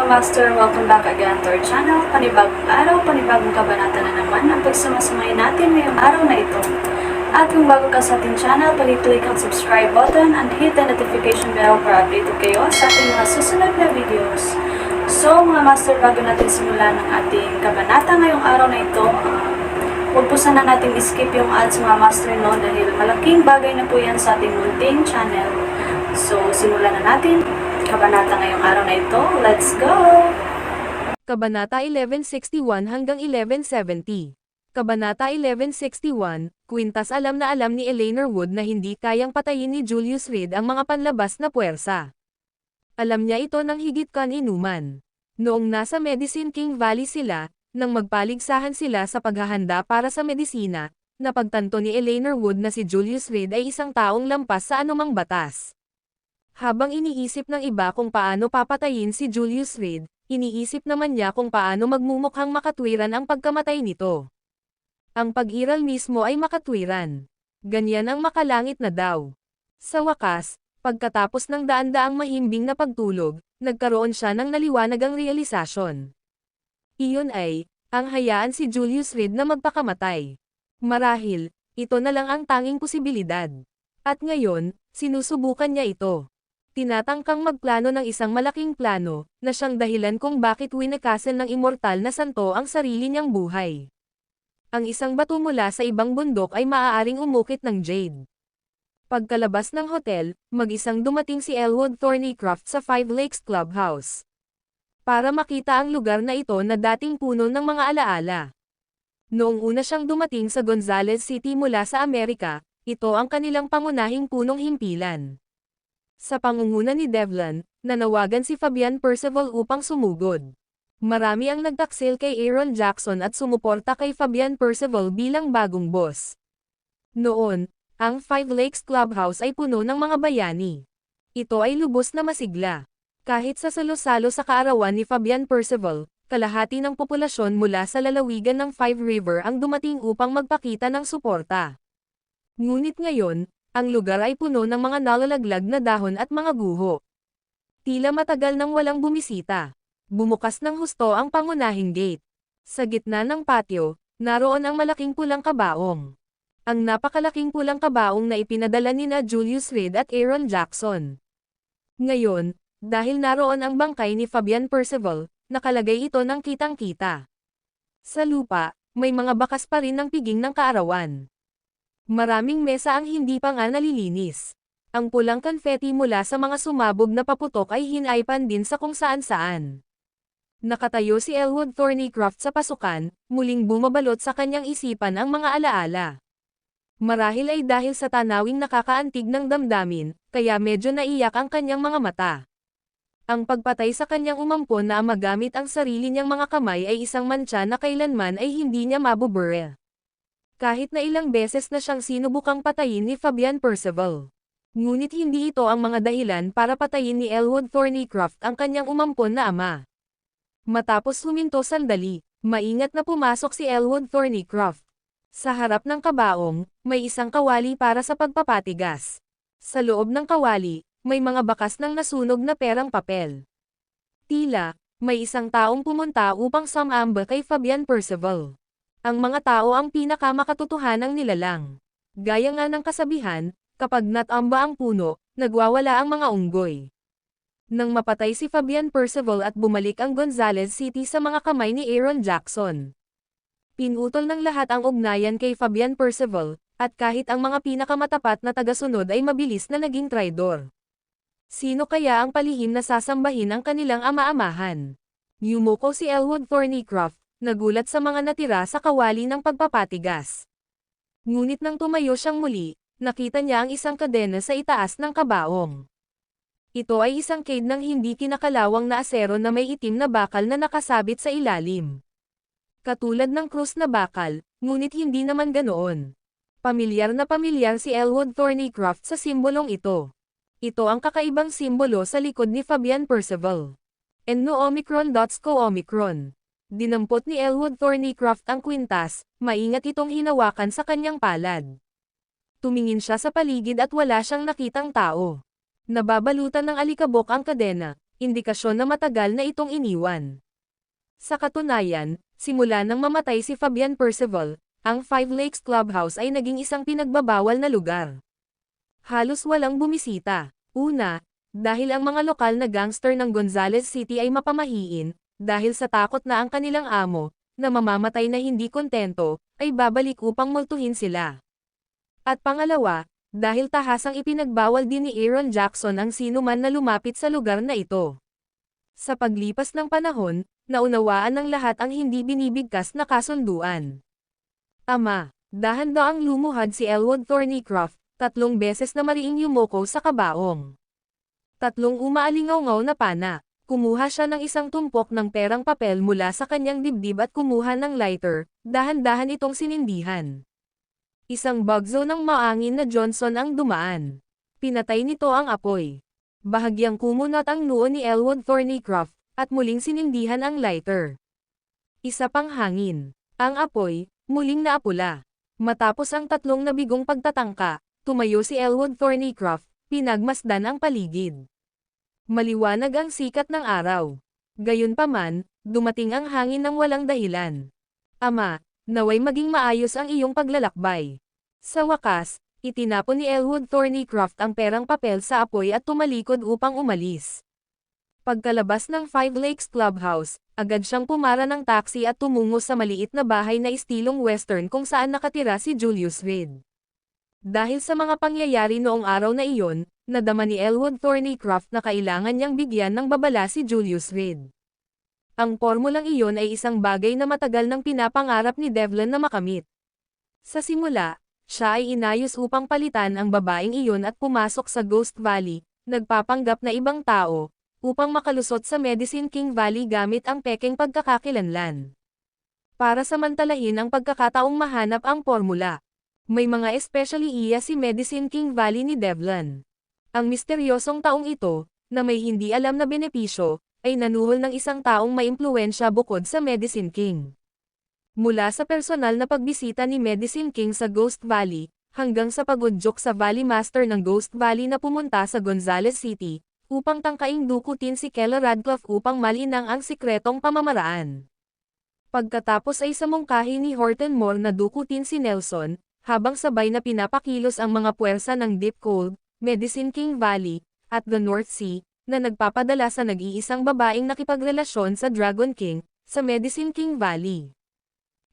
master, welcome back again to our channel. Panibagong araw, panibagong kabanata na naman ang pagsumasamayin natin ngayong araw na ito. At kung bago ka sa ating channel, pag-click ang subscribe button and hit the notification bell para updated kayo sa ating mga susunod na videos. So mga master, bago natin simulan ang ating kabanata ngayong araw na ito, huwag po sana natin skip yung ads mga master no, dahil malaking bagay na po yan sa ating munting channel. So simulan na natin kabanata ngayong araw na ito. Let's go! Kabanata 1161 hanggang 1170. Kabanata 1161, Quintas alam na alam ni Eleanor Wood na hindi kayang patayin ni Julius Reed ang mga panlabas na puwersa. Alam niya ito nang higit kan inuman. Noong nasa Medicine King Valley sila, nang magpaligsahan sila sa paghahanda para sa medisina, napagtanto ni Eleanor Wood na si Julius Reed ay isang taong lampas sa anumang batas. Habang iniisip ng iba kung paano papatayin si Julius Reed, iniisip naman niya kung paano magmumukhang makatwiran ang pagkamatay nito. Ang pag-iral mismo ay makatwiran. Ganyan ang makalangit na daw. Sa wakas, pagkatapos ng daan-daang mahimbing na pagtulog, nagkaroon siya ng naliwanagang realisasyon. Iyon ay, ang hayaan si Julius Reed na magpakamatay. Marahil, ito na lang ang tanging posibilidad. At ngayon, sinusubukan niya ito. Tinatangkang magplano ng isang malaking plano, na siyang dahilan kung bakit winakasan ng immortal na santo ang sarili niyang buhay. Ang isang bato mula sa ibang bundok ay maaaring umukit ng jade. Pagkalabas ng hotel, mag-isang dumating si Elwood Thornycroft sa Five Lakes Clubhouse. Para makita ang lugar na ito na dating puno ng mga alaala. Noong una siyang dumating sa Gonzales City mula sa Amerika, ito ang kanilang pangunahing punong himpilan. Sa pangunguna ni Devlin, nanawagan si Fabian Percival upang sumugod. Marami ang nagtaksil kay Aaron Jackson at sumuporta kay Fabian Percival bilang bagong boss. Noon, ang Five Lakes Clubhouse ay puno ng mga bayani. Ito ay lubos na masigla. Kahit sa salo-salo sa kaarawan ni Fabian Percival, kalahati ng populasyon mula sa lalawigan ng Five River ang dumating upang magpakita ng suporta. Ngunit ngayon, ang lugar ay puno ng mga nalalaglag na dahon at mga guho. Tila matagal nang walang bumisita. Bumukas ng husto ang pangunahing gate. Sa gitna ng patio, naroon ang malaking pulang kabaong. Ang napakalaking pulang kabaong na ipinadala nina Julius Reed at Aaron Jackson. Ngayon, dahil naroon ang bangkay ni Fabian Percival, nakalagay ito ng kitang-kita. Sa lupa, may mga bakas pa rin ng piging ng kaarawan. Maraming mesa ang hindi pa nga nalilinis. Ang pulang confetti mula sa mga sumabog na paputok ay hinaypan din sa kung saan-saan. Nakatayo si Elwood Thornycroft sa pasukan, muling bumabalot sa kanyang isipan ang mga alaala. Marahil ay dahil sa tanawing nakakaantig ng damdamin, kaya medyo naiyak ang kanyang mga mata. Ang pagpatay sa kanyang umampon na magamit ang sarili niyang mga kamay ay isang mantsa na kailanman ay hindi niya mabubure. Kahit na ilang beses na siyang sinubukang patayin ni Fabian Percival. Ngunit hindi ito ang mga dahilan para patayin ni Elwood Thornycroft ang kanyang umampon na ama. Matapos huminto sandali, maingat na pumasok si Elwood Thornycroft. Sa harap ng kabaong, may isang kawali para sa pagpapatigas. Sa loob ng kawali, may mga bakas ng nasunog na perang papel. Tila, may isang taong pumunta upang sumamba kay Fabian Percival. Ang mga tao ang pinakamakatotohanang nilalang. Gaya nga ng kasabihan, kapag natamba ang puno, nagwawala ang mga unggoy. Nang mapatay si Fabian Percival at bumalik ang Gonzales City sa mga kamay ni Aaron Jackson. Pinutol ng lahat ang ugnayan kay Fabian Percival, at kahit ang mga pinakamatapat na tagasunod ay mabilis na naging traidor. Sino kaya ang palihim na sasambahin ang kanilang ama-amahan? Yumuko si Elwood Thornycroft, nagulat sa mga natira sa kawali ng pagpapatigas. Ngunit nang tumayo siyang muli, nakita niya ang isang kadena sa itaas ng kabaong. Ito ay isang cade ng hindi kinakalawang na asero na may itim na bakal na nakasabit sa ilalim. Katulad ng krus na bakal, ngunit hindi naman ganoon. Pamilyar na pamilyar si Elwood Thornycroft sa simbolong ito. Ito ang kakaibang simbolo sa likod ni Fabian Percival. Enno Omicron dots co Omicron. Dinampot ni Elwood Thornycroft ang kwintas, maingat itong hinawakan sa kanyang palad. Tumingin siya sa paligid at wala siyang nakitang tao. Nababalutan ng alikabok ang kadena, indikasyon na matagal na itong iniwan. Sa katunayan, simula nang mamatay si Fabian Percival, ang Five Lakes Clubhouse ay naging isang pinagbabawal na lugar. Halos walang bumisita. Una, dahil ang mga lokal na gangster ng Gonzales City ay mapamahiin, dahil sa takot na ang kanilang amo, na mamamatay na hindi kontento, ay babalik upang multuhin sila. At pangalawa, dahil tahasang ipinagbawal din ni Aaron Jackson ang sinuman na lumapit sa lugar na ito. Sa paglipas ng panahon, naunawaan ng lahat ang hindi binibigkas na kasunduan. Ama, dahan-daang lumuhad si Elwood Thornycroft, 3 beses na mariing yumoko sa kabaong. 3 umaalingaw-ngaw na pana, kumuha siya ng isang tumpok ng perang papel mula sa kanyang dibdib at kumuha ng lighter, dahan-dahan itong sinindihan. Isang bagzo ng maangin na Johnson ang dumaan. Pinatay nito ang apoy. Bahagyang kumunot ang noo ni Elwood Thornycroft, at muling sinindihan ang lighter. Isa pang hangin. Ang apoy, muling naapula. Matapos ang 3 na bigong pagtatangka, tumayo si Elwood Thornycroft, pinagmasdan ang paligid. Maliwanag ang sikat ng araw. Gayunpaman, dumating ang hangin ng walang dahilan. Ama, naway maging maayos ang iyong paglalakbay. Sa wakas, itinapon ni Elwood Thornycroft ang perang papel sa apoy at tumalikod upang umalis. Pagkalabas ng Five Lakes Clubhouse, agad siyang pumara ng taxi at tumungo sa maliit na bahay na estilong western kung saan nakatira si Julius Reed. Dahil sa mga pangyayari noong araw na iyon, nadama ni Elwood Thornycroft na kailangan niyang bigyan ng babala si Julius Reed. Ang pormulang iyon ay isang bagay na matagal nang pinapangarap ni Devlin na makamit. Sa simula, siya ay inayos upang palitan ang babaeng iyon at pumasok sa Ghost Valley, nagpapanggap na ibang tao, upang makalusot sa Medicine King Valley gamit ang pekeng pagkakakilanlan. Para samantalahin ang pagkakataong mahanap ang formula. May mga especially iya si Medicine King Valley ni Devlin. Ang misteryosong taong ito, na may hindi alam na benepisyo, ay nanuhol ng isang taong may impluwensya bukod sa Medicine King. Mula sa personal na pagbisita ni Medicine King sa Ghost Valley, hanggang sa pagudyok sa Valley Master ng Ghost Valley na pumunta sa Gonzales City, upang tangkaing dukutin si Keller Radcliffe upang malinang ang sikretong pamamaraan. Pagkatapos ay samungkahi ni Horton Moore na dukutin si Nelson, habang sabay na pinapakilos ang mga puwersa ng Deep Cold, Medicine King Valley, at the North Sea, na nagpapadala sa nag-iisang babaeng nakipagrelasyon sa Dragon King, sa Medicine King Valley.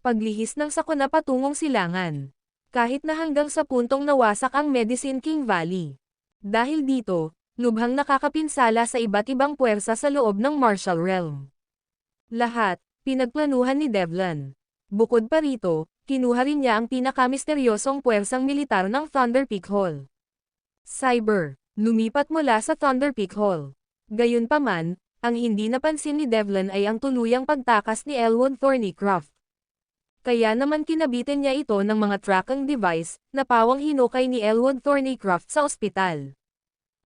Paglihis ng sakuna patungong silangan. Kahit na hanggang sa puntong nawasak ang Medicine King Valley. Dahil dito, lubhang nakakapinsala sa iba't ibang puwersa sa loob ng Martial Realm. Lahat, pinagplanuhan ni Devlin. Bukod pa rito, kinuha rin niya ang pinakamisteryosong puwersang militar ng Thunder Peak Hall. Cyber, lumipat mula sa Thunder Peak Hall. Gayunpaman, ang hindi napansin ni Devlin ay ang tuluyang pagtakas ni Elwood Thornycroft. Kaya naman kinabitan niya ito ng mga tracking device, na pawang hinukay ni Elwood Thornycroft sa ospital.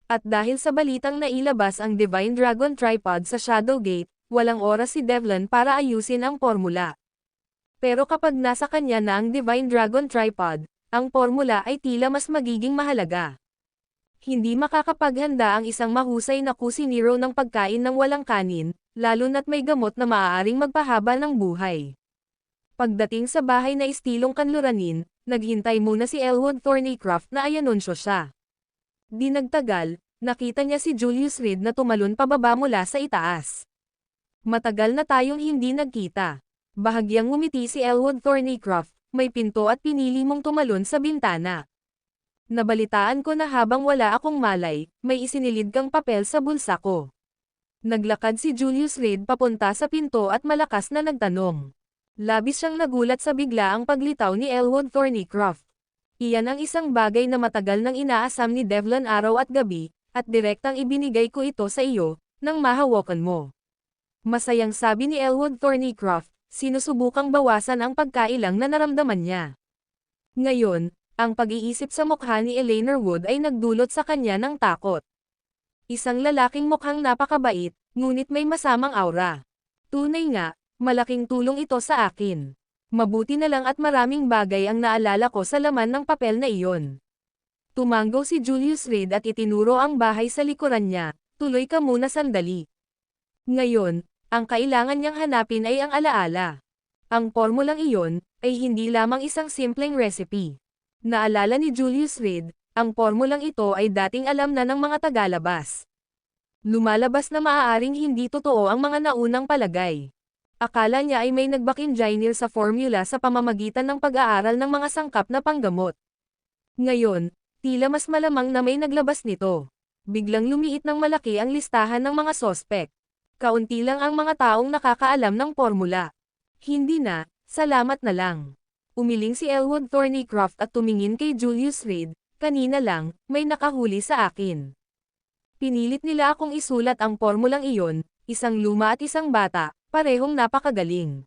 At dahil sa balitang nailabas ang Divine Dragon Tripod sa Shadowgate, walang oras si Devlin para ayusin ang formula. Pero kapag nasa kanya na ang Divine Dragon Tripod, ang formula ay tila mas magiging mahalaga. Hindi makakapaghanda ang isang mahusay na kusinero ng pagkain ng walang kanin, lalo na't may gamot na maaaring magpahaba ng buhay. Pagdating sa bahay na estilong kanluranin, naghintay muna si Elwood Thornycroft na ayanunsyo siya. Di nagtagal, nakita niya si Julius Reed na tumalon pababa mula sa itaas. Matagal na tayong hindi nagkita. Bahagyang ngumiti si Elwood Thornycroft, may pinto at pinili mong tumalon sa bintana. Nabalitaan ko na habang wala akong malay, may isinilid kang papel sa bulsa ko. Naglakad si Julius Reed papunta sa pinto at malakas na nagtanong. Labis siyang nagulat sa biglaang paglitaw ni Elwood Thornycroft. Iyan ang isang bagay na matagal nang inaasam ni Devlin araw at gabi, at direktang ibinigay ko ito sa iyo, nang mahawakan mo. Masayang sabi ni Elwood Thornycroft, sinusubukang bawasan ang pagkailang na naramdaman niya. Ngayon, ang pag-iisip sa mukha ni Eleanor Wood ay nagdulot sa kanya ng takot. Isang lalaking mukhang napakabait, ngunit may masamang aura. Tunay nga, malaking tulong ito sa akin. Mabuti na lang at maraming bagay ang naalala ko sa laman ng papel na iyon. Tumanggo si Julius Reed at itinuro ang bahay sa likuran niya, tuloy ka muna sandali. Ngayon, ang kailangan niyang hanapin ay ang alaala. Ang pormulang iyon, ay hindi lamang isang simpleng recipe. Naalala ni Julius Reed, ang pormulang ito ay dating alam na ng mga tagalabas. Lumalabas na maaaring hindi totoo ang mga naunang palagay. Akala niya ay may nagback-engineer sa formula sa pamamagitan ng pag-aaral ng mga sangkap na panggamot. Ngayon, tila mas malamang na may naglabas nito. Biglang lumiit ng malaki ang listahan ng mga sospek. Kaunti lang ang mga taong nakakaalam ng formula. Hindi na, salamat na lang. Umiling si Elwood Thornycroft at tumingin kay Julius Reed, kanina lang, may nakahuli sa akin. Pinilit nila akong isulat ang formulang iyon, isang luma at isang bata, parehong napakagaling.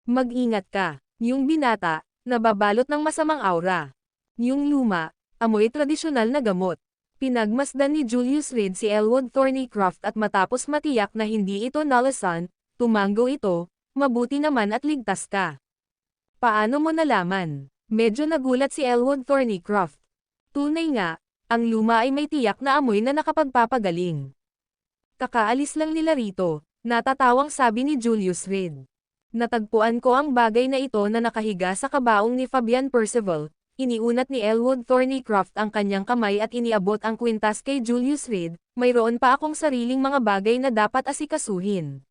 Mag-ingat ka, yung binata, nababalot ng masamang aura. Yung luma, amoy tradisyonal na gamot. Pinagmasdan ni Julius Reed si Elwood Thornycroft at matapos matiyak na hindi ito nalasan, tumanggo ito, mabuti naman at ligtas ka. Paano mo nalaman? Medyo nagulat si Elwood Thornycroft. Tunay nga, ang luma ay may tiyak na amoy na nakapagpapagaling. Kakaalis lang nila rito, natatawang sabi ni Julius Reed. Natagpuan ko ang bagay na ito na nakahiga sa kabaong ni Fabian Percival. Iniunat ni Elwood Thornycroft ang kanyang kamay at iniabot ang kwintas kay Julius Reed, mayroon pa akong sariling mga bagay na dapat asikasuhin.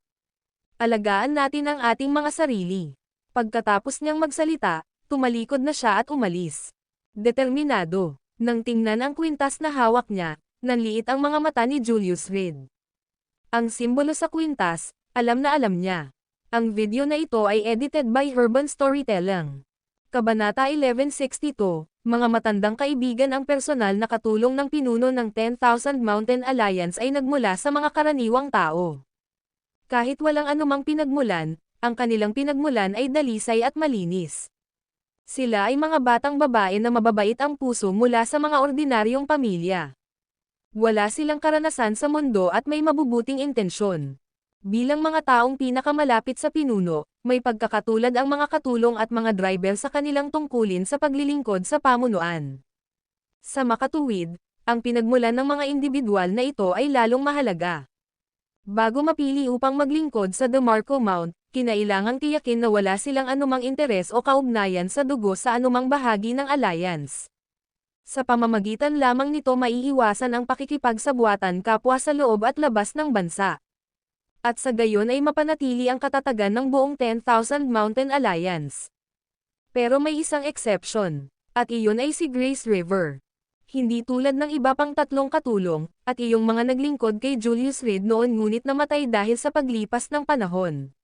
Alagaan natin ang ating mga sarili. Pagkatapos niyang magsalita, tumalikod na siya at umalis. Determinado, nang tingnan ang kwintas na hawak niya, nanliit ang mga mata ni Julius Reed. Ang simbolo sa kwintas, alam na alam niya. Ang video na ito ay edited by Urban Storytelling. Kabanata 1162, mga matandang kaibigan ang personal na katulong ng pinuno ng 10,000 Mountain Alliance ay nagmula sa mga karaniwang tao. Kahit walang anumang pinagmulan, ang kanilang pinagmulan ay dalisay at malinis. Sila ay mga batang babae na mababait ang puso mula sa mga ordinaryong pamilya. Wala silang karanasan sa mundo at may mabubuting intensyon. Bilang mga taong pinakamalapit sa pinuno, may pagkakatulad ang mga katulong at mga driver sa kanilang tungkulin sa paglilingkod sa pamunuan. Sa makatuwid, ang pinagmulan ng mga individual na ito ay lalong mahalaga. Bago mapili upang maglingkod sa DeMarco Mount, kinailangang tiyakin na wala silang anumang interes o kaugnayan sa dugo sa anumang bahagi ng alliance. Sa pamamagitan lamang nito maiiwasan ang pakikipagsabuatan kapwa sa loob at labas ng bansa. At sa gayon ay mapanatili ang katatagan ng buong 10,000 Mountain Alliance. Pero may isang exception, at iyon ay si Grace River. Hindi tulad ng iba pang tatlong katulong, at iyong mga naglingkod kay Julius Reed noon ngunit namatay dahil sa paglipas ng panahon.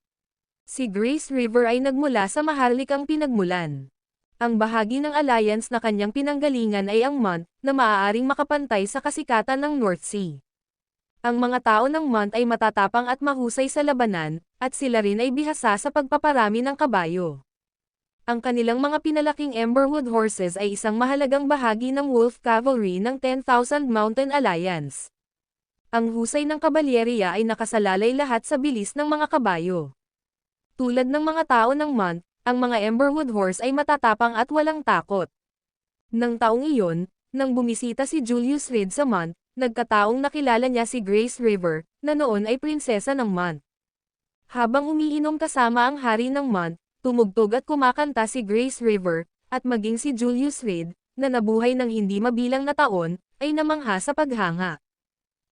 Si Grace River ay nagmula sa maharlikang pinagmulan. Ang bahagi ng alliance na kanyang pinanggalingan ay ang Mont, na maaaring makapantay sa kasikatan ng North Sea. Ang mga tao ng Mont ay matatapang at mahusay sa labanan, at sila rin ay bihasa sa pagpaparami ng kabayo. Ang kanilang mga pinalaking Emberwood horses ay isang mahalagang bahagi ng Wolf Cavalry ng 10,000 Mountain Alliance. Ang husay ng kabalyeriya ay nakasalalay lahat sa bilis ng mga kabayo. Tulad ng mga tao ng Mont, ang mga Emberwood horse ay matatapang at walang takot. Nang taong iyon, nang bumisita si Julius Reed sa Mont, nagkataong nakilala niya si Grace River, na noon ay prinsesa ng Mont. Habang umiinom kasama ang hari ng Mont, tumugtog at kumakanta si Grace River, at maging si Julius Reed, na nabuhay ng hindi mabilang na taon, ay namangha sa paghanga.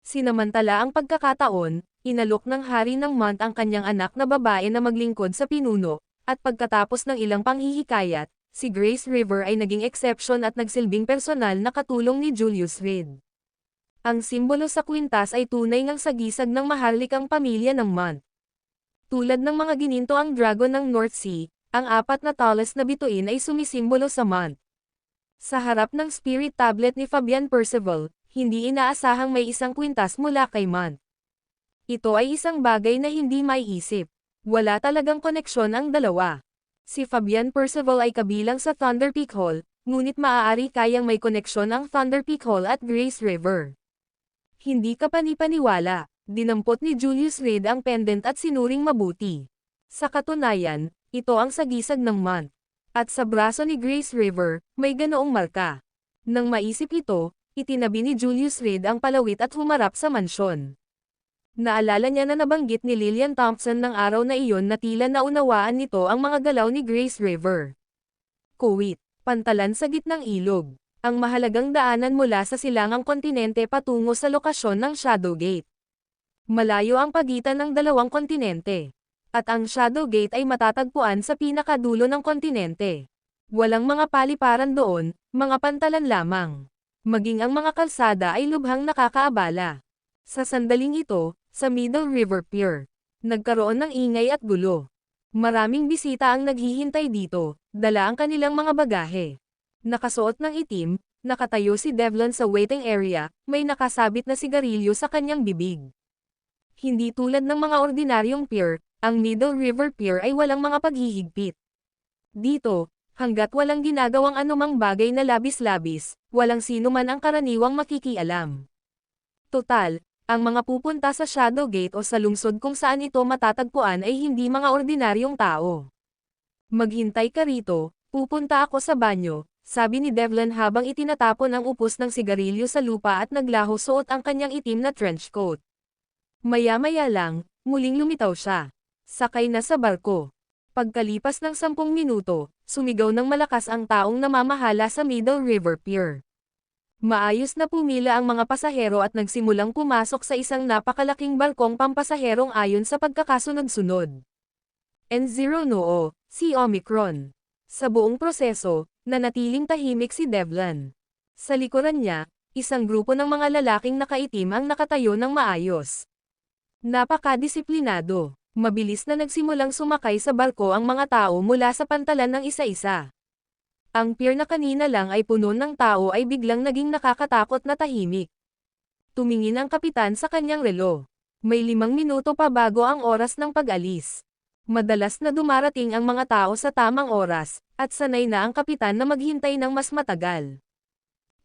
Sinamantala ang pagkakataon, inalok ng hari ng Mont ang kanyang anak na babae na maglingkod sa pinuno, at pagkatapos ng ilang panghihikayat, si Grace River ay naging exception at nagsilbing personal na katulong ni Julius Reed. Ang simbolo sa kwintas ay tunay ngang sagisag ng maharlikang pamilya ng Mont. Tulad ng mga gininto ang dragon ng North Sea, ang apat na tallest na bituin ay sumisimbolo sa Mont. Sa harap ng spirit tablet ni Fabian Percival, hindi inaasahang may isang kwintas mula kay Mont. Ito ay isang bagay na hindi maiisip. Wala talagang koneksyon ang dalawa. Si Fabian Percival ay kabilang sa Thunder Peak Hall, ngunit maaari kayang may koneksyon ang Thunder Peak Hall at Grace River. Hindi ka panipaniwala, dinampot ni Julius Reed ang pendant at sinuring mabuti. Sa katunayan, ito ang sagisag ng Mont. At sa braso ni Grace River, may ganoong marka. Nang maisip ito, Itinabi ni Julius Reed ang palawit at humarap sa mansyon. Naalala niya na nabanggit ni Lillian Thompson ng araw na iyon na tila naunawaan nito ang mga galaw ni Grace River. Kuwait, pantalan sa gitnang ilog. Ang mahalagang daanan mula sa silangang kontinente patungo sa lokasyon ng Shadowgate. Malayo ang pagitan ng dalawang kontinente. At ang Shadowgate ay matatagpuan sa pinakadulo ng kontinente. Walang mga paliparan doon, mga pantalan lamang. Maging ang mga kalsada ay lubhang nakakaabala. Sa sandaling ito, sa Middle River Pier, nagkaroon ng ingay at gulo. Maraming bisita ang naghihintay dito, dala ang kanilang mga bagahe. Nakasuot ng itim, nakatayo si Devlin sa waiting area, may nakasabit na sigarilyo sa kanyang bibig. Hindi tulad ng mga ordinaryong pier, ang Middle River Pier ay walang mga paghihigpit. Dito, hanggat walang ginagawang anumang bagay na labis-labis, walang sino man ang karaniwang makikialam. Total, ang mga pupunta sa Shadowgate o sa lungsod kung saan ito matatagpuan ay hindi mga ordinaryong tao. Maghintay ka rito, pupunta ako sa banyo, sabi ni Devlin habang itinatapon ang upos ng sigarilyo sa lupa at naglaho suot ang kanyang itim na trench coat. Maya-maya lang, muling lumitaw siya. Sakay na sa barko. Pagkalipas ng 10 minuto, sumigaw ng malakas ang taong namamahala sa Middle River Pier. Maayos na pumila ang mga pasahero at nagsimulang pumasok sa isang napakalaking barkong pampasaherong ayon sa pagkakasunod-sunod. N0 si Omicron. Sa buong proseso, nanatiling tahimik si Devlin. Sa likuran niya, isang grupo ng mga lalaking nakaitim ang nakatayo ng maayos. Napakadisiplinado. Mabilis na nagsimulang sumakay sa barko ang mga tao mula sa pantalan ng isa-isa. Ang pier na kanina lang ay puno ng tao ay biglang naging nakakatakot na tahimik. Tumingin ang kapitan sa kanyang relo. May 5 minuto pa bago ang oras ng pag-alis. Madalas na dumarating ang mga tao sa tamang oras, at sanay na ang kapitan na maghintay ng mas matagal.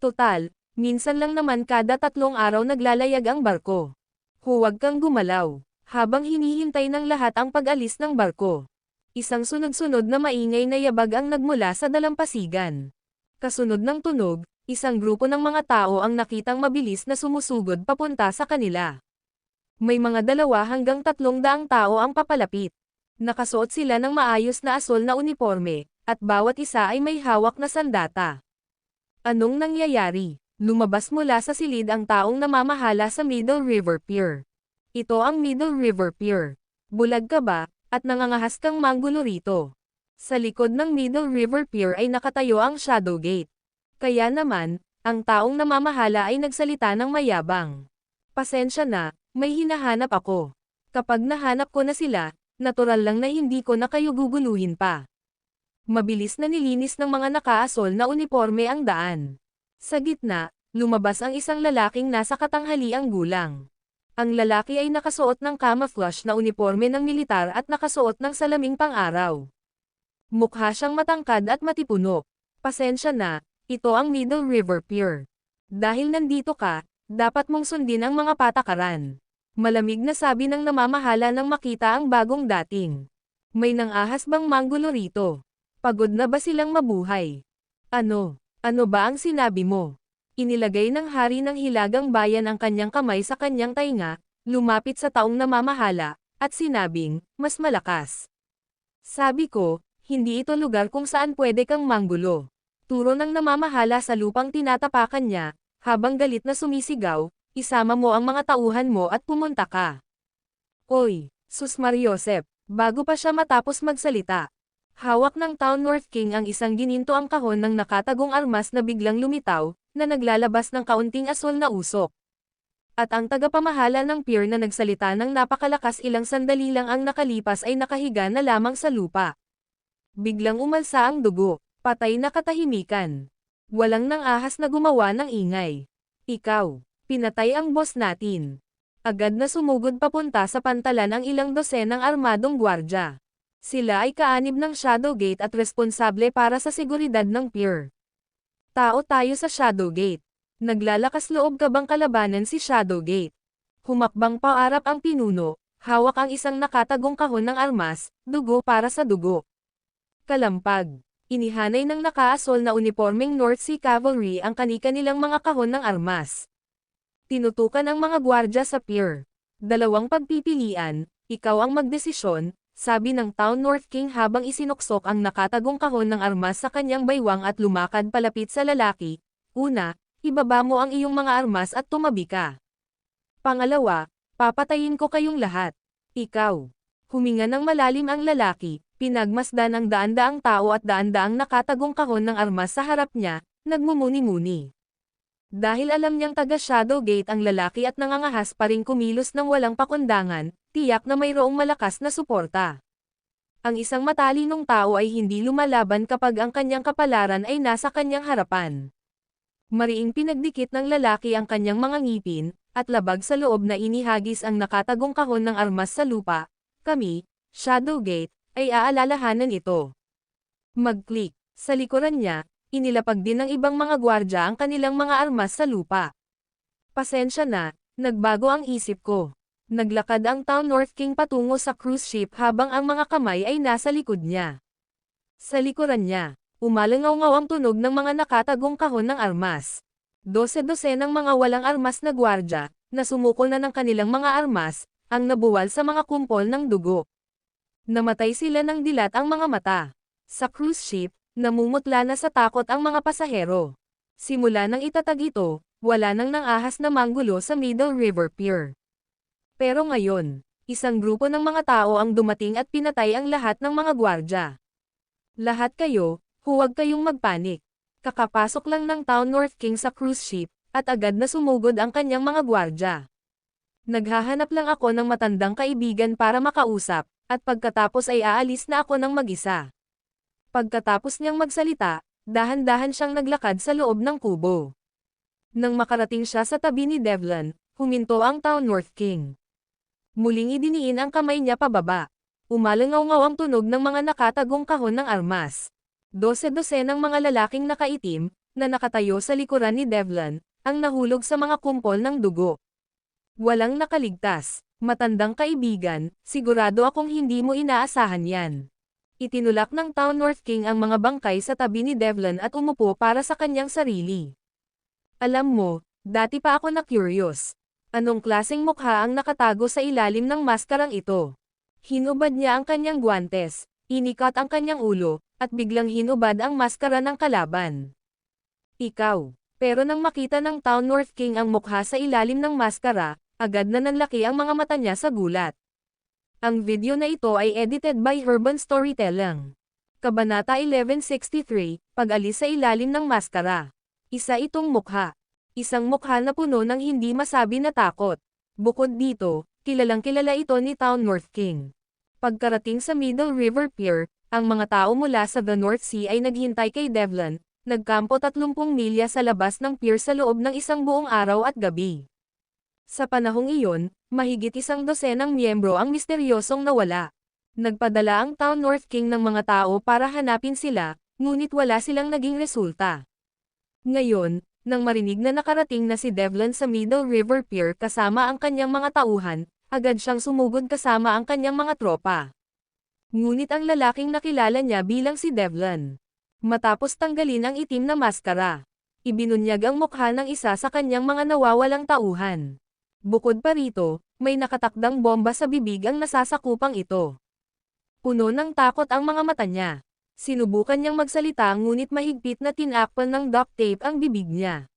Total, minsan lang naman kada 3 araw naglalayag ang barko. Huwag kang gumalaw. Habang hinihintay ng lahat ang pag-alis ng barko. Isang sunod-sunod na maingay na yabag ang nagmula sa dalampasigan. Kasunod ng tunog, isang grupo ng mga tao ang nakitang mabilis na sumusugod papunta sa kanila. May mga 2 hanggang 300 tao ang papalapit. Nakasuot sila ng maayos na asol na uniforme, at bawat isa ay may hawak na sandata. Anong nangyayari? Lumabas mula sa silid ang taong namamahala sa Middle River Pier. Ito ang Middle River Pier. Bulag ka ba, at nangangahas kang manggulo rito? Sa likod ng Middle River Pier ay nakatayo ang Shadowgate. Kaya naman, ang taong namamahala ay nagsalita ng mayabang. Pasensya na, may hinahanap ako. Kapag nahanap ko na sila, natural lang na hindi ko na kayo guguluhin pa. Mabilis na nilinis ng mga nakaasol na uniforme ang daan. Sa gitna, lumabas ang isang lalaking nasa katanghaliang gulang. Ang lalaki ay nakasuot ng camouflage na uniforme ng militar at nakasuot ng salaming pang-araw. Mukha siyang matangkad at matipuno. Pasensya na, ito ang Middle River Pier. Dahil nandito ka, dapat mong sundin ang mga patakaran. Malamig na sabi ng namamahala nang makita ang bagong dating. May nang-ahas bang manggulo rito? Pagod na ba silang mabuhay? Ano ba ang sinabi mo? Inilagay ng hari ng Hilagang Bayan ang kanyang kamay sa kanyang tainga, lumapit sa taong namamahala, at sinabing, mas malakas. Sabi ko, hindi ito lugar kung saan pwede kang manggulo. Turo ng namamahala sa lupang tinatapakan niya, habang galit na sumisigaw, isama mo ang mga tauhan mo at pumunta ka. Oy, Sus Mariosep, bago pa siya matapos magsalita. Hawak ng Town North King ang isang gininto ang kahon ng nakatagong armas na biglang lumitaw, na naglalabas ng kaunting asol na usok. At ang tagapamahala ng pier na nagsalita ng napakalakas ilang sandali lang ang nakalipas ay nakahiga na lamang sa lupa. Biglang umalsa ang dugo, patay na katahimikan. Walang nang-ahas na gumawa ng ingay. Ikaw, pinatay ang boss natin. Agad na sumugod papunta sa pantalan ang ilang dosenang armadong gwardya. Sila ay kaanib ng Shadowgate at responsable para sa seguridad ng pier. Tao tayo sa Shadowgate. Naglalakas loob ka bang kalabanan si Shadowgate? Humakbang paarap ang pinuno, hawak ang isang nakatagong kahon ng armas, dugo para sa dugo. Kalampag. Inihanay ng nakaasol na unipormeng North Sea Cavalry ang kani-kanilang mga kahon ng armas. Tinutukan ang mga gwardya sa pier. Dalawang pagpipilian, ikaw ang magdesisyon, sabi ng Town North King habang isinuksok ang nakatagong kahon ng armas sa kanyang baywang at lumakad palapit sa lalaki. Una, ibaba mo ang iyong mga armas at tumabi ka. Pangalawa, papatayin ko kayong lahat. Ikaw. Huminga ng malalim ang lalaki, pinagmasdan ang daan-daang tao at daan-daang nakatagong kahon ng armas sa harap niya, nagmumuni-muni. Dahil alam niyang taga Shadowgate ang lalaki at nangangahas pa ring kumilos ng walang pakundangan, tiyak na mayroong malakas na suporta. Ang isang matalinong tao ay hindi lumalaban kapag ang kanyang kapalaran ay nasa kanyang harapan. Mariing pinagdikit ng lalaki ang kanyang mga ngipin, at labag sa loob na inihagis ang nakatagong kahon ng armas sa lupa. Kami, Shadowgate, ay aalalahanan ito. Mag-click. Sa likuran niya, inilapag din ng ibang mga gwardya ang kanilang mga armas sa lupa. Pasensya na, nagbago ang isip ko. Naglakad ang Town North King patungo sa cruise ship habang ang mga kamay ay nasa likod niya. Sa likuran niya, umalangaw-ngaw ang tunog ng mga nakatagong kahon ng armas. Dose-dose ng mga walang armas na gwardya, na sumukol na ng kanilang mga armas, ang nabuwal sa mga kumpol ng dugo. Namatay sila ng dilat ang mga mata. Sa cruise ship, namumutla na sa takot ang mga pasahero. Simula nang itatag ito, wala nang nangahas na manggulo sa Middle River Pier. Pero ngayon, isang grupo ng mga tao ang dumating at pinatay ang lahat ng mga gwardya. Lahat kayo, huwag kayong magpanik. Kakapasok lang ng Town North King sa cruise ship, at agad na sumugod ang kanyang mga gwardya. Naghahanap lang ako ng matandang kaibigan para makausap, at pagkatapos ay aalis na ako ng mag-isa. Pagkatapos niyang magsalita, dahan-dahan siyang naglakad sa loob ng kubo. Nang makarating siya sa tabi ni Devlin, huminto ang Town North King. Muling idiniin ang kamay niya pababa. Umalangaw-ngaw ang tunog ng mga nakatagong kahon ng armas. Dose-dose ng mga lalaking nakaitim, na nakatayo sa likuran ni Devlin, ang nahulog sa mga kumpol ng dugo. Walang nakaligtas. Matandang kaibigan, sigurado akong hindi mo inaasahan yan. Itinulak ng Town North King ang mga bangkay sa tabi ni Devlin at umupo para sa kanyang sarili. Alam mo, dati pa ako na-curious. Anong klaseng mukha ang nakatago sa ilalim ng maskarang ito? Hinubad niya ang kanyang guwantes, inikat ang kanyang ulo, at biglang hinubad ang maskara ng kalaban. Ikaw. Pero nang makita ng Town North King ang mukha sa ilalim ng maskara, agad na nanlaki ang mga mata niya sa gulat. Ang video na ito ay edited by Urban Storytelling. Kabanata 1163, Pag-alis sa ilalim ng maskara. Isa itong mukha. Isang mukha na puno ng hindi masabi na takot. Bukod dito, kilalang-kilala ito ni Town North King. Pagkarating sa Middle River Pier, ang mga tao mula sa the North Sea ay naghintay kay Devlin, nagkampo 30 milya sa labas ng pier sa loob ng isang buong araw at gabi. Sa panahong iyon, mahigit 100 miyembro ang misteryosong nawala. Nagpadala ang Town North King ng mga tao para hanapin sila, ngunit wala silang naging resulta. Ngayon, nang marinig na nakarating na si Devlin sa Middle River Pier kasama ang kanyang mga tauhan, agad siyang sumugod kasama ang kanyang mga tropa. Ngunit ang lalaking nakilala niya bilang si Devlin. Matapos tanggalin ang itim na maskara, ibinunyag ang mukha ng isa sa kanyang mga nawawalang tauhan. Bukod pa rito, may nakatakdang bomba sa bibig ang nasasakupang ito. Puno ng takot ang mga mata niya. Sinubukan niyang magsalita ngunit mahigpit na tinakpan ng duct tape ang bibig niya.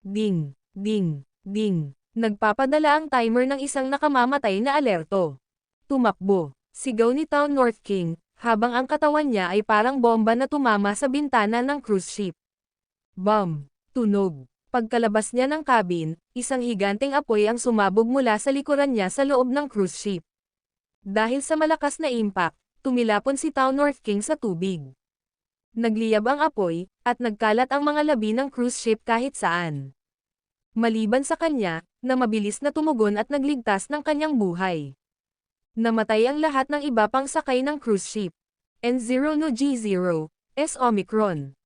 Ding, ding, ding. Nagpapadala ang timer ng isang nakamamatay na alerto. Tumakbo, sigaw ni Town North King, habang ang katawan niya ay parang bomba na tumama sa bintana ng cruise ship. Bam! Tunog. Pagkalabas niya ng cabin, isang higanteng apoy ang sumabog mula sa likuran niya sa loob ng cruise ship. Dahil sa malakas na impact, tumilapon si Town North King sa tubig. Nagliyab ang apoy, at nagkalat ang mga labi ng cruise ship kahit saan. Maliban sa kanya, na mabilis na tumugon at nagligtas ng kanyang buhay. Namatay ang lahat ng iba pang sakay ng cruise ship. N0 no G0, S Omicron.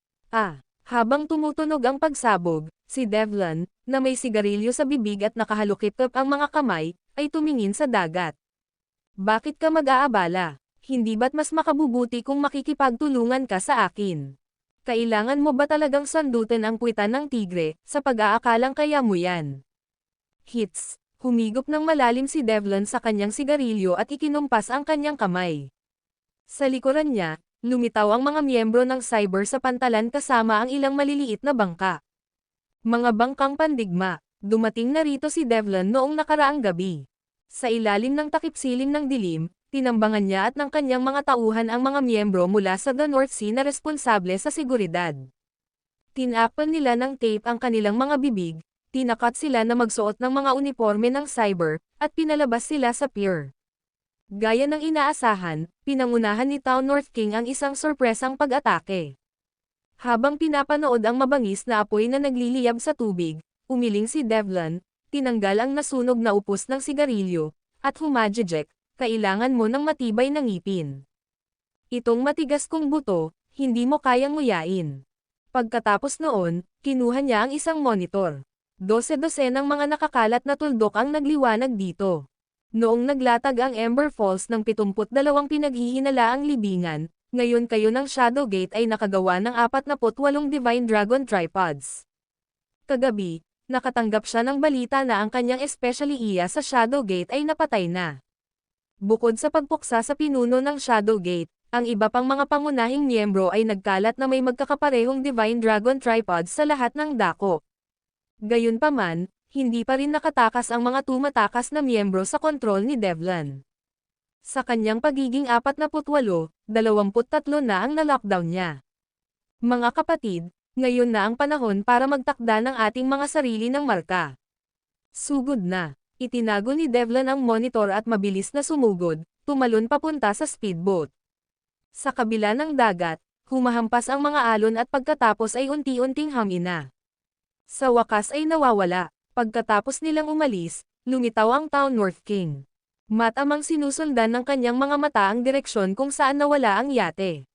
Habang tumutunog ang pagsabog, si Devlin, na may sigarilyo sa bibig at nakahalukip ang mga kamay, ay tumingin sa dagat. Bakit ka mag-aabala? Hindi ba't mas makabubuti kung makikipagtulungan ka sa akin? Kailangan mo ba talagang sandutin ang puwitan ng tigre, sa pag-aakalang kaya mo yan? Hits. Humigop ng malalim si Devlin sa kanyang sigarilyo at ikinumpas ang kanyang kamay. Sa likuran niya, lumitaw ang mga miyembro ng cyber sa pantalan kasama ang ilang maliliit na bangka. Mga bangkang pandigma. Dumating na rito si Devlin noong nakaraang gabi. Sa ilalim ng takip-siling ng dilim, tinambangan niya at ng kanyang mga tauhan ang mga miyembro mula sa The North Sea na responsable sa seguridad. Tinakpan nila ng tape ang kanilang mga bibig, tinakat sila na magsuot ng mga uniforme ng cyber, at pinalabas sila sa pier. Gaya ng inaasahan, pinangunahan ni Town North King ang isang sorpresang pag-atake. Habang pinapanood ang mabangis na apoy na nagliliyab sa tubig, umiling si Devlin, tinanggal ang nasunog na upos ng sigarilyo, at humajejek, kailangan mo ng matibay na ngipin. Itong matigas kong buto, hindi mo kayang nguyain. Pagkatapos noon, kinuha niya ang isang monitor. 12 ng mga nakakalat na tuldok ang nagliwanag dito. Noong naglatag ang Ember Falls ng 72 pinaghihinalaang libingan, ngayon kayo ng Shadowgate ay nakagawa ng 48 Divine Dragon Tripods. Kagabi, nakatanggap siya ng balita na ang kanyang especially iya sa Shadowgate ay napatay na. Bukod sa pagpuksa sa pinuno ng Shadowgate, ang iba pang mga pangunahing miyembro ay nagkalat na may magkakaparehong Divine Dragon Tripods sa lahat ng dako. Gayunpaman, hindi pa rin nakatakas ang mga tumatakas na miyembro sa kontrol ni Devlin. Sa kanyang pagiging 48, 23 na ang na-lockdown niya. Mga kapatid, ngayon na ang panahon para magtakda ng ating mga sarili ng marka. Sugod na. Itinago ni Devlin ang monitor at mabilis na sumugod, tumalon papunta sa speedboat. Sa kabila ng dagat, humahampas ang mga alon at pagkatapos ay unti-unting hamina. Sa wakas ay nawawala. Pagkatapos nilang umalis, lumitaw ang Town North King. Matamang sinusundan ng kanyang mga mata ang direksyon kung saan nawala ang yate.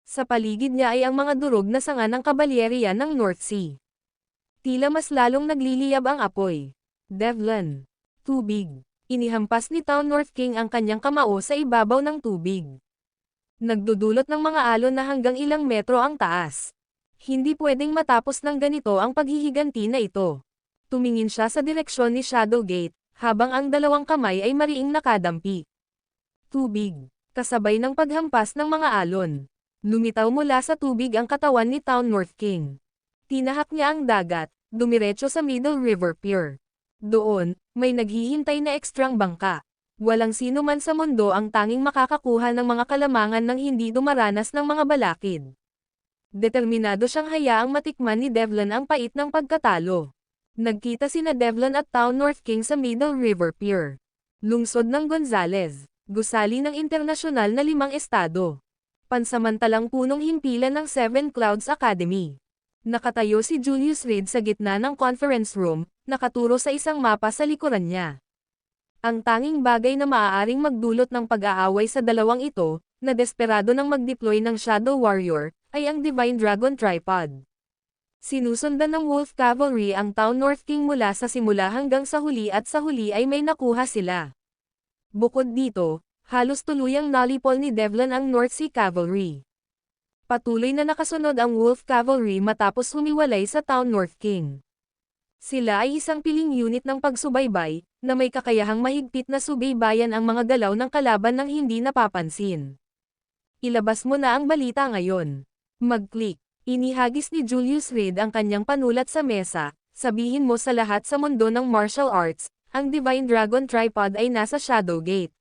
Sa paligid niya ay ang mga durog na sanga ng kabalyeriya ng North Sea. Tila mas lalong nagliliyab ang apoy. Devlin. Tubig. Inihampas ni Town North King ang kanyang kamao sa ibabaw ng tubig. Nagdudulot ng mga alon na hanggang ilang metro ang taas. Hindi pwedeng matapos ng ganito ang paghihiganti na ito. Tumingin siya sa direksyon ni Shadowgate, habang ang dalawang kamay ay mariing nakadampi. Tubig. Kasabay ng paghampas ng mga alon. Lumitaw mula sa tubig ang katawan ni Town North King. Tinahak niya ang dagat, dumiretso sa Middle River Pier. Doon, may naghihintay na ekstrang bangka. Walang sino man sa mundo ang tanging makakakuha ng mga kalamangan nang hindi dumaranas ng mga balakid. Determinado siyang hayaang matikman ni Devlin ang pait ng pagkatalo. Nagkita sina Devlin at Town North King sa Middle River Pier. Lungsod ng Gonzales, gusali ng internasyonal na 5 estado. Pansamantalang punong himpilan ng Seven Clouds Academy. Nakatayo si Julius Reed sa gitna ng conference room, nakaturo sa isang mapa sa likuran niya. Ang tanging bagay na maaaring magdulot ng pag-aaway sa dalawang ito, na desperado ng mag-deploy ng Shadow Warrior, ay ang Divine Dragon Tripod. Sinusundan ng Wolf Cavalry ang Town North King mula sa simula hanggang sa huli at sa huli ay may nakuha sila. Bukod dito, halos tuluyang nalipol ni Devlin ang North Sea Cavalry. Patuloy na nakasunod ang Wolf Cavalry matapos humiwalay sa Town North King. Sila ay isang piling unit ng pagsubaybay, na may kakayahang mahigpit na subaybayan ang mga galaw ng kalaban nang hindi napapansin. Ilabas mo na ang balita ngayon. Mag-click. Inihagis ni Julius Reed ang kanyang panulat sa mesa, sabihin mo sa lahat sa mundo ng martial arts, ang Divine Dragon Tripod ay nasa Shadowgate.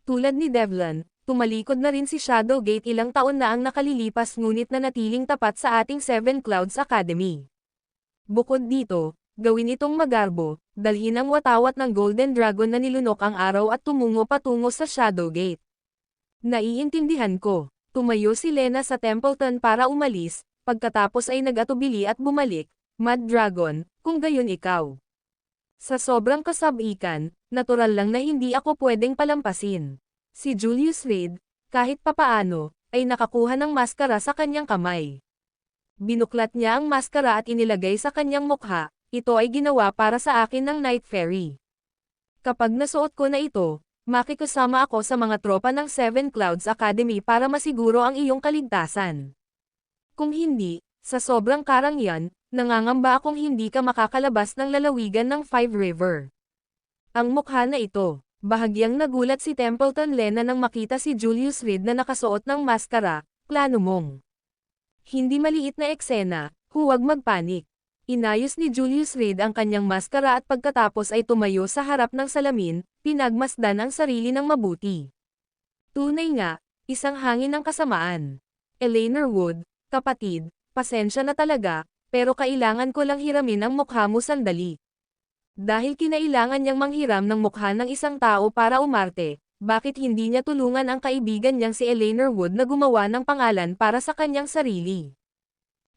Tulad ni Devlin, tumalikod na rin si Shadowgate ilang taon na ang nakalilipas ngunit nanatiling tapat sa ating Seven Clouds Academy. Bukod dito, gawin itong magarbo, dalhin ang watawat ng Golden Dragon na nilunok ang araw at tumungo patungo sa Shadowgate. Naiintindihan ko. Tumayo si Lena sa Templeton para umalis, pagkatapos ay nag-atubili at bumalik, Mad Dragon, kung gayon ikaw. Sa sobrang kasabikan, natural lang na hindi ako pwedeng palampasin. Si Julius Reed, kahit papaano, ay nakakuha ng maskara sa kanyang kamay. Binuklat niya ang maskara at inilagay sa kanyang mukha, ito ay ginawa para sa akin ng Night Fairy. Kapag nasuot ko na ito, Makikisama ako sa mga tropa ng Seven Clouds Academy para masiguro ang iyong kaligtasan. Kung hindi, sa sobrang karangyan, nangangamba akong hindi ka makakalabas ng lalawigan ng Five River. Ang mukha na ito, bahagyang nagulat si Templeton Lena nang makita si Julius Reed na nakasuot ng maskara. Plano mong hindi maliit na eksena, huwag magpanik. Inayos ni Julius Reed ang kanyang maskara at pagkatapos ay tumayo sa harap ng salamin, pinagmasdan ang sarili ng mabuti. Tunay nga, isang hangin ng kasamaan. Eleanor Wood, kapatid, pasensya na talaga, pero kailangan ko lang hiramin ang mukha mo sandali. Dahil kinailangan niyang manghiram ng mukha ng isang tao para umarte, bakit hindi niya tulungan ang kaibigan niyang si Eleanor Wood na gumawa ng pangalan para sa kanyang sarili?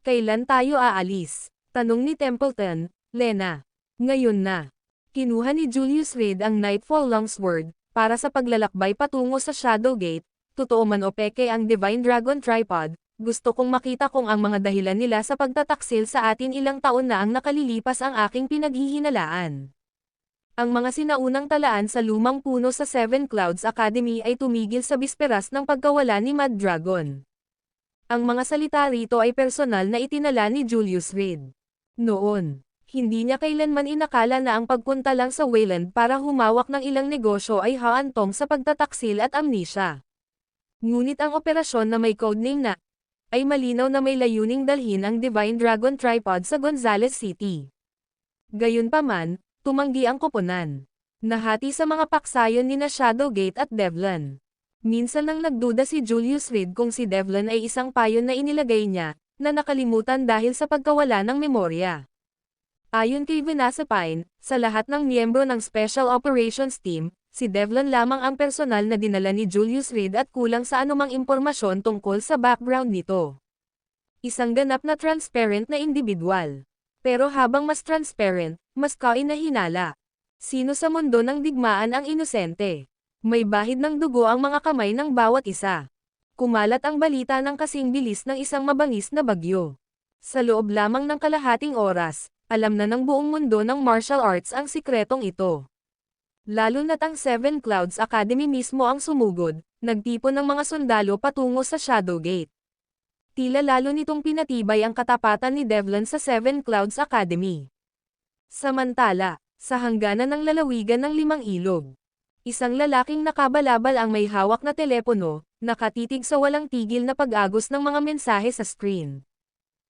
Kailan tayo aalis? Tanong ni Templeton. Lena. Ngayon na. Kinuha ni Julius Reed ang Nightfall Longsword, para sa paglalakbay patungo sa Shadowgate. Totoo man o peke ang Divine Dragon Tripod, gusto kong makita kung ang mga dahilan nila sa pagtataksil sa atin ilang taon na ang nakalilipas ang aking pinaghihinalaan. Ang mga sinaunang talaan sa lumang puno sa Seven Clouds Academy ay tumigil sa bisperas ng pagkawala ni Mad Dragon. Ang mga salita rito ay personal na itinala ni Julius Reed. Noon, hindi niya kailanman inakala na ang pagpunta lang sa Wayland para humawak ng ilang negosyo ay haantong sa pagtataksil at amnesia. Ngunit ang operasyon na may codename na ay malinaw na may layuning dalhin ang Divine Dragon Tripod sa Gonzales City. Gayunpaman, tumanggi ang koponan. Nahati sa mga paksayon ni na Shadowgate at Devlin. Minsan nang nagduda si Julius Reed kung si Devlin ay isang payon na inilagay niya, na nakalimutan dahil sa pagkawala ng memorya. Ayon kay Vanessa Pine, sa lahat ng miyembro ng Special Operations Team, si Devlin lamang ang personal na dinala ni Julius Reed at kulang sa anumang impormasyon tungkol sa background nito. Isang ganap na transparent na individual. Pero habang mas transparent, mas kainahinala. Sino sa mundo ng digmaan ang inosente? May bahid ng dugo ang mga kamay ng bawat isa. Kumalat ang balita ng kasing bilis ng isang mabangis na bagyo. Sa loob lamang ng kalahating oras, alam na ng buong mundo ng martial arts ang sikretong ito. Lalo na't ang Seven Clouds Academy mismo ang sumugod, nagtipon ng mga sundalo patungo sa Shadowgate. Tila lalo nitong pinatibay ang katapatan ni Devlin sa Seven Clouds Academy. Samantala, sa hangganan ng lalawigan ng Limang Ilog, isang lalaking nakabalabal ang may hawak na telepono, nakatitig sa walang tigil na pag-agos ng mga mensahe sa screen.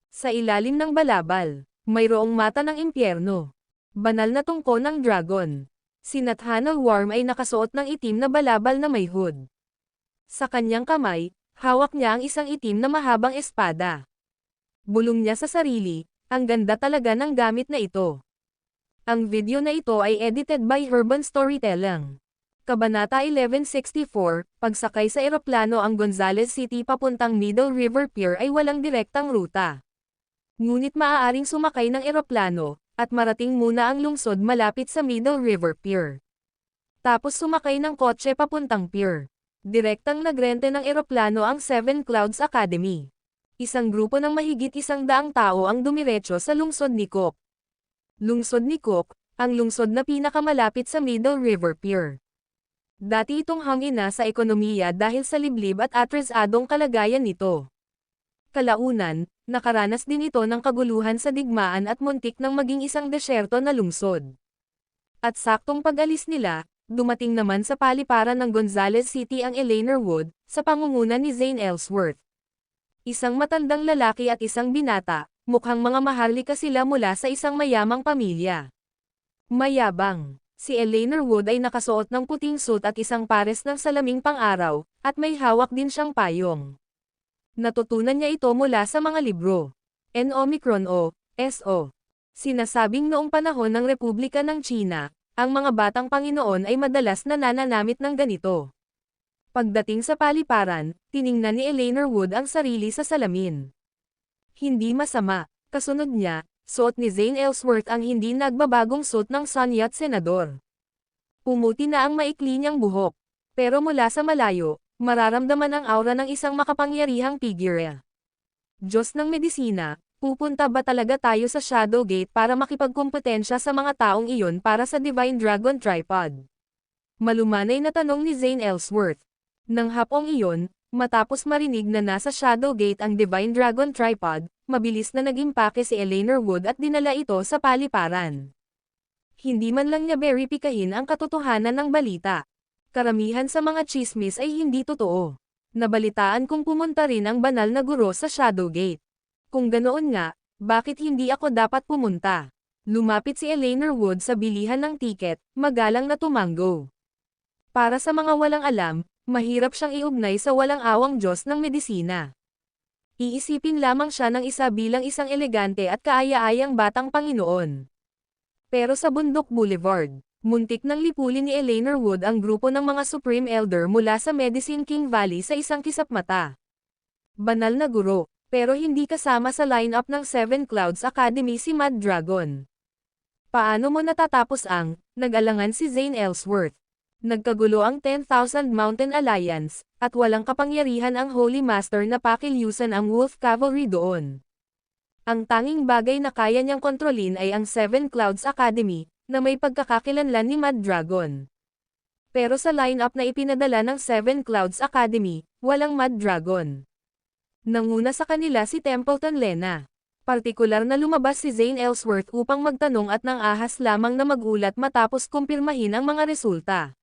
Sa ilalim ng balabal, mayroong mata ng impyerno. Banal na tungkol ng dragon. Si Nathaniel Worm ay nakasuot ng itim na balabal na may hood. Sa kanyang kamay, hawak niya ang isang itim na mahabang espada. Bulong niya sa sarili, ang ganda talaga ng gamit na ito. Ang video na ito ay edited by Urban Storytelling. Kabanata 1164, pagsakay sa eroplano ang Gonzales City papuntang Middle River Pier ay walang direktang ruta. Ngunit maaaring sumakay ng eroplano, at marating muna ang lungsod malapit sa Middle River Pier. Tapos sumakay ng kotse papuntang pier. Direktang nagrente ng eroplano ang Seven Clouds Academy. Isang grupo ng mahigit 100 tao ang dumiretso sa lungsod ni Cook. Lungsod ni Cook, ang lungsod na pinakamalapit sa Middle River Pier. Dati itong hangin na sa ekonomiya dahil sa liblib at atresadong kalagayan nito. Kalaunan, nakaranas din ito ng kaguluhan sa digmaan at muntik ng maging isang desyerto na lungsod. At saktong pag-alis nila, dumating naman sa paliparan ng Gonzales City ang Eleanor Wood, sa pangunguna ni Zane Ellsworth. Isang matandang lalaki at isang binata, mukhang mga maharlika sila mula sa isang mayamang pamilya. Mayabang. Si Eleanor Wood ay nakasuot ng puting suit at isang pares ng salaming pang-araw, at may hawak din siyang payong. Natutunan niya ito mula sa mga libro. N-Omicron o S.O. Sinasabing noong panahon ng Republika ng China, ang mga batang Panginoon ay madalas nananamit ng ganito. Pagdating sa paliparan, tiningnan ni Eleanor Wood ang sarili sa salamin. Hindi masama, kasunod niya, suot ni Zane Ellsworth ang hindi nagbabagong suot ng Sanyat Senador. Pumuti na ang maikli niyang buhok. Pero mula sa malayo, mararamdaman ang aura ng isang makapangyarihang figure. Diyos ng medisina, pupunta ba talaga tayo sa Shadowgate para makipagkumpetensya sa mga taong iyon para sa Divine Dragon Tripod? Malumanay na tanong ni Zane Ellsworth. Nang hapong iyon, matapos marinig na nasa Shadowgate ang Divine Dragon Tripod, mabilis na nag-impake si Eleanor Wood at dinala ito sa paliparan. Hindi man lang niya veripikahin ang katotohanan ng balita. Karamihan sa mga chismis ay hindi totoo. Nabalitaan kong pumunta rin ang banal na guro sa Shadowgate. Kung ganoon nga, bakit hindi ako dapat pumunta? Lumapit si Eleanor Wood sa bilihan ng tiket, magalang na tumango. Para sa mga walang alam, mahirap siyang iugnay sa walang awang Diyos ng medisina. Iisipin lamang siya ng isa bilang isang elegante at kaaya-ayang batang Panginoon. Pero sa Bundok Boulevard, muntik nang lipulin ni Eleanor Wood ang grupo ng mga Supreme Elder mula sa Medicine King Valley sa isang kisap-mata. Banal na guro, pero hindi kasama sa lineup ng Seven Clouds Academy si Mad Dragon. Paano mo natatapos ang nag-alangan si Zane Ellsworth? Nagkagulo ang 10,000 Mountain Alliance, at walang kapangyarihan ang Holy Master na pakilyusan ang Wolf Cavalry doon. Ang tanging bagay na kaya niyang kontrolin ay ang Seven Clouds Academy, na may pagkakakilanlan ni Mad Dragon. Pero sa lineup na ipinadala ng Seven Clouds Academy, walang Mad Dragon. Nanguna sa kanila si Templeton Lena. Partikular na lumabas si Zane Ellsworth upang magtanong at nang ahas lamang na magulat matapos kumpirmahin ang mga resulta.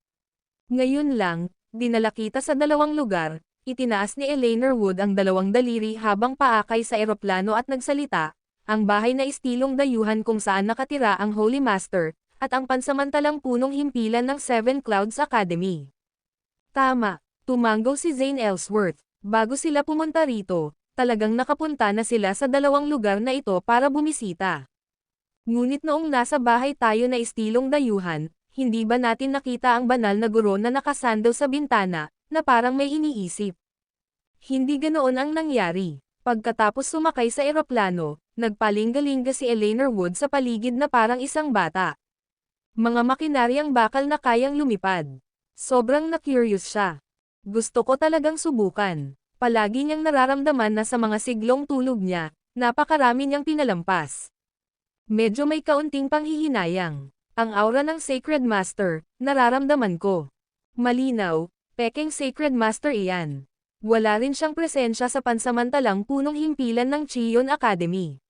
Ngayon lang, dinala kita sa dalawang lugar, itinaas ni Eleanor Wood ang dalawang daliri habang paakay sa eroplano at nagsalita, ang bahay na istilong dayuhan kung saan nakatira ang Holy Master, at ang pansamantalang punong himpilan ng Seven Clouds Academy. Tama, tumango si Zane Ellsworth. Bago sila pumunta rito, talagang nakapunta na sila sa dalawang lugar na ito para bumisita. Ngunit noong nasa bahay tayo na istilong dayuhan, hindi ba natin nakita ang banal na guro na nakasando sa bintana, na parang may iniisip? Hindi ganoon ang nangyari. Pagkatapos sumakay sa eroplano, nagpalingalinga si Eleanor Wood sa paligid na parang isang bata. Mga makinaryang bakal na kayang lumipad. Sobrang na-curious siya. Gusto ko talagang subukan. Palagi niyang nararamdaman na sa mga siglong tulog niya, napakarami niyang pinalampas. Medyo may kaunting panghihinayang. Ang aura ng Sacred Master, nararamdaman ko. Malinaw, peking Sacred Master iyan. Wala rin siyang presensya sa pansamantalang punong himpilan ng Chion Academy.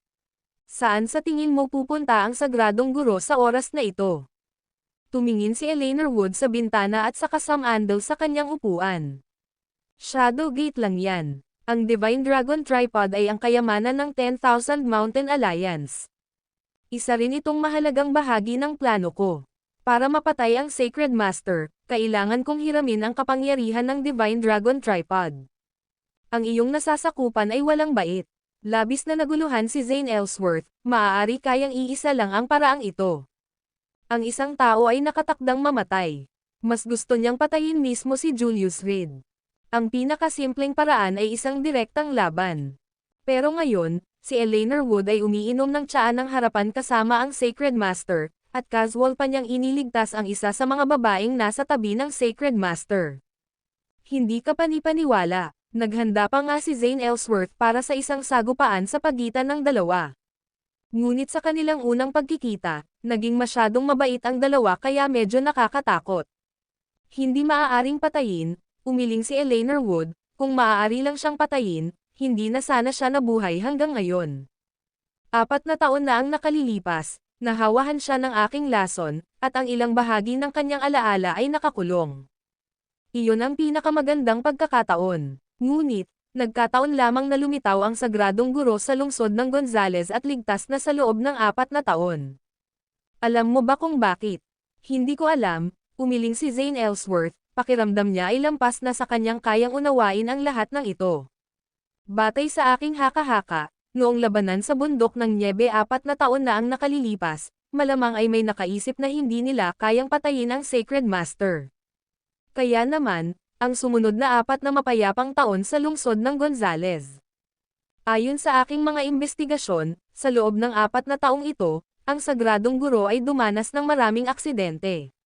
Saan sa tingin mo pupunta ang sagradong guro sa oras na ito? Tumingin si Eleanor Wood sa bintana at saka sumandal sa kanyang upuan. Shadowgate lang yan. Ang Divine Dragon Tripod ay ang kayamanan ng 10,000 Mountain Alliance. Isa rin itong mahalagang bahagi ng plano ko. Para mapatay ang Sacred Master, kailangan kong hiramin ang kapangyarihan ng Divine Dragon Tripod. Ang iyong nasasakupan ay walang bait. Labis na naguluhan si Zane Ellsworth, maaari kayang iisa lang ang paraang ito. Ang isang tao ay nakatakdang mamatay. Mas gusto niyang patayin mismo si Julius Reed. Ang pinakasimpleng paraan ay isang direktang laban. Pero ngayon, si Eleanor Wood ay umiinom ng tsaa ng harapan kasama ang Sacred Master, at casual pa niyang iniligtas ang isa sa mga babaeng nasa tabi ng Sacred Master. Hindi ka panipaniwala, naghanda pa nga si Zane Ellsworth para sa isang sagupaan sa pagitan ng dalawa. Ngunit sa kanilang unang pagkikita, naging masyadong mabait ang dalawa kaya medyo nakakatakot. Hindi maaaring patayin, umiling si Eleanor Wood, kung maaari lang siyang patayin, hindi na sana siya nabuhay hanggang ngayon. 4 na taon na ang nakalilipas, nahawahan siya ng aking lason, at ang ilang bahagi ng kanyang alaala ay nakakulong. Iyon ang pinakamagandang pagkakataon. Ngunit, nagkataon lamang na lumitaw ang sagradong guro sa lungsod ng Gonzales at ligtas na sa loob ng 4 na taon. Alam mo ba kung bakit? Hindi ko alam, umiling si Zane Ellsworth, pakiramdam niya ay lampas na sa kanyang kayang unawain ang lahat ng ito. Batay sa aking haka-haka, noong labanan sa bundok ng Niebe 4 na taon na ang nakalilipas, malamang ay may nakaisip na hindi nila kayang patayin ang Sacred Master. Kaya naman, ang sumunod na 4 na mapayapang taon sa lungsod ng Gonzales. Ayon sa aking mga investigasyon, sa loob ng 4 na taong ito, ang sagradong guro ay dumanas ng maraming aksidente.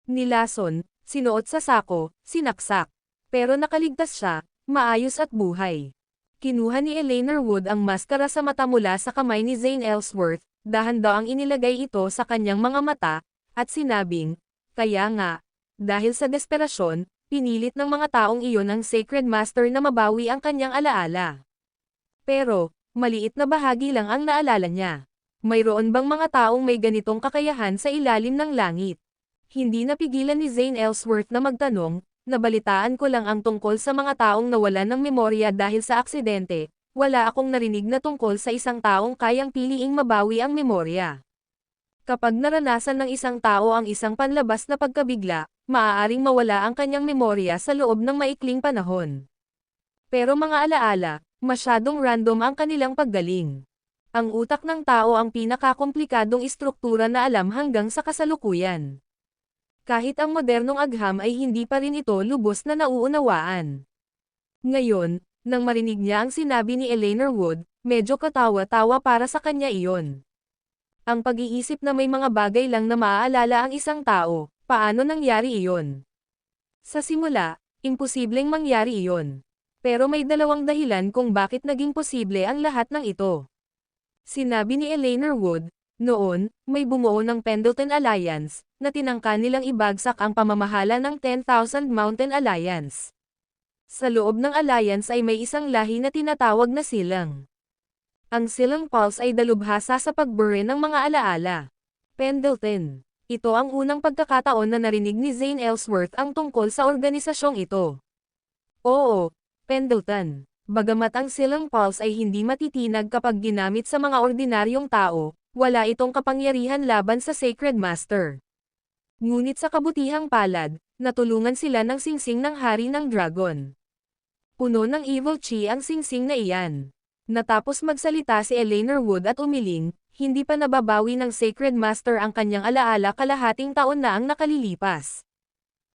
Nilason, sinuot sa sako, sinaksak. Pero nakaligtas siya, maayos at buhay. Kinuha ni Eleanor Wood ang maskara sa mata mula sa kamay ni Zane Ellsworth, dahan-dahang inilagay ito sa kanyang mga mata, at sinabing, kaya nga, Dahil sa desperasyon, pinilit ng mga taong iyon ang Sacred Master na mabawi ang kanyang alaala. Pero, maliit na bahagi lang ang naalala niya. Mayroon bang mga taong may ganitong kakayahan sa ilalim ng langit? Hindi napigilan ni Zane Ellsworth na magtanong, nabalitaan ko lang ang tungkol sa mga taong nawalan ng memorya dahil sa aksidente, wala akong narinig na tungkol sa isang taong kayang piliing mabawi ang memorya. Kapag naranasan ng isang tao ang isang panlabas na pagkabigla, maaaring mawala ang kanyang memorya sa loob ng maikling panahon. Pero mga alaala, masyadong random ang kanilang paggaling. Ang utak ng tao ang pinakakomplikadong istruktura na alam hanggang sa kasalukuyan. Kahit ang modernong agham ay hindi pa rin ito lubos na nauunawaan. Ngayon, nang marinig niya ang sinabi ni Eleanor Wood, medyo katawa-tawa para sa kanya iyon. Ang pag-iisip na may mga bagay lang na maaalala ang isang tao, paano nangyari iyon? Sa simula, imposibleng mangyari iyon. Pero may dalawang dahilan kung bakit naging posible ang lahat ng ito. Sinabi ni Eleanor Wood, noon, may bumuo ng Pendleton Alliance, na tinangka nilang ibagsak ang pamamahala ng 10,000 Mountain Alliance. Sa loob ng alliance ay may isang lahi na tinatawag na silang. Ang silang pulse ay dalubhasa sa pagbure ng mga alaala. Pendleton. Ito ang unang pagkakataon na narinig ni Zane Ellsworth ang tungkol sa organisasyong ito. Oo, Pendleton. Bagamat ang silang pulse ay hindi matitinag kapag ginamit sa mga ordinaryong tao, wala itong kapangyarihan laban sa Sacred Master. Ngunit sa kabutihang palad, natulungan sila ng singsing ng hari ng dragon. Puno ng evil chi ang singsing na iyan. Natapos magsalita si Eleanor Wood at umiling, hindi pa nababawi ng Sacred Master ang kanyang alaala kalahating taon na ang nakalilipas.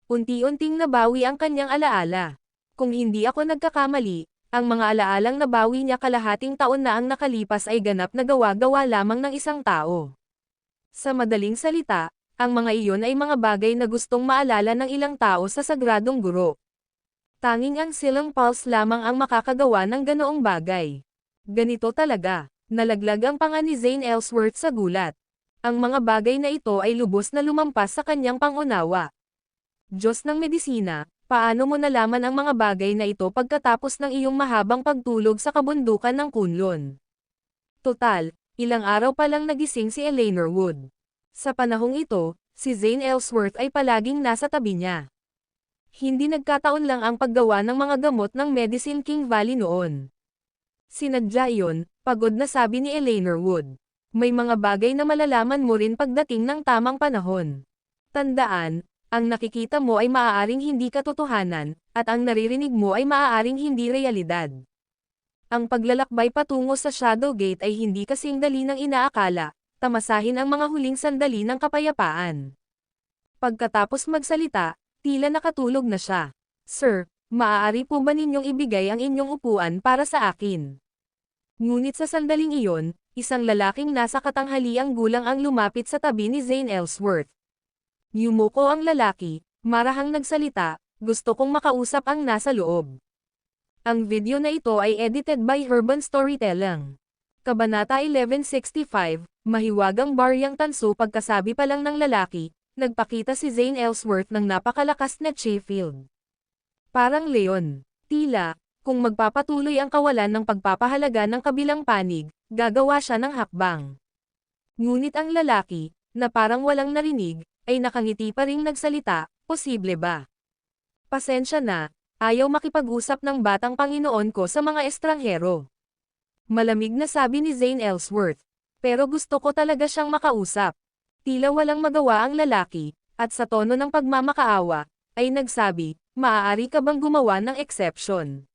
Unti-unting nabawi ang kanyang alaala. Kung hindi ako nagkakamali, ang mga alaalang nabawi niya kalahating taon na ang nakalipas ay ganap na gawa-gawa lamang ng isang tao. Sa madaling salita, ang mga iyon ay mga bagay na gustong maalala ng ilang tao sa sagradong guro. Tanging ang silang pulse lamang ang makakagawa ng ganoong bagay. Ganito talaga, nalaglag ang panga ni Zane Ellsworth sa gulat. Ang mga bagay na ito ay lubos na lumampas sa kanyang pangunawa. Diyos ng medisina, paano mo nalaman ang mga bagay na ito pagkatapos ng iyong mahabang pagtulog sa kabundukan ng Kunlun? Total, ilang araw pa lang nagising si Eleanor Wood. Sa panahong ito, si Zane Ellsworth ay palaging nasa tabi niya. Hindi nagkataon lang ang paggawa ng mga gamot ng Medicine King Valley noon. Sinadya iyon, pagod na sabi ni Eleanor Wood. May mga bagay na malalaman mo rin pagdating ng tamang panahon. Tandaan, ang nakikita mo ay maaaring hindi katotohanan, at ang naririnig mo ay maaaring hindi realidad. Ang paglalakbay patungo sa Shadow Gate ay hindi kasing dali ng inaakala, tamasahin ang mga huling sandali ng kapayapaan. Pagkatapos magsalita, tila nakatulog na siya. Sir, maaari po ba ninyong ibigay ang inyong upuan para sa akin? Ngunit sa sandaling iyon, isang lalaking nasa katanghaliang gulang ang lumapit sa tabi ni Zane Ellsworth. Yumuko ang lalaki, marahang nagsalita, gusto kong makausap ang nasa loob. Ang video na ito ay edited by Herban Storytelling. Kabanata 1165, mahiwagang baryang tanso pagkasabi pa lang ng lalaki, nagpakita si Zane Ellsworth ng napakalakas na chi field. Parang leon, tila, kung magpapatuloy ang kawalan ng pagpapahalaga ng kabilang panig, gagawa siya ng hakbang. Ngunit ang lalaki, na parang walang narinig, ay nakangiti pa ring nagsalita, posible ba? Pasensya na, ayaw makipag-usap ng batang Panginoon ko sa mga estranghero. Malamig na sabi ni Zane Ellsworth. Pero gusto ko talaga siyang makausap. Tila walang magawa ang lalaki, at sa tono ng pagmamakaawa, ay nagsabi, maaari ka bang gumawa ng exception?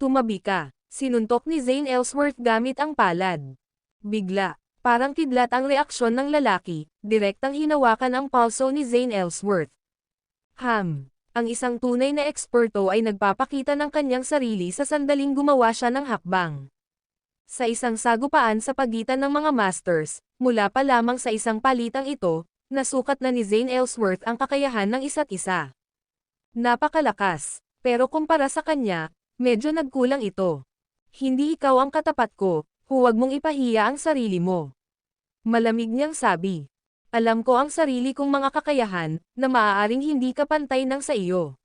Tumabi ka, sinuntok ni Zane Ellsworth gamit ang palad. Bigla, parang kidlat ang reaksyon ng lalaki, direktang hinawakan ang pulso ni Zane Ellsworth. Ang isang tunay na eksperto ay nagpapakita ng kanyang sarili sa sandaling gumawa siya ng hakbang. Sa isang sagupaan sa pagitan ng mga masters, mula pa lamang sa isang palitang ito, nasukat na ni Zane Ellsworth ang kakayahan ng isa't isa. Napakalakas, pero kumpara sa kanya, medyo nagkulang ito. Hindi ikaw ang katapat ko, huwag mong ipahiya ang sarili mo. Malamig niyang sabi. Alam ko ang sarili kong mga kakayahan, na maaaring hindi ka pantay ng sa iyo.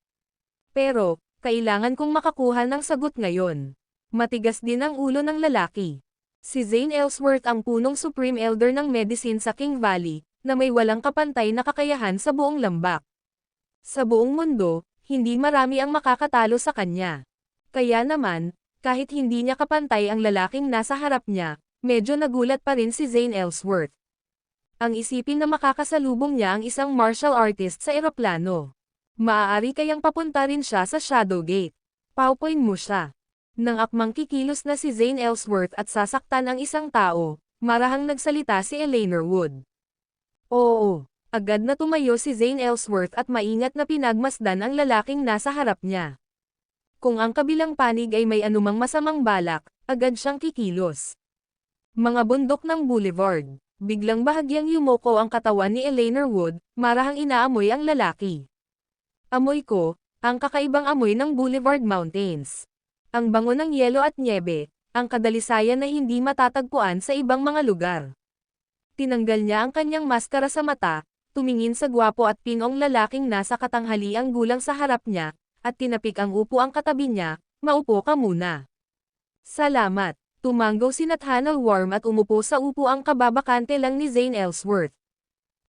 Pero, kailangan kong makakuha ng sagot ngayon. Matigas din ang ulo ng lalaki. Si Zane Ellsworth ang punong Supreme Elder ng medicine sa King Valley, na may walang kapantay na kakayahan sa buong lambak. Sa buong mundo, hindi marami ang makakatalo sa kanya. Kaya naman, kahit hindi niya kapantay ang lalaking nasa harap niya, medyo nagulat pa rin si Zane Ellsworth. Ang isipin na makakasalubong niya ang isang martial artist sa eroplano. Maaari kayang papunta rin siya sa Shadow Gate. Paupuin mo siya. Nang akmang kikilos na si Zane Ellsworth at sasaktan ang isang tao, marahang nagsalita si Eleanor Wood. Oo, agad na tumayo si Zane Ellsworth at maingat na pinagmasdan ang lalaking nasa harap niya. Kung ang kabilang panig ay may anumang masamang balak, agad siyang kikilos. Mga bundok ng Boulevard. Biglang bahagyang yumoko ang katawan ni Eleanor Wood, marahang inaamoy ang lalaki. Amoy ko, ang kakaibang amoy ng Boulevard Mountains. Ang bango ng yelo at nyebe, ang kadalisayan na hindi matatagpuan sa ibang mga lugar. Tinanggal niya ang kanyang maskara sa mata, tumingin sa gwapo at pinong lalaking nasa katanghaliang gulang sa harap niya, at tinapik ang upo ang katabi niya, maupo ka muna. Salamat. Tumanggaw si Nathaniel Worm at umupo sa upuang kababakante lang ni Zane Ellsworth.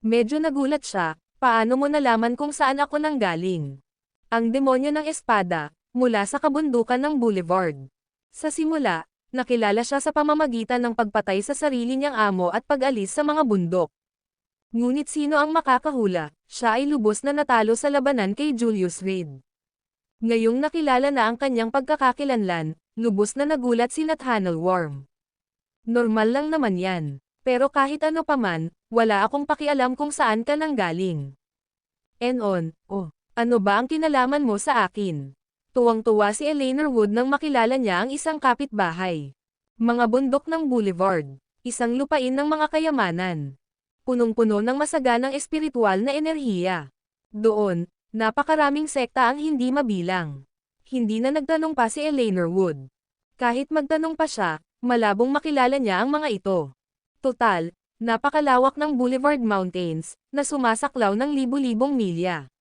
Medyo nagulat siya, paano mo nalaman kung saan ako nanggaling? Ang demonyo ng espada, mula sa kabundukan ng Boulevard. Sa simula, nakilala siya sa pamamagitan ng pagpatay sa sarili niyang amo at pag-alis sa mga bundok. Ngunit sino ang makakahula, siya ay lubos na natalo sa labanan kay Julius Reed. Ngayong nakilala na ang kanyang pagkakakilanlan, lubos na nagulat si Nathaniel Worm. Normal lang naman yan. Pero kahit ano paman, wala akong pakialam kung saan ka nanggaling. Ano ba ang kinalaman mo sa akin? Tuwang-tuwa si Eleanor Wood nang makilala niya ang isang kapitbahay. Mga bundok ng Boulevard, isang lupain ng mga kayamanan. Punong-puno ng masaganang espiritual na enerhiya. Doon, napakaraming sekta ang hindi mabilang. Hindi na nagtanong pa si Eleanor Wood. Kahit magtanong pa siya, malabong makilala niya ang mga ito. Total, napakalawak ng Boulevard Mountains, na sumasaklaw ng libu-libong milya.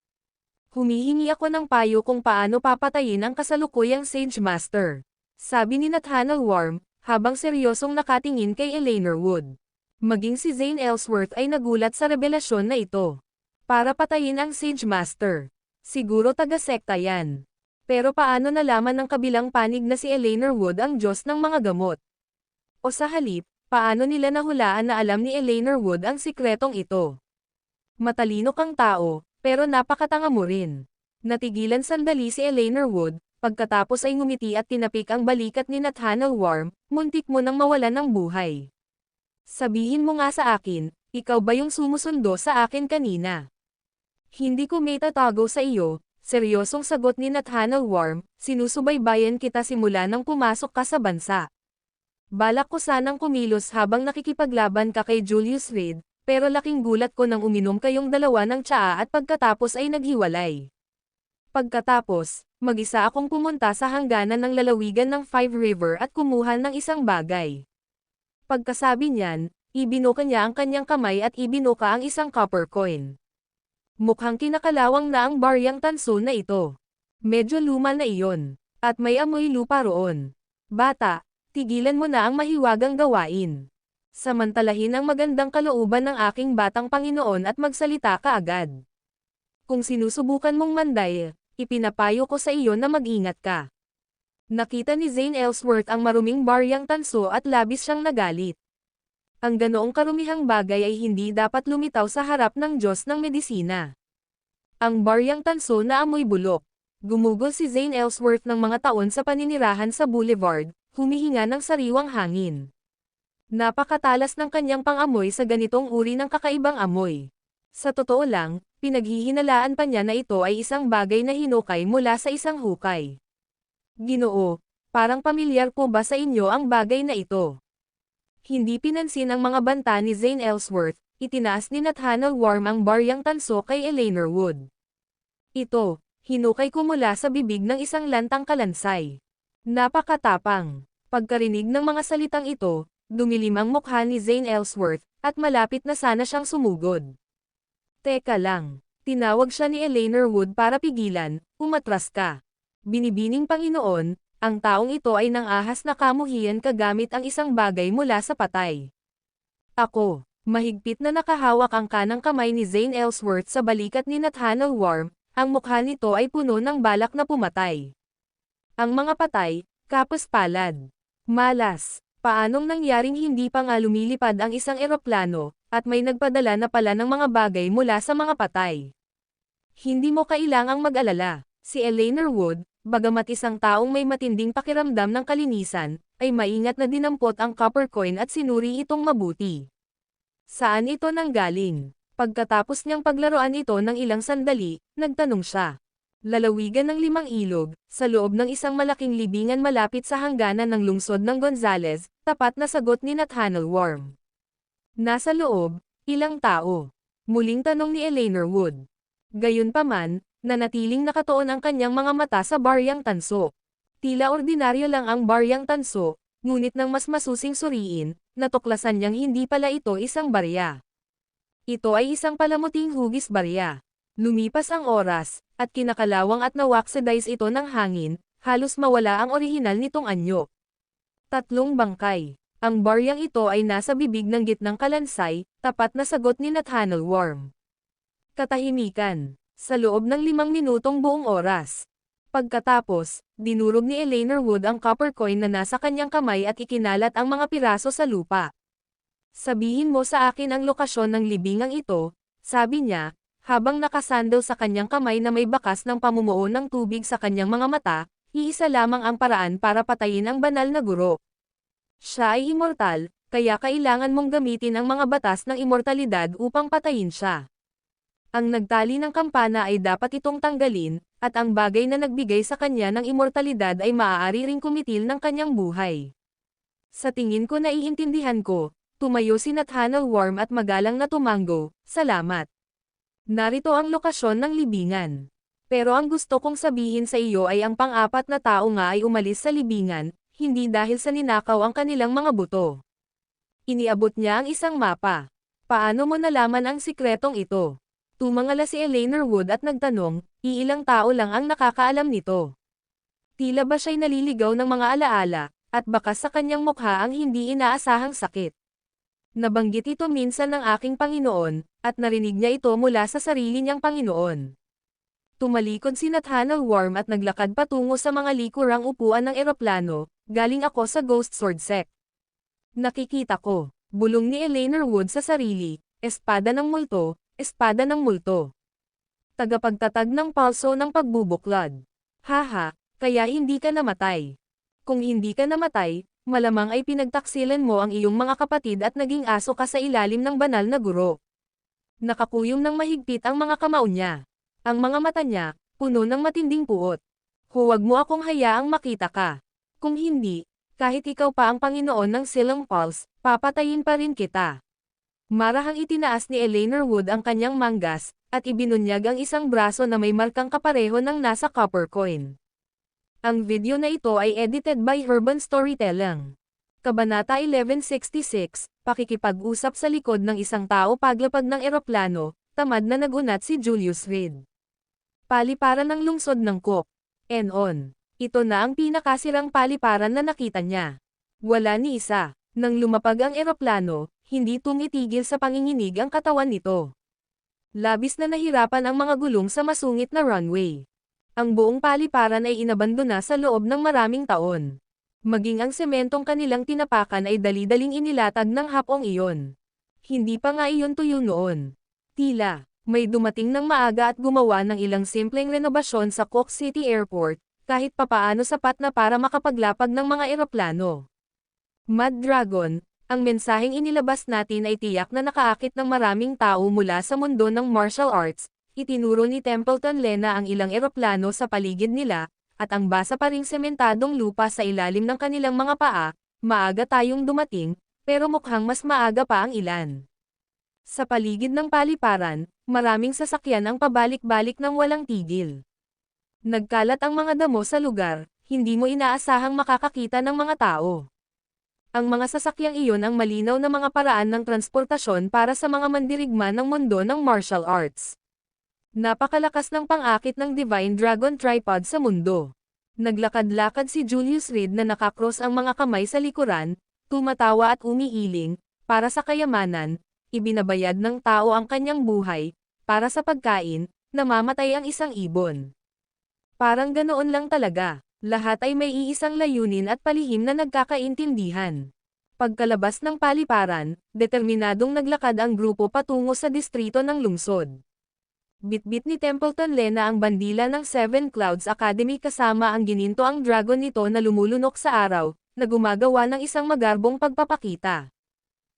Humihingi ako ng payo kung paano papatayin ang kasalukuyang Sage Master. Sabi ni Nathaniel Worm, habang seryosong nakatingin kay Eleanor Wood. Maging si Zane Ellsworth ay nagulat sa revelasyon na ito. Para patayin ang Sage Master. Siguro taga-sekta yan. Pero paano nalaman ng kabilang panig na si Eleanor Wood ang Diyos ng mga gamot? O sa halip, paano nila nahulaan na alam ni Eleanor Wood ang sikretong ito? Matalino kang tao, pero napakatanga mo rin. Natigilan sandali si Eleanor Wood, pagkatapos ay ngumiti at tinapik ang balikat ni Nathaniel Worm, muntik mo nang mawalan ng buhay. Sabihin mo nga sa akin, ikaw ba yung sumusundo sa akin kanina? Hindi ko may tatago sa iyo. Seryosong sagot ni Nathaniel Worm, sinusubaybayan kita simula nang pumasok ka sa bansa. Balak ko sanang kumilos habang nakikipaglaban ka kay Julius Reed, pero laking gulat ko nang uminom kayong dalawa ng tsaa at pagkatapos ay naghiwalay. Pagkatapos, mag-isa akong pumunta sa hangganan ng lalawigan ng Five River at kumuha ng isang bagay. Pagkasabi niyan, ibinuka niya ang kanyang kamay at ibinuka ang isang copper coin. Mukhang kinakalawang na ang baryang tanso na ito. Medyo luma na iyon. At may amoy lupa roon. Bata, tigilan mo na ang mahiwagang gawain. Samantalahin ang magandang kalooban ng aking batang Panginoon at magsalita ka agad. Kung sinusubukan mong manday, ipinapayo ko sa iyo na mag-ingat ka. Nakita ni Zane Ellsworth ang maruming baryang tanso at labis siyang nagalit. Ang ganoong karumihang bagay ay hindi dapat lumitaw sa harap ng Diyos ng medisina. Ang baryang tanso na amoy bulok. Gumugol si Zane Ellsworth ng mga taon sa paninirahan sa Boulevard, humihinga ng sariwang hangin. Napakatalas ng kanyang pang-amoy sa ganitong uri ng kakaibang amoy. Sa totoo lang, pinaghihinalaan pa niya na ito ay isang bagay na hinukay mula sa isang hukay. Ginoo, parang pamilyar po ba sa inyo ang bagay na ito? Hindi pinansin ang mga banta ni Zane Ellsworth, itinaas ni Nathaniel Worm ang baryang tanso kay Eleanor Wood. Ito, hinukay ko mula sa bibig ng isang lantang kalansay. Napakatapang. Pagkarinig ng mga salitang ito, dumilim ang mukha ni Zane Ellsworth, at malapit na sana siyang sumugod. Teka lang, tinawag siya ni Eleanor Wood para pigilan, umatras ka. Binibining Panginoon, ang taong ito ay nang-ahas na kamuhian kagamit ang isang bagay mula sa patay. Ako, mahigpit na nakahawak ang kanang kamay ni Zane Ellsworth sa balikat ni Nathaniel Worm, ang mukha nito ay puno ng balak na pumatay. Ang mga patay, kapos palad. Malas, paanong nangyaring hindi pa nga lumilipad ang isang eroplano, at may nagpadala na pala ng mga bagay mula sa mga patay. Hindi mo kailangang mag-alala, si Eleanor Wood, bagamat isang taong may matinding pakiramdam ng kalinisan, ay maingat na dinampot ang copper coin at sinuri itong mabuti. Saan ito nanggaling? Pagkatapos niyang paglaruan ito ng ilang sandali, nagtanong siya. Lalawigan ng 5 ilog, sa loob ng isang malaking libingan malapit sa hangganan ng lungsod ng Gonzales, tapat na sagot ni Nathaniel Worm. Nasa loob, ilang tao? Muling tanong ni Eleanor Wood. Gayunpaman, nanatiling nakatuon ang kanyang mga mata sa baryang tanso. Tila ordinaryo lang ang baryang tanso, ngunit nang mas masusing suriin, natuklasan niyang hindi pala ito isang barya. Ito ay isang palamuting hugis barya. Lumipas ang oras, at kinakalawang at na-oxidize ito ng hangin, halos mawala ang orihinal nitong anyo. 3 bangkay. Ang baryang ito ay nasa bibig ng gitnang kalansay, tapat na sagot ni Nathaniel Worm. Katahimikan. Sa loob ng 5 minutong buong oras. Pagkatapos, dinurog ni Eleanor Wood ang copper coin na nasa kanyang kamay at ikinalat ang mga piraso sa lupa. Sabihin mo sa akin ang lokasyon ng libingang ito, sabi niya, habang nakasandal sa kanyang kamay na may bakas ng pamumuo ng tubig sa kanyang mga mata, iisa lamang ang paraan para patayin ang banal na guro. Siya ay immortal, kaya kailangan mong gamitin ang mga batas ng immortalidad upang patayin siya. Ang nagtali ng kampana ay dapat itong tanggalin, at ang bagay na nagbigay sa kanya ng immortalidad ay maaari ring kumitil ng kanyang buhay. Sa tingin ko naiintindihan ko, tumayo si Nathaniel Worm at magalang na tumanggo, salamat. Narito ang lokasyon ng libingan. Pero ang gusto kong sabihin sa iyo ay ang pang-apat na tao nga ay umalis sa libingan, hindi dahil sa ninakaw ang kanilang mga buto. Iniabot niya ang isang mapa. Paano mo nalaman ang sikretong ito? Tumangala si Eleanor Wood at nagtanong, iilang tao lang ang nakakaalam nito. Tila ba siya'y naliligaw ng mga alaala, at bakas sa kanyang mukha ang hindi inaasahang sakit. Nabanggit ito minsan ng aking Panginoon, at narinig niya ito mula sa sarili niyang Panginoon. Tumalikod si Nathaniel Worm at naglakad patungo sa mga likurang upuan ng eroplano, galing ako sa Ghost Sword Sect. Nakikita ko, bulong ni Eleanor Wood sa sarili, espada ng multo, espada ng multo. Tagapagtatag ng palso ng pagbubuklod. Haha, kaya hindi ka namatay. Kung hindi ka namatay, malamang ay pinagtaksilan mo ang iyong mga kapatid at naging aso ka sa ilalim ng banal na guro. Nakakuyom ng mahigpit ang mga kamao niya. Ang mga mata niya, puno ng matinding puot. Huwag mo akong hayaang makita ka. Kung hindi, kahit ikaw pa ang Panginoon ng Silang Pulse, papatayin pa rin kita. Marahang itinaas ni Eleanor Wood ang kanyang manggas, at ibinunyag ang isang braso na may markang kapareho ng nasa copper coin. Ang video na ito ay edited by Urban Storytelling. Kabanata 1166, pakikipag-usap sa likod ng isang tao paglapag ng eroplano, tamad na nagunat si Julius Reed. Paliparan ng lungsod ng Cook. On. Ito na ang pinakasirang paliparan na nakita niya. Wala ni isa. Nang lumapag ang eroplano, hindi tumitigil sa panginginig ang katawan nito. Labis na nahirapan ang mga gulong sa masungit na runway. Ang buong paliparan ay inabandona sa loob ng maraming taon. Maging ang sementong kanilang tinapakan ay dali-daling inilatag ng hapong iyon. Hindi pa nga iyon tuyo noon. Tila, may dumating ng maaga at gumawa ng ilang simpleng renobasyon sa Cook City Airport, kahit papaano sapat na para makapaglapag ng mga eroplano. Mad Dragon, ang mensaheng inilabas natin ay tiyak na nakaakit ng maraming tao mula sa mundo ng martial arts. Itinuro ni Templeton Lena ang ilang eroplano sa paligid nila, at ang basa pa ring sementadong lupa sa ilalim ng kanilang mga paa. Maaga tayong dumating, pero mukhang mas maaga pa ang ilan. Sa paligid ng paliparan, maraming sasakyan ang pabalik-balik ng walang tigil. Nagkalat ang mga damo sa lugar, hindi mo inaasahang makakakita ng mga tao. Ang mga sasakyang iyon ang malinaw na mga paraan ng transportasyon para sa mga mandirigma ng mundo ng martial arts. Napakalakas ng pang-akit ng Divine Dragon Tripod sa mundo. Naglakad-lakad si Julius Reed na nakakross ang mga kamay sa likuran, tumatawa at umiiling, para sa kayamanan, ibinabayad ng tao ang kanyang buhay, para sa pagkain, namamatay ang isang ibon. Parang ganoon lang talaga. Lahat ay may iisang layunin at palihim na nagkakaintindihan. Pagkalabas ng paliparan, determinadong naglakad ang grupo patungo sa distrito ng lungsod. Bitbit ni Templeton Lena ang bandila ng Seven Clouds Academy kasama ang ginintoang dragon nito na lumulunok sa araw, na gumagawa ng isang magarbong pagpapakita.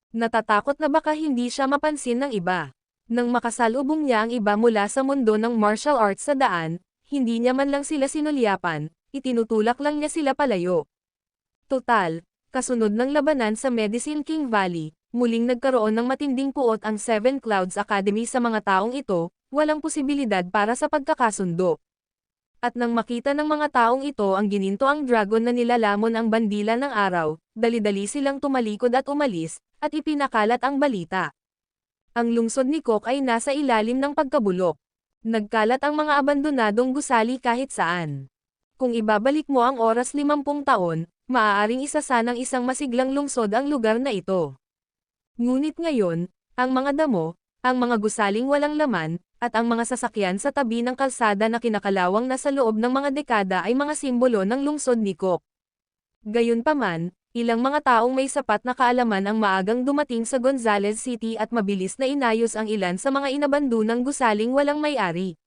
Natatakot na baka hindi siya mapansin ng iba. Nang makasalubong niya ang iba mula sa mundo ng martial arts sa daan, hindi niya man lang sila sinulyapan, itinutulak lang niya sila palayo. Total, kasunod ng labanan sa Medicine King Valley, muling nagkaroon ng matinding puot ang Seven Clouds Academy sa mga taong ito, walang posibilidad para sa pagkakasundo. At nang makita ng mga taong ito ang ginintoang dragon na nilalamon ang bandila ng araw, dali-dali silang tumalikod at umalis, at ipinakalat ang balita. Ang lungsod ni Cook ay nasa ilalim ng pagkabulok. Nagkalat ang mga abandonadong gusali kahit saan. Kung ibabalik mo ang oras 50 taon, maaaring isa sanang isang masiglang lungsod ang lugar na ito. Ngunit ngayon, ang mga damo, ang mga gusaling walang laman, at ang mga sasakyan sa tabi ng kalsada na kinakalawang nasa loob ng mga dekada ay mga simbolo ng lungsod ni Cook. Gayunpaman, ilang mga taong may sapat na kaalaman ang maagang dumating sa Gonzales City at mabilis na inayos ang ilan sa mga inabandonang gusaling walang may-ari.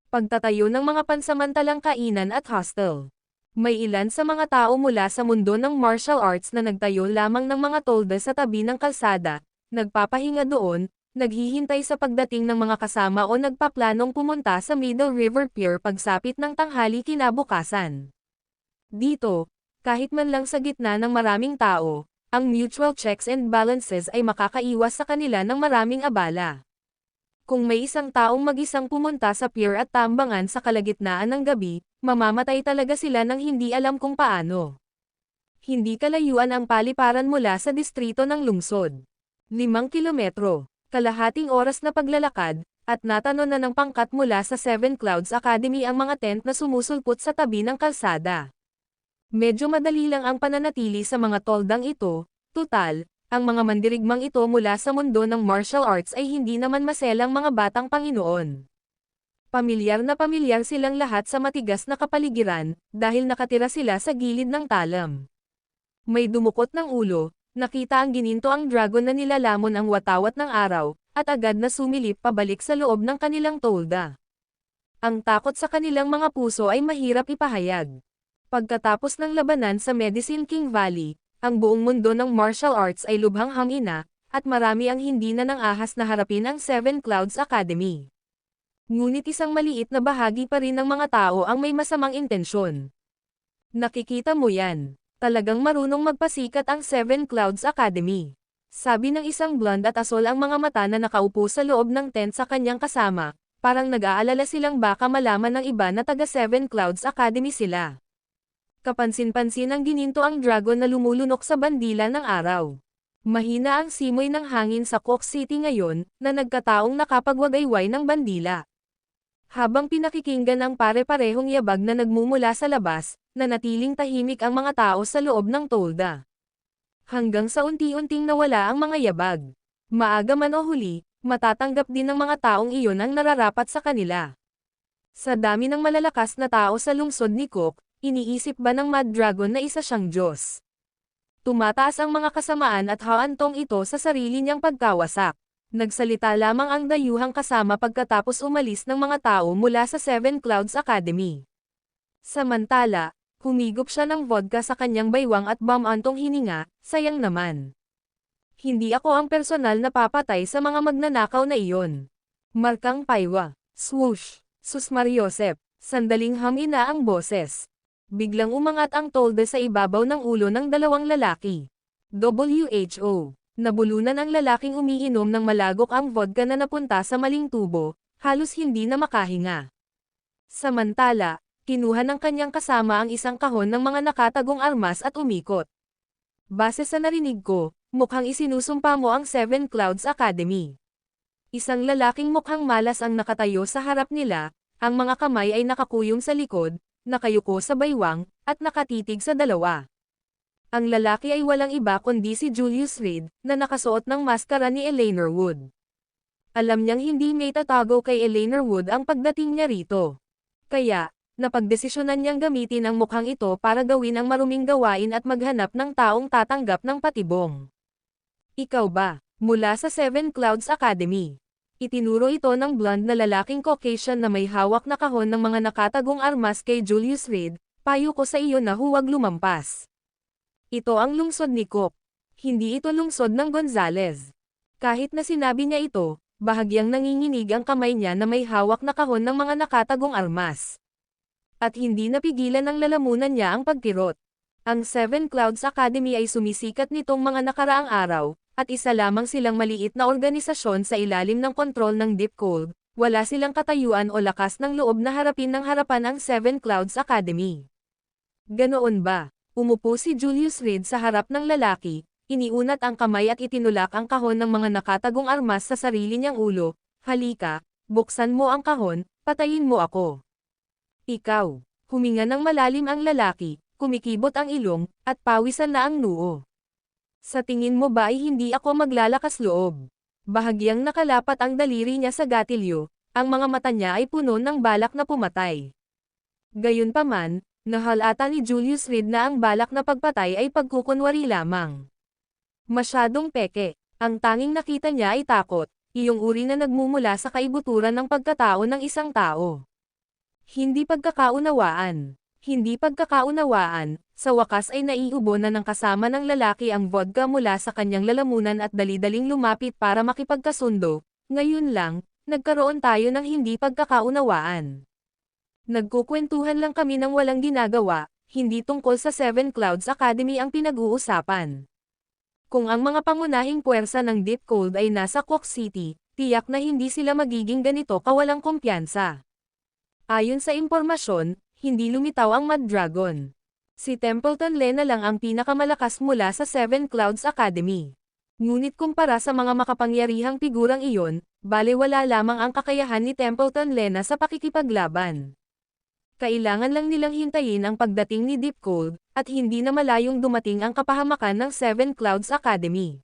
Pagtatayo ng mga pansamantalang kainan at hostel. May ilan sa mga tao mula sa mundo ng martial arts na nagtayo lamang ng mga tolda sa tabi ng kalsada, nagpapahinga doon, naghihintay sa pagdating ng mga kasama o nagpaplanong pumunta sa Middle River Pier pagsapit ng tanghali kinabukasan. Dito, kahit man lang sa gitna ng maraming tao, ang mutual checks and balances ay makakaiwas sa kanila ng maraming abala. Kung may isang taong mag-isang pumunta sa pier at tambangan sa kalagitnaan ng gabi, mamamatay talaga sila ng hindi alam kung paano. Hindi kalayuan ang paliparan mula sa distrito ng lungsod. 5 kilometro, kalahating oras na paglalakad, at natanon na ng pangkat mula sa Seven Clouds Academy ang mga tent na sumusulpot sa tabi ng kalsada. Medyo madali lang ang pananatili sa mga toldang ito, tutal, ang mga mandirigmang ito mula sa mundo ng martial arts ay hindi naman maselang mga batang Panginoon. Pamilyar na pamilyar silang lahat sa matigas na kapaligiran, dahil nakatira sila sa gilid ng talam. May dumukot ng ulo, nakita ang gininto ang dragon na nilalamon ang watawat ng araw, at agad na sumilip pabalik sa loob ng kanilang tolda. Ang takot sa kanilang mga puso ay mahirap ipahayag. Pagkatapos ng labanan sa Medicine King Valley, ang buong mundo ng martial arts ay lubhang hangina, at marami ang hindi na nang ahas na harapin ang Seven Clouds Academy. Ngunit isang maliit na bahagi pa rin ng mga tao ang may masamang intensyon. Nakikita mo yan. Talagang marunong magpasikat ang Seven Clouds Academy. Sabi ng isang blonde at asol ang mga mata na nakaupo sa loob ng tent sa kanyang kasama, parang nag-aalala silang baka malaman ng iba na taga Seven Clouds Academy sila. Kapansin-pansin ang gininto ang dragon na lumulunok sa bandila ng araw. Mahina ang simoy ng hangin sa Cook City ngayon, na nagkataong nakapagwagayway ng bandila. Habang pinakikinggan ang pare-parehong yabag na nagmumula sa labas, nanatiling tahimik ang mga tao sa loob ng tolda. Hanggang sa unti-unting nawala ang mga yabag. Maaga man o huli, matatanggap din ng mga taong iyon ang nararapat sa kanila. Sa dami ng malalakas na tao sa lungsod ni Cook, iniisip ba ng Mad Dragon na isa siyang Diyos? Tumataas ang mga kasamaan at haantong ito sa sarili niyang pagkawasak. Nagsalita lamang ang dayuhang kasama pagkatapos umalis ng mga tao mula sa Seven Clouds Academy. Samantala, humigop siya ng vodka sa kanyang baywang at bamantong hininga, sayang naman. Hindi ako ang personal na papatay sa mga magnanakaw na iyon. Markang paywa. Swoosh. Susmariosep. Sandaling hamina ang boses. Biglang umangat ang tolda sa ibabaw ng ulo ng dalawang lalaki. WHO. Nabulunan ang lalaking umiinom ng malagok ang vodka na napunta sa maling tubo, halos hindi na makahinga. Samantala, kinuha ng kanyang kasama ang isang kahon ng mga nakatagong armas at umikot. Base sa narinig ko, mukhang isinusumpa mo ang Seven Clouds Academy. Isang lalaking mukhang malas ang nakatayo sa harap nila, ang mga kamay ay nakakuyong sa likod, nakayuko sa baywang, at nakatitig sa dalawa. Ang lalaki ay walang iba kundi si Julius Reed, na nakasuot ng maskara ni Eleanor Wood. Alam niyang hindi may tatago kay Eleanor Wood ang pagdating niya rito. Kaya, napagdesisyonan niyang gamitin ang mukhang ito para gawin ang maruming gawain at maghanap ng taong tatanggap ng patibong. Ikaw ba, mula sa Seven Clouds Academy? Itinuro ito ng blonde na lalaking Caucasian na may hawak na kahon ng mga nakatagong armas kay Julius Reed, payo ko sa iyo na huwag lumampas. Ito ang lungsod ni Cook. Hindi ito lungsod ng Gonzales. Kahit na sinabi niya ito, bahagyang nanginginig ang kamay niya na may hawak na kahon ng mga nakatagong armas. At hindi napigilan ng lalamunan niya ang pagkirot. Ang Seven Clouds Academy ay sumisikat nitong mga nakaraang araw, at isa lamang silang maliit na organisasyon sa ilalim ng kontrol ng Deep Cold, wala silang katayuan o lakas ng loob na harapin ng harapan ang Seven Clouds Academy. Ganoon ba? Umupo si Julius Reed sa harap ng lalaki, iniunat ang kamay at itinulak ang kahon ng mga nakatagong armas sa sarili niyang ulo. Halika, buksan mo ang kahon, patayin mo ako. Ikaw, huminga ng malalim ang lalaki, kumikibot ang ilong, at pawisan na ang noo. Sa tingin mo ba ay hindi ako maglalakas loob? Bahagyang nakalapat ang daliri niya sa gatilyo, ang mga mata niya ay puno ng balak na pumatay. Gayunpaman, nahalata ni Julius Reed na ang balak na pagpatay ay pagkukunwari lamang. Masyadong peke, ang tanging nakita niya ay takot, iyong uri na nagmumula sa kaibuturan ng pagkatao ng isang tao. Hindi pagkakaunawaan. Hindi pagkakaunawaan, sa wakas ay naiubo na ng kasama ng lalaki ang vodka mula sa kanyang lalamunan at dali-daling lumapit para makipagkasundo. Ngayon lang, nagkaroon tayo ng hindi pagkakaunawaan. Nagkukwentuhan lang kami ng walang ginagawa, hindi tungkol sa Seven Clouds Academy ang pinag-uusapan. Kung ang mga pangunahing puwersa ng Deep Cold ay nasa Quok City, tiyak na hindi sila magiging ganito kawalang kumpiyansa. Ayon sa impormasyon, hindi lumitaw ang Mad Dragon. Si Templeton Lena lang ang pinakamalakas mula sa Seven Clouds Academy. Ngunit kumpara sa mga makapangyarihang figurang iyon, balewala lamang ang kakayahan ni Templeton Lena sa pakikipaglaban. Kailangan lang nilang hintayin ang pagdating ni Deep Cold, at hindi na malayong dumating ang kapahamakan ng Seven Clouds Academy.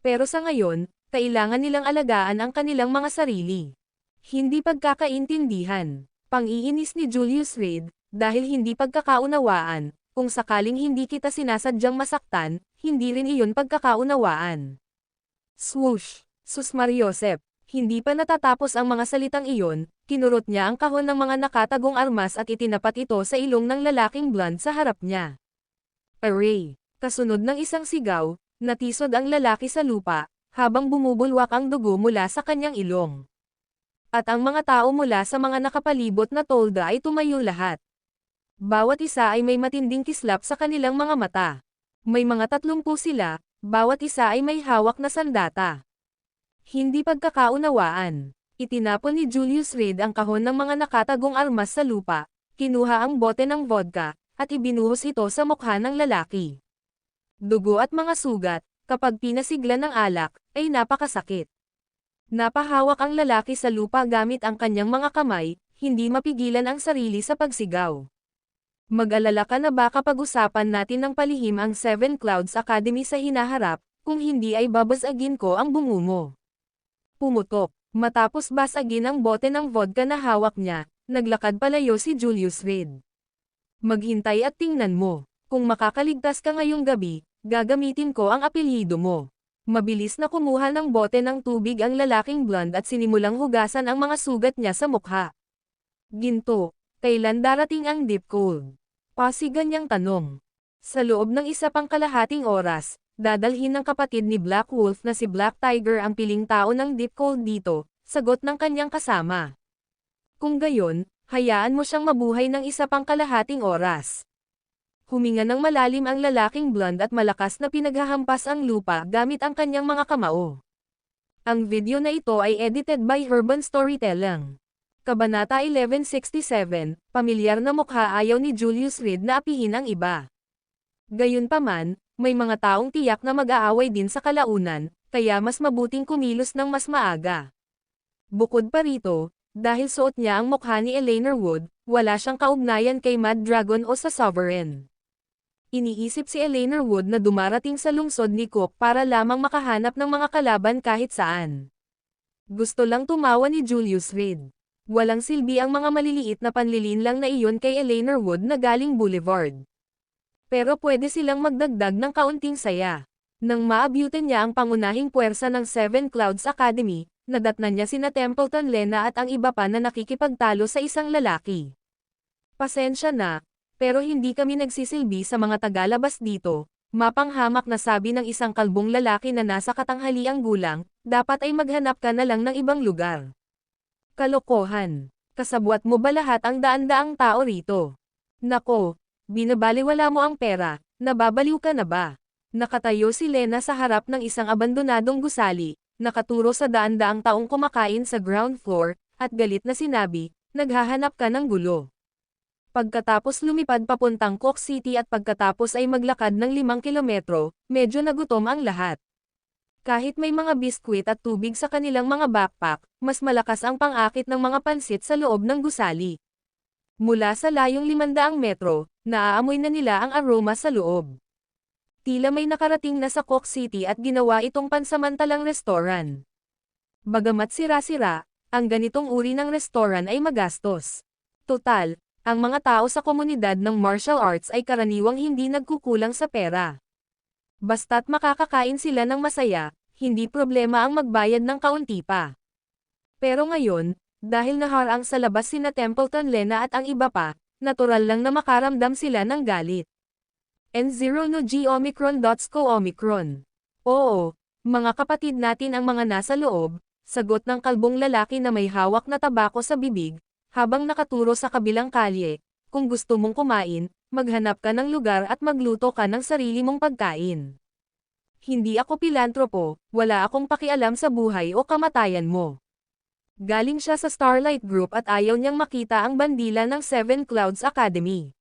Pero sa ngayon, kailangan nilang alagaan ang kanilang mga sarili. Hindi pagkakaintindihan. Pang-iinis ni Julius Reed, dahil hindi pagkakaunawaan, kung sakaling hindi kita sinasadyang masaktan, hindi rin iyon pagkakaunawaan. Swoosh! Sus Mariosep! Hindi pa natatapos ang mga salitang iyon, kinurot niya ang kahon ng mga nakatagong armas at itinapat ito sa ilong ng lalaking blonde sa harap niya. Array! Kasunod ng isang sigaw, natisod ang lalaki sa lupa, habang bumubulwak ang dugo mula sa kanyang ilong. At ang mga tao mula sa mga nakapalibot na tolda ay tumayo lahat. Bawat isa ay may matinding kislap sa kanilang mga mata. May mga 30 sila, bawat isa ay may hawak na sandata. Hindi pagkakaunawaan. Itinapon ni Julius Reed ang kahon ng mga nakatagong armas sa lupa, kinuha ang bote ng vodka, at ibinuhos ito sa mukha ng lalaki. Dugo at mga sugat, kapag pinasiglan ng alak, ay napakasakit. Napahawak ang lalaki sa lupa gamit ang kanyang mga kamay, hindi mapigilan ang sarili sa pagsigaw. Mag-alala ka na ba kapag usapan natin ng palihim ang Seven Clouds Academy sa hinaharap, kung hindi ay babasagin ko ang bungo mo. Pumutok. Matapos basagin ang bote ng vodka na hawak niya, naglakad palayo si Julius Reed. Maghintay at tingnan mo. Kung makakaligtas ka ngayong gabi, gagamitin ko ang apelyido mo. Mabilis na kumuha ng bote ng tubig ang lalaking blonde at sinimulang hugasan ang mga sugat niya sa mukha. Ginto, kailan darating ang Deep Cold? Pasigan niyang tanong. Sa loob ng isa pang kalahating oras, dadalhin ng kapatid ni Black Wolf na si Black Tiger ang piling tao ng Deep Cold dito, sagot ng kanyang kasama. Kung gayon, hayaan mo siyang mabuhay ng isa pang kalahating oras. Huminga ng malalim ang lalaking blonde at malakas na pinaghahampas ang lupa gamit ang kanyang mga kamao. Ang video na ito ay edited by Urban Storytelling. Kabanata 1167, pamilyar na mukha ayaw ni Julius Reed na apihin ang iba. Gayunpaman, May mga taong tiyak na mag-aaway din sa kalaunan, kaya mas mabuting kumilos ng mas maaga. Bukod pa rito, dahil suot niya ang mukha ni Eleanor Wood, wala siyang kaugnayan kay Mad Dragon o sa Sovereign. Iniisip si Eleanor Wood na dumarating sa lungsod ni Cook para lamang makahanap ng mga kalaban kahit saan. Gusto lang tumawa ni Julius Reed. Walang silbi ang mga maliliit na panlilinlang na iyon kay Eleanor Wood na galing Boulevard. Pero pwede silang magdagdag ng kaunting saya. Nang maabutan niya ang pangunahing puwersa ng Seven Clouds Academy, nadatnan niya sina Templeton Lena at ang iba pa na nakikipagtalo sa isang lalaki. Pasensya na, pero hindi kami nagsisilbi sa mga tagalabas dito, mapanghamak na sabi ng isang kalbong lalaki na nasa katanghaliang gulang, dapat ay maghanap ka na lang ng ibang lugar. Kalokohan. Kasabwat mo ba lahat ang daan-daang tao rito? Nako, binabaliwala mo ang pera, nababaliw ka na ba? Nakatayo si Lena sa harap ng isang abandonadong gusali, nakaturo sa daan-daang taong kumakain sa ground floor, at galit na sinabi, naghahanap ka ng gulo. Pagkatapos lumipad papuntang Cook City at pagkatapos ay maglakad ng 5 kilometro, medyo nagutom ang lahat. Kahit may mga biskwit at tubig sa kanilang mga backpack, mas malakas ang pang-akit ng mga pansit sa loob ng gusali. Mula sa layong 500 metro, naaamoy na nila ang aroma sa loob. Tila may nakarating na sa Cook City at ginawa itong pansamantalang restoran. Bagamat sira-sira, ang ganitong uri ng restoran ay magastos. Total, ang mga tao sa komunidad ng martial arts ay karaniwang hindi nagkukulang sa pera. Basta't makakakain sila ng masaya, hindi problema ang magbayad ng kaunti pa. Pero ngayon, dahil naharang sa labas sina Templeton Lena at ang iba pa, natural lang na makaramdam sila ng galit. N0 no G Omicron.co Omicron. Oo, mga kapatid natin ang mga nasa loob, sagot ng kalbong lalaki na may hawak na tabako sa bibig, habang nakaturo sa kabilang kalye. Kung gusto mong kumain, maghanap ka ng lugar at magluto ka ng sarili mong pagkain. Hindi ako pilantropo, wala akong pakialam sa buhay o kamatayan mo. Galing siya sa Starlight Group at ayaw niyang makita ang bandila ng Seven Clouds Academy.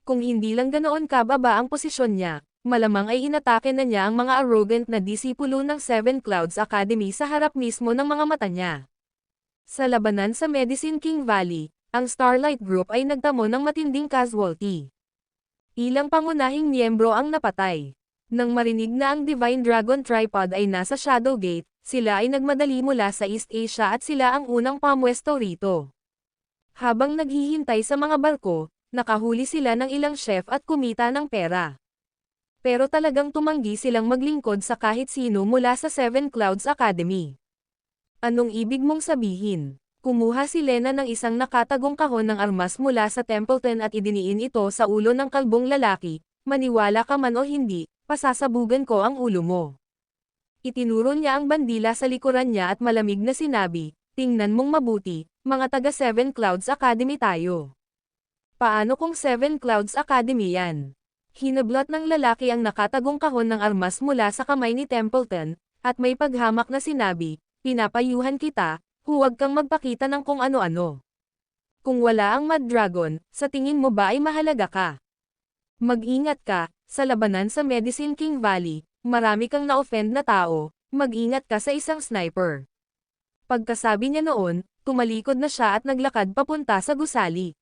Kung hindi lang ganoon kababa ang posisyon niya, malamang ay inatake na niya ang mga arrogant na disipulo ng Seven Clouds Academy sa harap mismo ng mga mata niya. Sa labanan sa Medicine King Valley, ang Starlight Group ay nagtamo ng matinding casualty. Ilang pangunahing miyembro ang napatay. Nang marinig na ang Divine Dragon Tripod ay nasa Shadowgate, sila ay nagmadali mula sa East Asia at sila ang unang pamwesto rito. Habang naghihintay sa mga barko, nakahuli sila ng ilang chef at kumita ng pera. Pero talagang tumanggi silang maglingkod sa kahit sino mula sa Seven Clouds Academy. Anong ibig mong sabihin? Kumuha si Lena ng isang nakatagong kahon ng armas mula sa Templeton at idiniin ito sa ulo ng kalbong lalaki, maniwala ka man o hindi, pasasabugan ko ang ulo mo. Itinuro niya ang bandila sa likuran niya at malamig na sinabi, tingnan mong mabuti, mga taga Seven Clouds Academy tayo. Paano kung Seven Clouds Academy yan? Hinablot ng lalaki ang nakatagong kahon ng armas mula sa kamay ni Templeton, at may paghamak na sinabi, pinapayuhan kita, huwag kang magpakita ng kung ano-ano. Kung wala ang Mad Dragon, sa tingin mo ba ay mahalaga ka? Mag-ingat ka, sa labanan sa Medicine King Valley, marami kang na-offend na tao, mag-ingat ka sa isang sniper. Pagkasabi niya noon, tumalikod na siya at naglakad papunta sa gusali.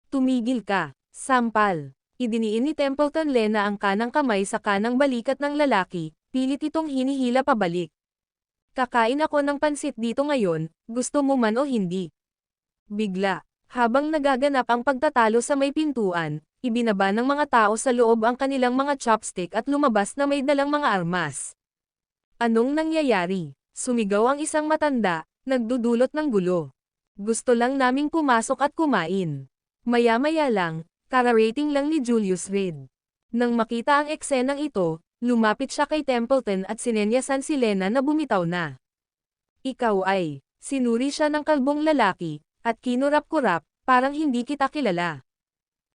Tumigil ka, sampal. Idiniin ni Templeton Lena ang kanang kamay sa kanang balikat ng lalaki, pilit itong hinihila pabalik. Kakain ako ng pansit dito ngayon, gusto mo man o hindi. Bigla, habang nagaganap ang pagtatalo sa may pintuan, ibinaba ng mga tao sa loob ang kanilang mga chopstick at lumabas na may dalang mga armas. Anong nangyayari? Sumigaw ang isang matanda, nagdudulot ng gulo. Gusto lang naming pumasok at kumain. Maya-maya lang, kararating lang ni Julius Reed. Nang makita ang eksenang ito, lumapit siya kay Templeton at sinenyasan si Lena na bumitaw na. Ikaw ay, sinuri siya ng kalbong lalaki, at kinurap-kurap, parang hindi kita kilala.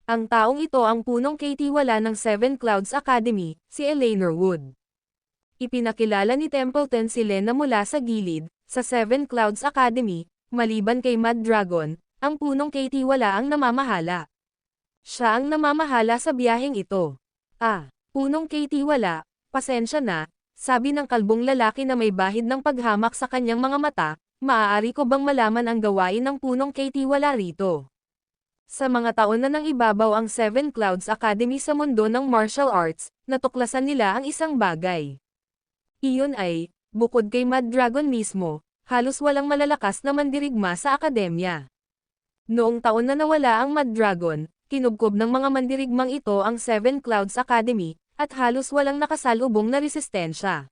Ang taong ito ang punong katiwala ng Seven Clouds Academy, si Eleanor Wood. Ipinakilala ni Templeton si Lena mula sa gilid, sa Seven Clouds Academy, maliban kay Mad Dragon, ang punong katiwala ang namamahala. Siya ang namamahala sa biyaheng ito. Punong Katie wala, pasensya na, sabi ng kalbong lalaki na may bahid ng paghamak sa kanyang mga mata, maaari ko bang malaman ang gawain ng punong Katie wala rito? Sa mga taon na nang ibabaw ang Seven Clouds Academy sa mundo ng martial arts, natuklasan nila ang isang bagay. Iyon ay, bukod kay Mad Dragon mismo, halos walang malalakas na mandirigma sa akademya. Noong taon na nawala ang Mad Dragon, kinubkob ng mga mandirigmang ito ang Seven Clouds Academy, at halos walang nakasalubong na resistensya.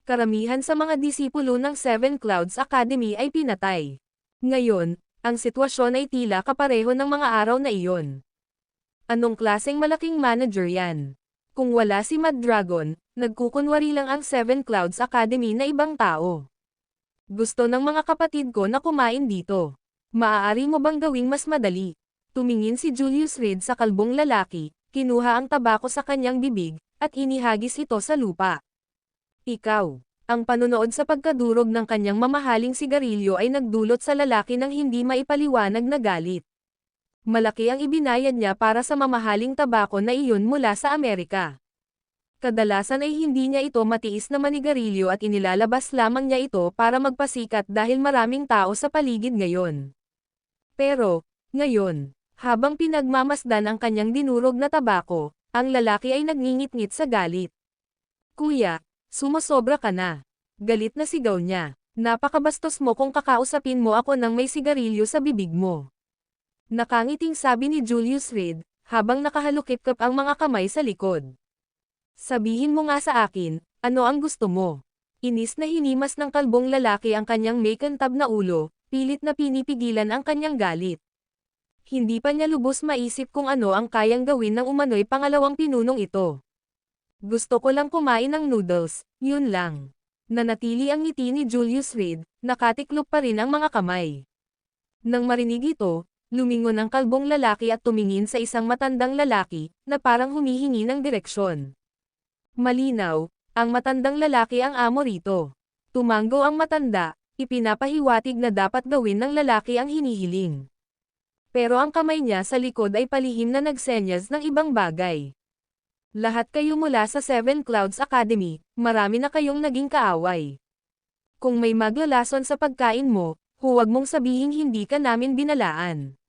Karamihan sa mga disipulo ng Seven Clouds Academy ay pinatay. Ngayon, ang sitwasyon ay tila kapareho ng mga araw na iyon. Anong klaseng malaking manager yan? Kung wala si Mad Dragon, nagkukunwari lang ang Seven Clouds Academy na ibang tao. Gusto ng mga kapatid ko na kumain dito. Maaari mo bang gawing mas madali? Tumingin si Julius Reed sa kalbong lalaki, kinuha ang tabako sa kanyang bibig, at inihagis ito sa lupa. Ikaw. Ang panunood sa pagkadurog ng kanyang mamahaling sigarilyo ay nagdulot sa lalaki ng hindi maipaliwanag na galit. Malaki ang ibinayad niya para sa mamahaling tabako na iyon mula sa Amerika. Kadalasan ay hindi niya ito matiis na manigarilyo at inilalabas lamang niya ito para magpasikat dahil maraming tao sa paligid ngayon. Pero, ngayon, habang pinagmamasdan ang kanyang dinurog na tabako, ang lalaki ay nagngingit-ngit sa galit. Kuya, sumosobra ka na. Galit na sigaw niya. Napakabastos mo kung kakausapin mo ako nang may sigarilyo sa bibig mo. Nakangiting sabi ni Julius Reed, habang nakahalukip-kap ang mga kamay sa likod. Sabihin mo nga sa akin, ano ang gusto mo? Inis na hinimas ng kalbong lalaki ang kanyang may kantab na ulo, pilit na pinipigilan ang kanyang galit. Hindi pa niya lubos maisip kung ano ang kayang gawin ng umano'y pangalawang pinunong ito. Gusto ko lang kumain ng noodles, yun lang. Nanatili ang ngiti ni Julius Reed, nakatiklop pa rin ang mga kamay. Nang marinig ito, lumingon ang kalbong lalaki at tumingin sa isang matandang lalaki, na parang humihingi ng direksyon. Malinaw, ang matandang lalaki ang amo rito. Tumango ang matanda, ipinapahiwatig na dapat gawin ng lalaki ang hinihiling. Pero ang kamay niya sa likod ay palihim na nagsenyas ng ibang bagay. Lahat kayo mula sa Seven Clouds Academy, marami na kayong naging kaaway. Kung may maglalason sa pagkain mo, huwag mong sabihing hindi ka namin binalaan.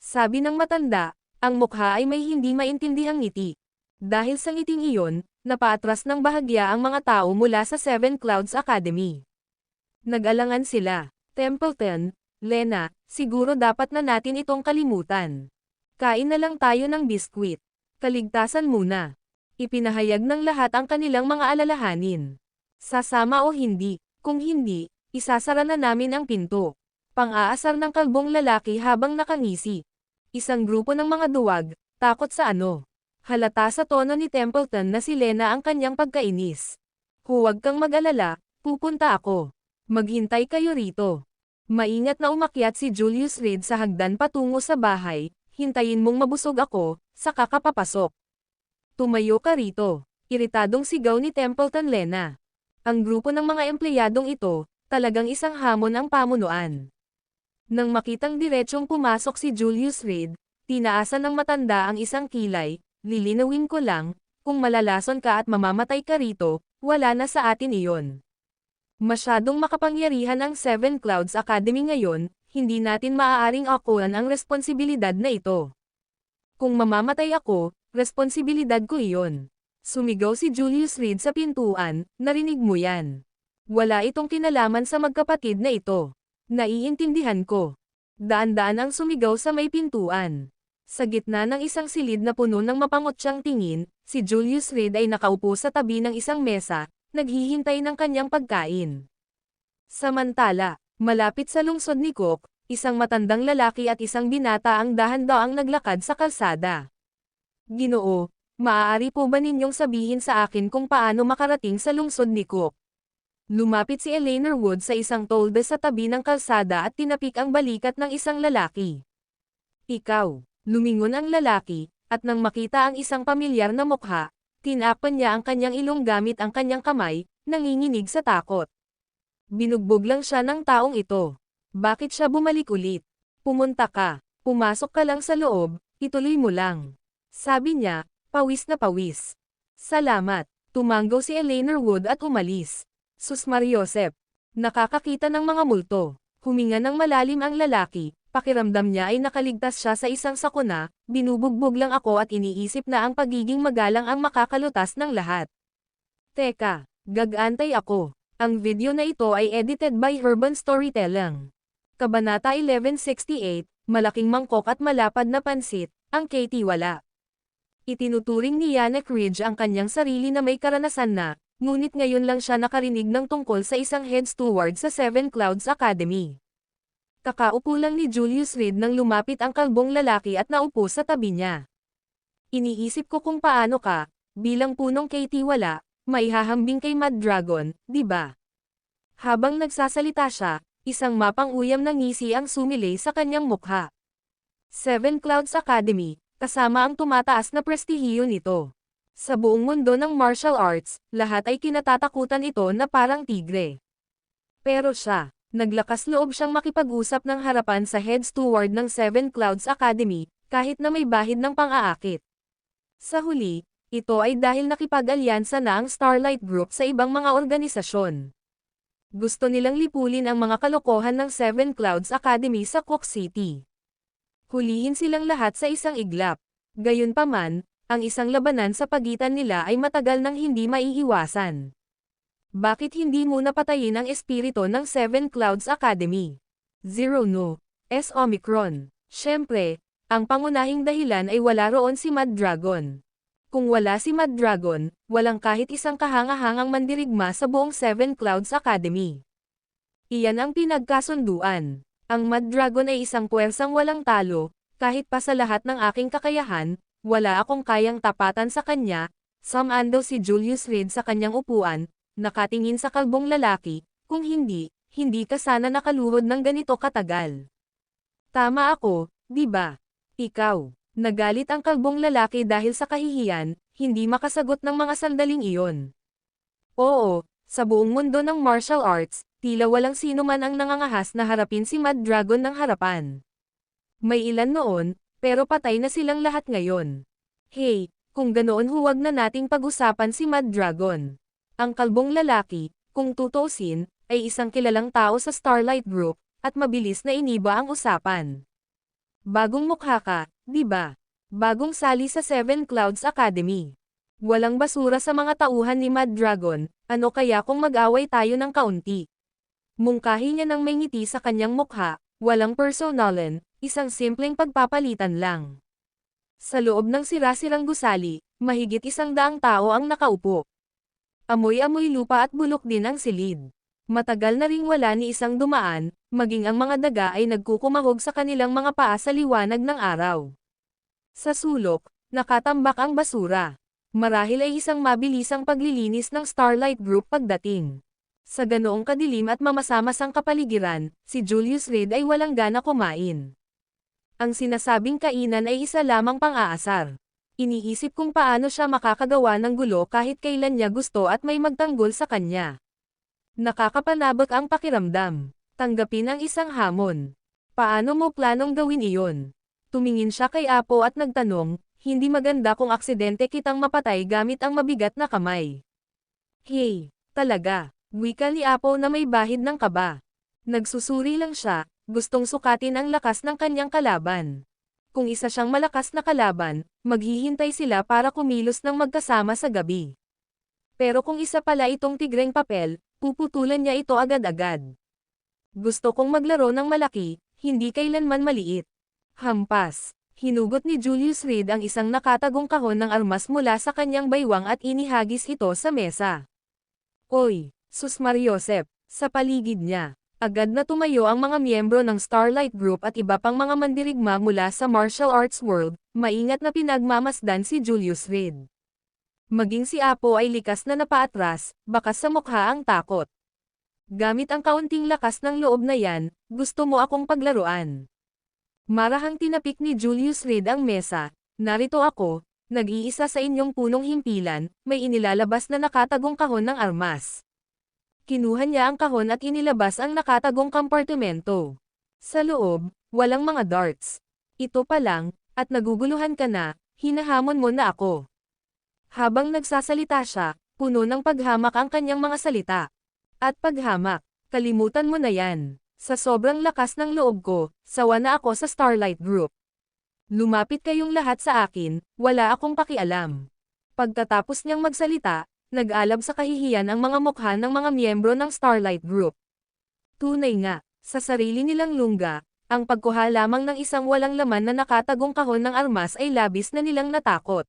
Sabi ng matanda, ang mukha ay may hindi maintindihang ngiti. Dahil sa ngiting iyon, napaatras ng bahagya ang mga tao mula sa Seven Clouds Academy. Nag-alangan sila. Templeton, Lena, siguro dapat na natin itong kalimutan. Kain na lang tayo ng biskwit. Kaligtasan muna. Ipinahayag ng lahat ang kanilang mga alalahanin. Sasama o hindi, kung hindi, isasara na namin ang pinto. Pang-aasar ng kalbong lalaki habang nakangisi. Isang grupo ng mga duwag, takot sa ano. Halata sa tono ni Templeton na si Lena ang kanyang pagkainis. Huwag kang mag-alala, pupunta ako. Maghintay kayo rito. Maingat na umakyat si Julius Reed sa hagdan patungo sa bahay, hintayin mong mabusog ako, saka ka papasok. Tumayo ka rito. Iritadong sigaw ni Templeton Lena. Ang grupo ng mga empleyadong ito, talagang isang hamon ang pamunuan. Nang makitang diretsong pumasok si Julius Reed, tinaasan ng matanda ang isang kilay, lilinawin ko lang, kung malalason ka at mamamatay ka rito, wala na sa atin iyon. Masyadong makapangyarihan ang Seven Clouds Academy ngayon, hindi natin maaaring akuan ang responsibilidad na ito. Kung mamamatay ako, responsibilidad ko iyon. Sumigaw si Julius Reed sa pintuan, narinig mo yan. Wala itong kinalaman sa magkapatid na ito. Naiintindihan ko. Daan-daan ang sumigaw sa may pintuan. Sa gitna ng isang silid na puno ng mapangotsyang tingin, si Julius Reed ay nakaupo sa tabi ng isang mesa, naghihintay ng kanyang pagkain. Samantala, malapit sa lungsod ni Cook, isang matandang lalaki at isang binata ang dahan-daang naglakad sa kalsada. Ginoo, maaari po ba ninyong sabihin sa akin kung paano makarating sa lungsod ni Cook? Lumapit si Eleanor Wood sa isang tolde sa tabi ng kalsada at tinapik ang balikat ng isang lalaki. Ikaw, lumingon ang lalaki, at nang makita ang isang pamilyar na mukha, tinakpan niya ang kanyang ilong gamit ang kanyang kamay, nanginginig sa takot. Binugbog lang siya ng taong ito. Bakit siya bumalik ulit? Pumunta ka, pumasok ka lang sa loob, ituloy mo lang. Sabi niya, pawis na pawis. Salamat. Tumanggaw si Eleanor Wood at umalis. Sus Mariosep. Nakakakita ng mga multo. Huminga ng malalim ang lalaki. Pakiramdam niya ay nakaligtas siya sa isang sakuna, binubugbog lang ako at iniisip na ang pagiging magalang ang makakalutas ng lahat. Teka, gag-antay ako. Ang video na ito ay edited by Urban Storytelling. Kabanata 1168, Malaking Mangkok at Malapad na Pansit, ang Katie wala. Itinuturing ni Yannick Ridge ang kanyang sarili na may karanasan na, ngunit ngayon lang siya nakarinig ng tungkol sa isang head steward sa Seven Clouds Academy. Kakaupo lang ni Julius Reed nang lumapit ang kalbong lalaki at naupo sa tabi niya. Iniisip ko kung paano ka, bilang punong Katie wala, maihahambing kay Mad Dragon, di ba? Habang nagsasalita siya, isang mapang-uyam na ngisi ang sumilay sa kanyang mukha. Seven Clouds Academy, kasama ang tumataas na prestihiyo nito. Sa buong mundo ng martial arts, lahat ay kinatatakutan ito na parang tigre. Pero siya, naglakas loob siyang makipag-usap ng harapan sa head steward ng Seven Clouds Academy, kahit na may bahid ng pang-aakit. Sa huli, ito ay dahil nakipag-alyansa na ang Starlight Group sa ibang mga organisasyon. Gusto nilang lipulin ang mga kalokohan ng Seven Clouds Academy sa Cook City. Hulihin silang lahat sa isang iglap. Gayunpaman, ang isang labanan sa pagitan nila ay matagal nang hindi maiiwasan. Bakit hindi muna patayin ang espiritu ng Seven Clouds Academy? Zero no. S. Omicron. Siyempre, ang pangunahing dahilan ay wala roon si Mad Dragon. Kung wala si Mad Dragon, walang kahit isang kahanga-hangang mandirigma sa buong Seven Clouds Academy. Iyan ang pinagkasunduan. Ang Mad Dragon ay isang puwersang walang talo, kahit pa sa lahat ng aking kakayahan, wala akong kayang tapatan sa kanya. Sumando si Julius Reed sa kanyang upuan, nakatingin sa kalbong lalaki, kung hindi ka sana nakaluhod ng ganito katagal. Tama ako, di ba? Ikaw. Nagalit ang kalbong lalaki dahil sa kahihiyan, hindi makasagot ng mga sandaling iyon. Oo, sa buong mundo ng martial arts, tila walang sino man ang nangangahas na harapin si Mad Dragon ng harapan. May ilan noon, pero patay na silang lahat ngayon. Hey, kung ganoon huwag na nating pag-usapan si Mad Dragon. Ang kalbong lalaki, kung tutuusin, ay isang kilalang tao sa Starlight Group, at mabilis na iniba ang usapan. Bagong mukha ka, di ba? Bagong sali sa Seven Clouds Academy. Walang basura sa mga tauhan ni Mad Dragon, ano kaya kung mag-away tayo ng kaunti? Mungkahi niya ng may ngiti sa kanyang mukha, walang personalan, isang simpleng pagpapalitan lang. Sa loob ng sira-sirang gusali, mahigit 100 tao ang nakaupo. Amoy-amoy lupa at bulok din ang silid. Matagal na ring wala ni isang dumaan, maging ang mga daga ay nagkukumahog sa kanilang mga paa sa liwanag ng araw. Sa sulok, nakatambak ang basura. Marahil ay isang mabilisang paglilinis ng Starlight Group pagdating. Sa ganoong kadilim at mamasamasang kapaligiran, si Julius Reed ay walang gana kumain. Ang sinasabing kainan ay isa lamang pang-aasar. Iniisip kung paano siya makakagawa ng gulo kahit kailan niya gusto at may magtanggol sa kanya. Nakakapanabak ang pakiramdam. Tanggapin ang isang hamon. Paano mo planong gawin iyon? Tumingin siya kay Apo at nagtanong, hindi maganda kung aksidente kitang mapatay gamit ang mabigat na kamay. Hey, talaga, wika ni Apo na may bahid ng kaba. Nagsusuri lang siya, gustong sukatin ang lakas ng kanyang kalaban. Kung isa siyang malakas na kalaban, maghihintay sila para kumilos ng magkasama sa gabi. Pero kung isa pala itong tigreng papel, puputulan niya ito agad-agad. Gusto kong maglaro ng malaki, hindi kailanman maliit. Hampas. Hinugot ni Julius Reed ang isang nakatagong kahon ng armas mula sa kanyang baywang at inihagis ito sa mesa. Oy, sus Mariosep, sa paligid niya. Agad na tumayo ang mga miyembro ng Starlight Group at iba pang mga mandirigma mula sa martial arts world, maingat na pinagmamasdan si Julius Reed. Maging si Apo ay likas na napaatras, bakas sa mukha ang takot. Gamit ang kaunting lakas ng loob na yan, gusto mo akong paglaruan. Marahang tinapik ni Julius Reed ang mesa, narito ako, nag-iisa sa inyong punong himpilan, may inilalabas na nakatagong kahon ng armas. Kinuha niya ang kahon at inilabas ang nakatagong kompartimento. Sa loob, walang mga darts. Ito pa lang, at naguguluhan ka na, hinahamon mo na ako. Habang nagsasalita siya, puno ng paghamak ang kanyang mga salita. At paghamak, kalimutan mo na yan. Sa sobrang lakas ng loob ko, sawa na ako sa Starlight Group. Lumapit kayong lahat sa akin, wala akong pakialam. Pagkatapos niyang magsalita, nag-alab sa kahihiyan ang mga mukha ng mga miyembro ng Starlight Group. Tunay nga, sa sarili nilang lungga, ang pagkuha lamang ng isang walang laman na nakatagong kahon ng armas ay labis na nilang natakot.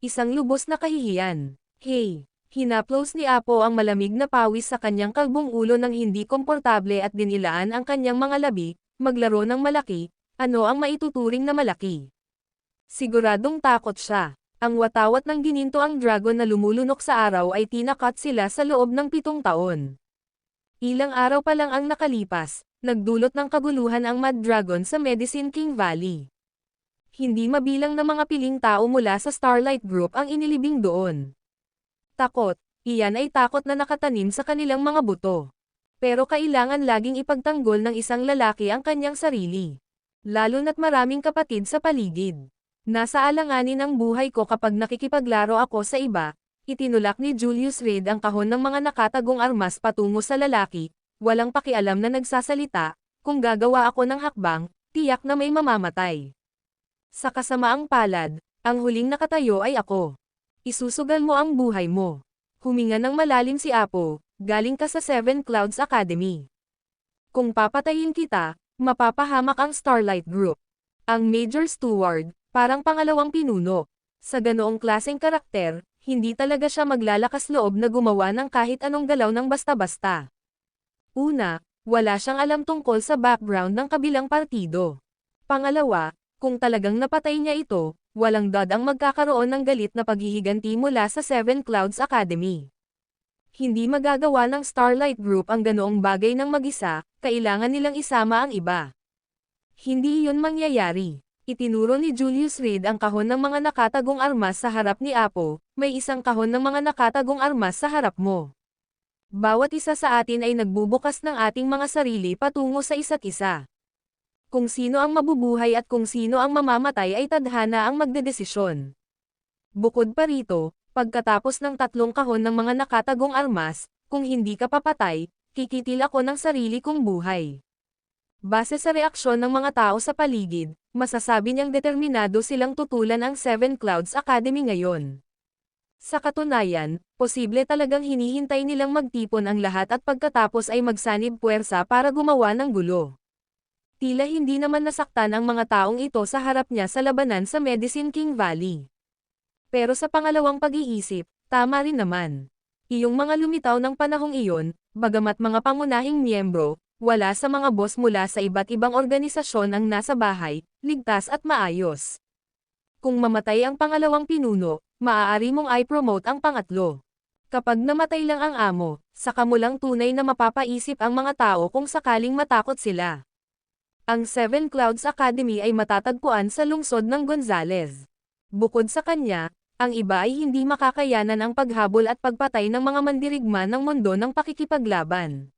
Isang lubos na kahihiyan. Hey! Hinaplos ni Apo ang malamig na pawis sa kanyang kalbong ulo nang hindi komportable at dinilaan ang kanyang mga labi, maglaro ng malaki, ano ang maituturing na malaki. Siguradong takot siya. Ang watawat ng gininto ang dragon na lumulunok sa araw ay tinakat sila sa loob ng 7 taon. Ilang araw pa lang ang nakalipas, nagdulot ng kaguluhan ang Mad Dragon sa Medicine King Valley. Hindi mabilang na mga piling tao mula sa Starlight Group ang inilibing doon. Takot, iyan ay takot na nakatanim sa kanilang mga buto. Pero kailangan laging ipagtanggol ng isang lalaki ang kanyang sarili. Lalo na't maraming kapatid sa paligid. Nasa alanganin ang buhay ko kapag nakikipaglaro ako sa iba, itinulak ni Julius Reed ang kahon ng mga nakatagong armas patungo sa lalaki, walang pakialam na nagsasalita, kung gagawa ako ng hakbang, tiyak na may mamamatay. Sa kasamaang palad, ang huling nakatayo ay ako. Isusugal mo ang buhay mo. Huminga ng malalim si Apo, galing ka sa Seven Clouds Academy. Kung papatayin kita, mapapahamak ang Starlight Group. Ang Major Steward, parang pangalawang pinuno. Sa ganoong klaseng karakter, hindi talaga siya maglalakas loob na gumawa ng kahit anong galaw ng basta-basta. Una, wala siyang alam tungkol sa background ng kabilang partido. Pangalawa, kung talagang napatay niya ito, walang dad ang magkakaroon ng galit na paghihiganti mula sa Seven Clouds Academy. Hindi magagawa ng Starlight Group ang ganoong bagay ng mag-isa, kailangan nilang isama ang iba. Hindi iyon mangyayari. Itinuro ni Julius Reed ang kahon ng mga nakatagong armas sa harap ni Apo, may isang kahon ng mga nakatagong armas sa harap mo. Bawat isa sa atin ay nagbubukas ng ating mga sarili patungo sa isa't isa. Kung sino ang mabubuhay at kung sino ang mamamatay ay tadhana ang magdedesisyon. Bukod pa rito, pagkatapos ng 3 kahon ng mga nakatagong armas, kung hindi ka papatay, kikitil ako ng sarili kong buhay. Base sa reaksyon ng mga tao sa paligid, masasabi niyang determinado silang tutulan ang Seven Clouds Academy ngayon. Sa katunayan, posible talagang hinihintay nilang magtipon ang lahat at pagkatapos ay magsanib puwersa para gumawa ng gulo. Tila hindi naman nasaktan ang mga taong ito sa harap niya sa labanan sa Medicine King Valley. Pero sa pangalawang pag-iisip, tama rin naman. Iyong mga lumitaw ng panahong iyon, bagamat mga pangunahing miyembro, wala sa mga boss mula sa iba't ibang organisasyon ang nasa bahay, ligtas at maayos. Kung mamatay ang pangalawang pinuno, maaari mong i-promote ang pangatlo. Kapag namatay lang ang amo, saka mo lang tunay na mapapaisip ang mga tao kung sakaling matakot sila. Ang Seven Clouds Academy ay matatagpuan sa lungsod ng Gonzales. Bukod sa kanya, ang iba ay hindi makakayanan ang paghabol at pagpatay ng mga mandirigma ng mundo ng pakikipaglaban.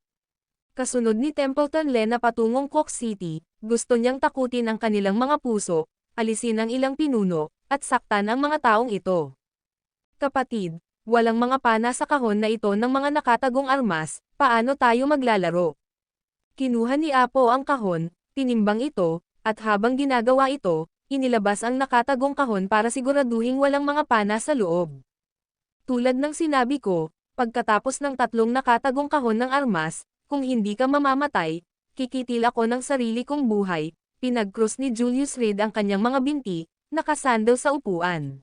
Kasunod ni Templeton Len na patungong Cook City, gusto niyang takutin ang kanilang mga puso, alisin ang ilang pinuno, at saktan ang mga taong ito. Kapatid, walang mga pana sa kahon na ito ng mga nakatagong armas, paano tayo maglalaro? Kinuha ni Apo ang kahon, tinimbang ito, at habang ginagawa ito, inilabas ang nakatagong kahon para siguraduhing walang mga pana sa loob. Tulad ng sinabi ko, pagkatapos ng 3 nakatagong kahon ng armas, kung hindi ka mamamatay, kikitil ako ng sarili kong buhay, pinag-cross ni Julius Reed ang kanyang mga binti, nakasandal sa upuan.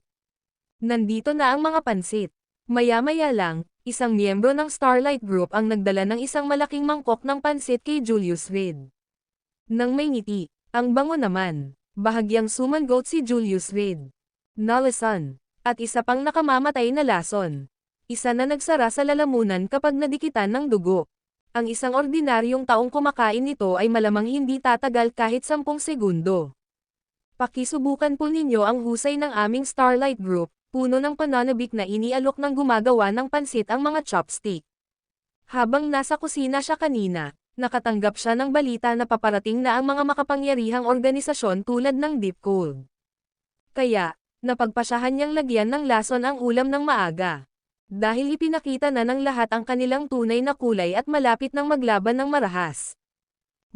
Nandito na ang mga pansit. Maya-maya lang, isang miyembro ng Starlight Group ang nagdala ng isang malaking mangkok ng pansit kay Julius Reed. Nang may ngiti, ang bango naman, bahagyang sumangot si Julius Reed. Nalasan, at isa pang nakamamatay na lason. Isa na nagsara sa lalamunan kapag nadikitan ng dugo. Ang isang ordinaryong taong kumakain nito ay malamang hindi tatagal kahit 10 segundo. Pakisubukan po ninyo ang husay ng aming Starlight Group, puno ng pananabik na inialok ng gumagawa ng pansit ang mga chopstick. Habang nasa kusina siya kanina, nakatanggap siya ng balita na paparating na ang mga makapangyarihang organisasyon tulad ng Deep Cold. Kaya, Napagpasyahan niyang lagyan ng lason ang ulam ng maaga. Dahil ipinakita na ng lahat ang kanilang tunay na kulay at malapit ng maglaban ng marahas.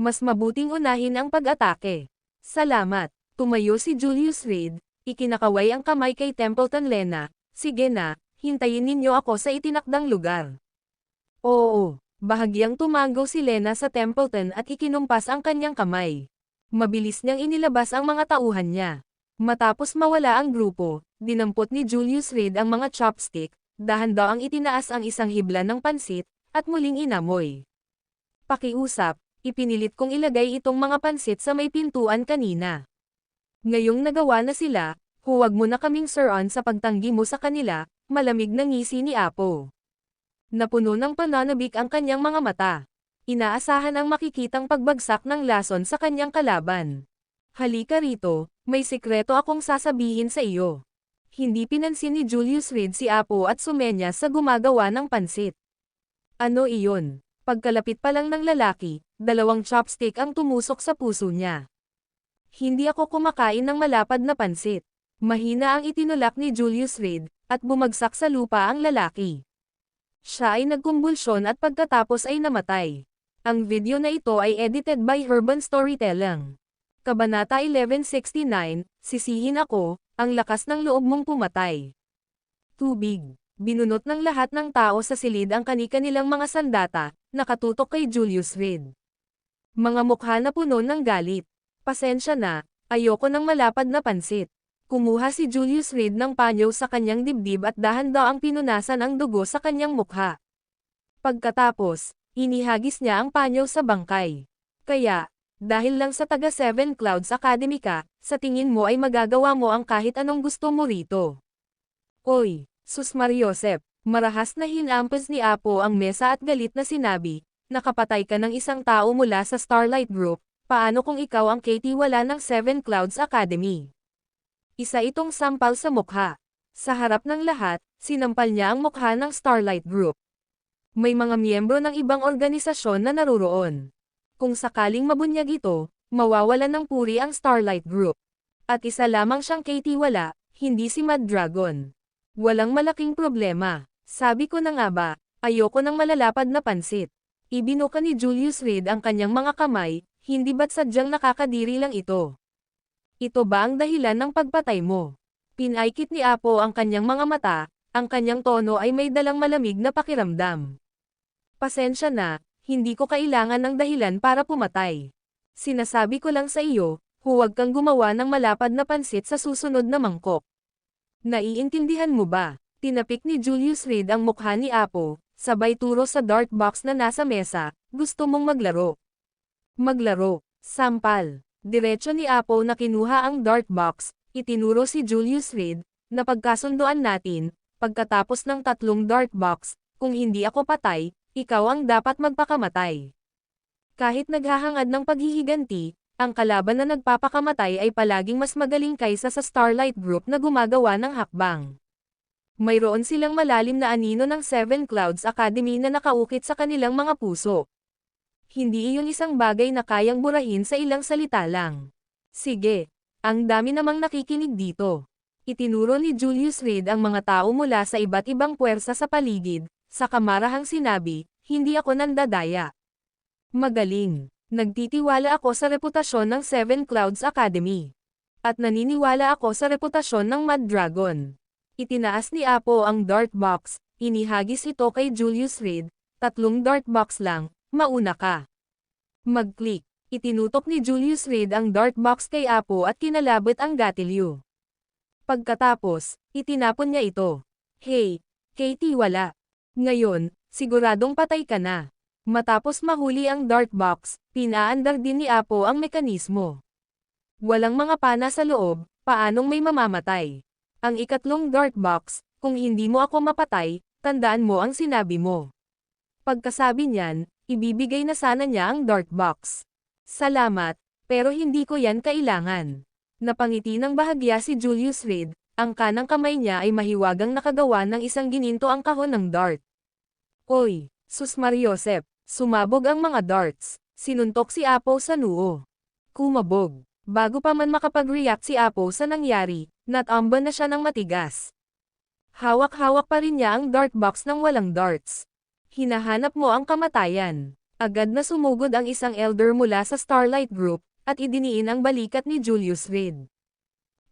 Mas mabuting unahin ang pag-atake. Salamat. Tumayo si Julius Reed, ikinakaway ang kamay kay Templeton Lena. Sige na, hintayin ninyo ako sa itinakdang lugar. Oo, bahagyang tumango si Lena sa Templeton at ikinumpas ang kanyang kamay. Mabilis niyang inilabas ang mga tauhan niya. Matapos mawala ang grupo, dinampot ni Julius Reed ang mga chopstick, dahan-daang itinaas ang isang hibla ng pansit, at muling inamoy. Pakiusap, ipinilit kong ilagay itong mga pansit sa may pintuan kanina. Ngayong nagawa na sila, huwag mo na kaming suran sa pagtanggi mo sa kanila, malamig na ngisi ni Apo. Napuno ng pananabik ang kanyang mga mata. Inaasahan ang makikitang pagbagsak ng lason sa kanyang kalaban. Halika rito, may sikreto akong sasabihin sa iyo. Hindi pinansin ni Julius Reed si Apo at sumenyas sa gumagawa ng pansit. Ano iyon? Pagkalapit pa lang ng lalaki, 2 chopstick ang tumusok sa puso niya. Hindi ako kumakain ng malapad na pansit. Mahina ang itinulak ni Julius Reed, at bumagsak sa lupa ang lalaki. Siya ay nagkumbulsyon at pagkatapos ay namatay. Ang video na ito ay edited by Urban Storytelling. Kabanata 1169, Sisihin ako, ang lakas ng loob mong pumatay. Tubig. Binunot ng lahat ng tao sa silid ang kani-kanilang mga sandata, nakatutok kay Julius Reed. Mga mukha na puno ng galit. Pasensya na, ayoko ng malapad na pansit. Kumuha si Julius Reed ng panyo sa kanyang dibdib at dahan-daang pinunasan ang dugo sa kanyang mukha. Pagkatapos, inihagis niya ang panyo sa bangkay. Kaya, dahil lang sa taga Seven Clouds Academy ka, sa tingin mo ay magagawa mo ang kahit anong gusto mo rito. Oy, Sus Mariosep, marahas na hinampas ni Apo ang mesa at galit na sinabi, nakapatay ka ng isang tao mula sa Starlight Group, paano kung ikaw ang katiwala ng Seven Clouds Academy? Isa itong sampal sa mukha. Sa harap ng lahat, sinampal niya ang mukha ng Starlight Group. May mga miyembro ng ibang organisasyon na naruroon. Kung sakaling mabunyag ito, mawawalan ng puri ang Starlight Group. At isa lamang siyang katiwala, hindi si Mad Dragon. Walang malaking problema. Sabi ko na nga ba, ayoko ng malalapad na pansit. Ibinuka ni Julius Reed ang kanyang mga kamay, hindi ba't sadyang nakakadiri lang ito? Ito ba ang dahilan ng pagpatay mo? Pinaikit ni Apo ang kanyang mga mata, ang kanyang tono ay may dalang malamig na pakiramdam. Pasensya na, hindi ko kailangan ng dahilan para pumatay. Sinasabi ko lang sa iyo, huwag kang gumawa ng malapad na pansit sa susunod na mangkok. Naiintindihan mo ba? Tinapik ni Julius Reed ang mukha ni Apo, sabay turo sa dart box na nasa mesa, gusto mong maglaro. Maglaro, sampal. Diretso ni Apo na kinuha ang dart box, itinuro si Julius Reed, na pagkasunduan natin, pagkatapos ng 3 dart box, kung hindi ako patay, ikaw ang dapat magpakamatay. Kahit naghahangad ng paghihiganti, ang kalaban na nagpapakamatay ay palaging mas magaling kaysa sa Starlight Group na gumagawa ng hakbang. Mayroon silang malalim na anino ng Seven Clouds Academy na nakaukit sa kanilang mga puso. Hindi iyon isang bagay na kayang burahin sa ilang salita lang. Sige, ang dami namang nakikinig dito. Itinuro ni Julius Reed ang mga tao mula sa iba't ibang puwersa sa paligid, sa kamarahang sinabi, hindi ako nandadaya. Magaling. Nagtitiwala ako sa reputasyon ng Seven Clouds Academy. At naniniwala ako sa reputasyon ng Mad Dragon. Itinaas ni Apo ang dart box, inihagis ito kay Julius Reed, 3 dart box lang, mauna ka. Mag-click. Itinutok ni Julius Reed ang dart box kay Apo at kinalabot ang gatilyo. Pagkatapos, itinapon niya ito. Hey, Katie wala. Ngayon, siguradong patay ka na. Matapos mahuli ang dart box, pinaandar din ni Apo ang mekanismo. Walang mga pana sa loob, paanong may mamamatay? Ang ikatlong dart box, kung hindi mo ako mapatay, tandaan mo ang sinabi mo. Pagkasabi niyan, ibibigay na sana niya ang dart box. Salamat, pero hindi ko yan kailangan. Napangiti ng bahagya si Julius Reed, ang kanang kamay niya ay mahiwagang nakagawa ng isang gininto ang kahon ng dart. Oy, Sus Mariosep, sumabog ang mga darts. Sinuntok si Apo sa noo. Kumabog. Bago pa man makapag-react si Apo sa nangyari, Natamban na siya ng matigas. Hawak-hawak pa rin niya ang dart box ng walang darts. Hinahanap mo ang kamatayan. Agad na sumugod ang isang elder mula sa Starlight Group, at idiniin ang balikat ni Julius Reed.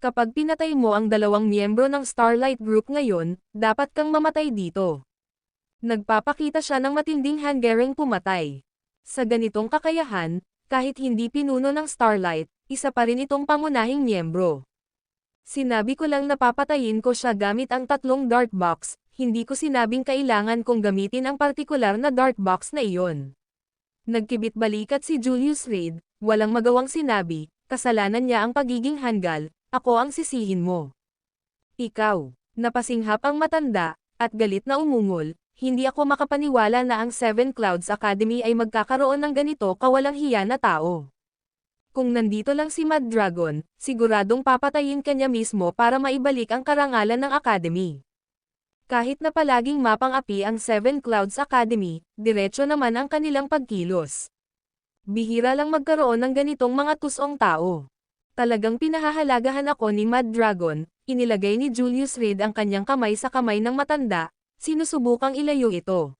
Kapag pinatay mo ang dalawang miyembro ng Starlight Group ngayon, dapat kang mamatay dito. Nagpapakita siya ng matinding hanggaring pumatay. Sa ganitong kakayahan, kahit hindi pinuno ng Starlight, isa pa rin itong pangunahing miyembro. Sinabi ko lang na papatayin ko siya gamit ang 3 dart box, hindi ko sinabing kailangan kong gamitin ang partikular na dart box na iyon. Nagkibit balikat si Julius Reed, walang magawang sinabi, kasalanan niya ang pagiging hanggal, ako ang sisihin mo. Ikaw, napasinghap ang matanda, at galit na umungol, hindi ako makapaniwala na ang Seven Clouds Academy ay magkakaroon ng ganito kawalang hiya na tao. Kung nandito lang si Mad Dragon, siguradong papatayin kanya mismo para maibalik ang karangalan ng Academy. Kahit na palaging mapang-api ang Seven Clouds Academy, diretso naman ang kanilang pagkilos. Bihira lang magkaroon ng ganitong mga tusong tao. Talagang pinahahalagahan ako ni Mad Dragon, inilagay ni Julius Reed ang kanyang kamay sa kamay ng matanda, sinusubukang ilayo ito.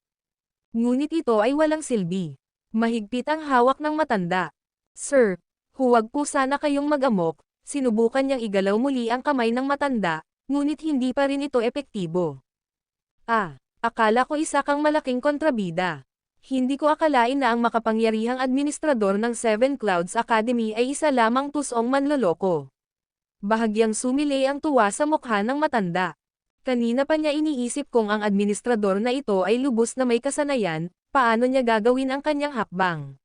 Ngunit ito ay walang silbi. Mahigpit ang hawak ng matanda. Sir, huwag po sana kayong mag-amok, sinubukan niyang igalaw muli ang kamay ng matanda, ngunit hindi pa rin ito epektibo. Akala ko isa kang malaking kontrabida. Hindi ko akalain na ang makapangyarihang administrador ng Seven Clouds Academy ay isa lamang tusong manloloko. Bahagyang sumilay ang tuwa sa mukha ng matanda. Kanina pa niya iniisip kung ang administrador na ito ay lubos na may kasanayan, paano niya gagawin ang kanyang hakbang.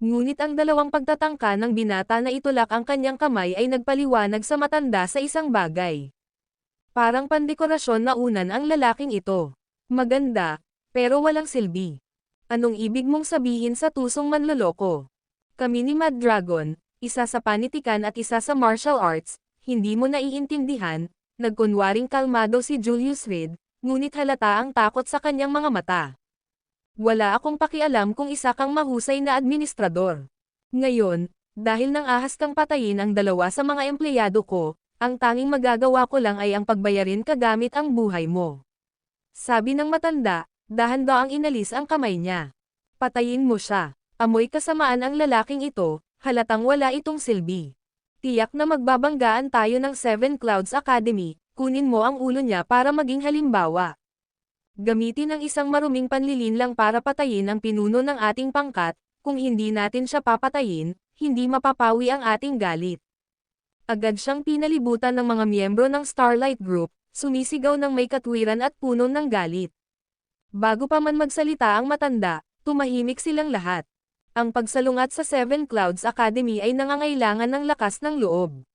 Ngunit ang dalawang pagtatangka ng binata na itulak ang kanyang kamay ay nagpaliwanag sa matanda sa isang bagay. Parang pandekorasyon na unan ang lalaking ito. Maganda, pero walang silbi. Anong ibig mong sabihin sa tusong manloloko? Kami ni Mad Dragon, isa sa panitikan at isa sa martial arts, hindi mo naiintindihan, nagkunwaring kalmado si Julius Reed, ngunit halata ang takot sa kanyang mga mata. Wala akong pakialam kung isa kang mahusay na administrador. Ngayon, dahil nang ahas kang patayin ang dalawa sa mga empleyado ko, ang tanging magagawa ko lang ay ang pagbayarin kagamit ang buhay mo. Sabi ng matanda, dahan-daang inalis ang kamay niya. Patayin mo siya. Amoy kasamaan ang lalaking ito, halatang wala itong silbi. Tiyak na magbabanggaan tayo ng Seven Clouds Academy, kunin mo ang ulo niya para maging halimbawa. Gamitin ang isang maruming panlilinlang para patayin ang pinuno ng ating pangkat, kung hindi natin siya papatayin, hindi mapapawi ang ating galit. Agad siyang pinalibutan ng mga miyembro ng Starlight Group, sumisigaw ng may katwiran at puno ng galit. Bago pa man magsalita ang matanda, tumahimik silang lahat. Ang pagsalungat sa Seven Clouds Academy ay nangangailangan ng lakas ng loob.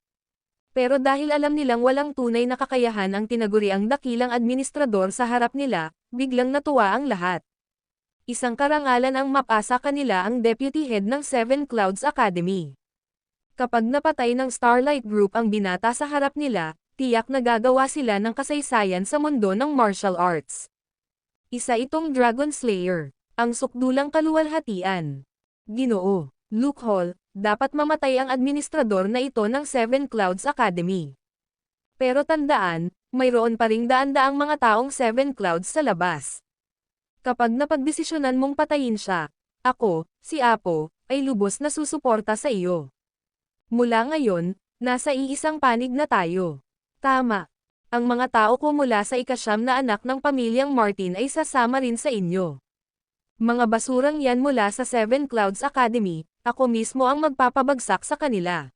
Pero dahil alam nilang walang tunay na kakayahan ang tinaguriang dakilang administrador sa harap nila, biglang natuwa ang lahat. Isang karangalan ang mapasa kanila ang deputy head ng Seven Clouds Academy. Kapag napatay ng Starlight Group ang binata sa harap nila, tiyak na gagawa sila ng kasaysayan sa mundo ng martial arts. Isa itong Dragon Slayer, ang sukdulang kaluwalhatian. Ginoo, loophole, dapat mamatay ang administrador na ito ng Seven Clouds Academy. Pero tandaan, mayroon pa ring daan-daang mga taong Seven Clouds sa labas. Kapag napagdesisyonan mong patayin siya, ako, si Apo, ay lubos na susuporta sa iyo. Mula ngayon, nasa iisang panig na tayo. Tama. Ang mga tao ko mula sa ika-9 na anak ng pamilyang Martin ay sasama rin sa inyo. Mga basurang yan mula sa Seven Clouds Academy, ako mismo ang magpapabagsak sa kanila.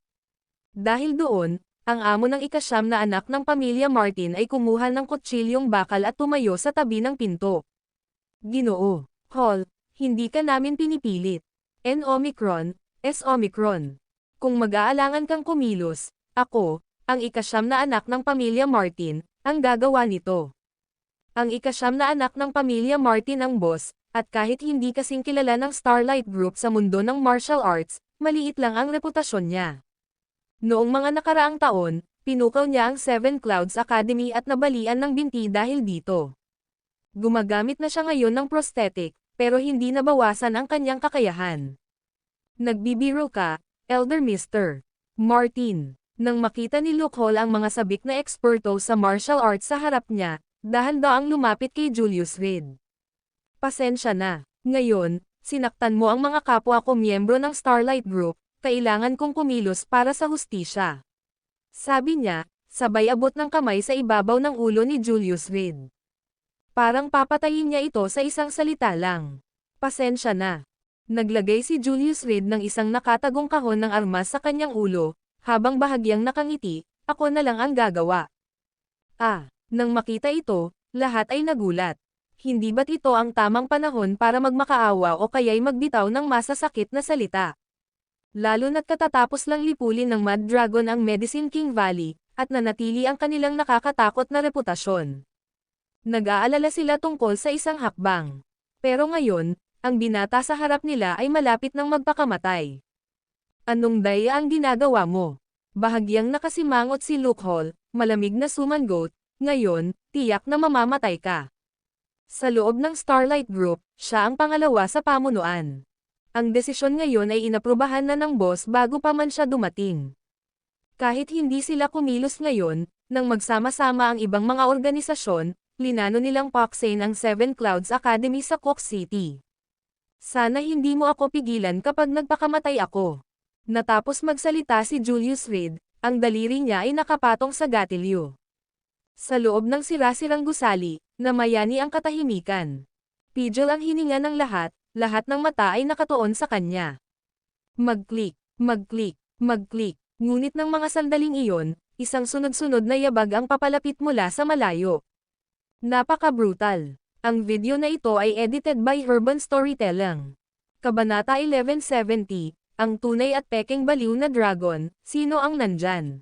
Dahil doon, ang amo ng ika-9 na anak ng pamilya Martin ay kumuha ng kutsilyong bakal at tumayo sa tabi ng pinto. Ginoo, Hall, hindi ka namin pinipilit. N-Omicron, S-Omicron. Kung mag-aalangan kang kumilos, ako, ang ika-9 na anak ng pamilya Martin, ang gagawa nito. Ang ika-9 na anak ng pamilya Martin ang boss, at kahit hindi kasing kilala ng Starlight Group sa mundo ng martial arts, maliit lang ang reputasyon niya. Noong mga nakaraang taon, pinukaw niya ang Seven Clouds Academy at nabalian ng binti dahil dito. Gumagamit na siya ngayon ng prosthetic, pero hindi nabawasan ang kanyang kakayahan. Nagbibiro ka, Elder Mr. Martin. Nang makita ni Loophole ang mga sabik na eksperto sa martial arts sa harap niya, dahan-daang lumapit kay Julius Reed. Pasensya na. Ngayon, sinaktan mo ang mga kapwa ko miyembro ng Starlight Group, kailangan kong kumilos para sa hustisya. Sabi niya, sabay abot ng kamay sa ibabaw ng ulo ni Julius Reed. Parang papatayin niya ito sa isang salita lang. Pasensya na. Naglagay si Julius Reed ng isang nakatagong kahon ng armas sa kanyang ulo, habang bahagyang nakangiti, ako na lang ang gagawa. Nang makita ito, lahat ay nagulat. Hindi ba't ito ang tamang panahon para magmakaawa o kaya'y magbitaw ng masasakit na salita? Lalo na't katatapos lang lipulin ng Mad Dragon ang Medicine King Valley, at nanatili ang kanilang nakakatakot na reputasyon. Nag-aalala sila tungkol sa isang hakbang. Pero ngayon, ang binata sa harap nila ay malapit ng magpakamatay. Anong daya ang ginagawa mo? Bahagyang nakasimangot si Loophole, malamig na sumangot, ngayon, tiyak na mamamatay ka. Sa loob ng Starlight Group, siya ang pangalawa sa pamunuan. Ang desisyon ngayon ay inaprubahan na ng boss bago pa man siya dumating. Kahit hindi sila kumilos ngayon, nang magsama-sama ang ibang mga organisasyon, linano nilang paksain ang Seven Clouds Academy sa Cook City. Sana hindi mo ako pigilan kapag nagpakamatay ako. Natapos magsalita si Julius Reed, ang daliri niya ay nakapatong sa gatilyo. Sa loob ng sira-sirang gusali, namayani ang katahimikan. Pigil ang hininga ng lahat ng mata ay nakatuon sa kanya. Mag-click, mag-click, mag-click, ngunit ng mga sandaling iyon, isang sunod-sunod na yabag ang papalapit mula sa malayo. Napaka-brutal. Ang video na ito ay edited by Urban Storytelling. Kabanata 1170, ang tunay at pekeng baliw na dragon, sino ang nandyan?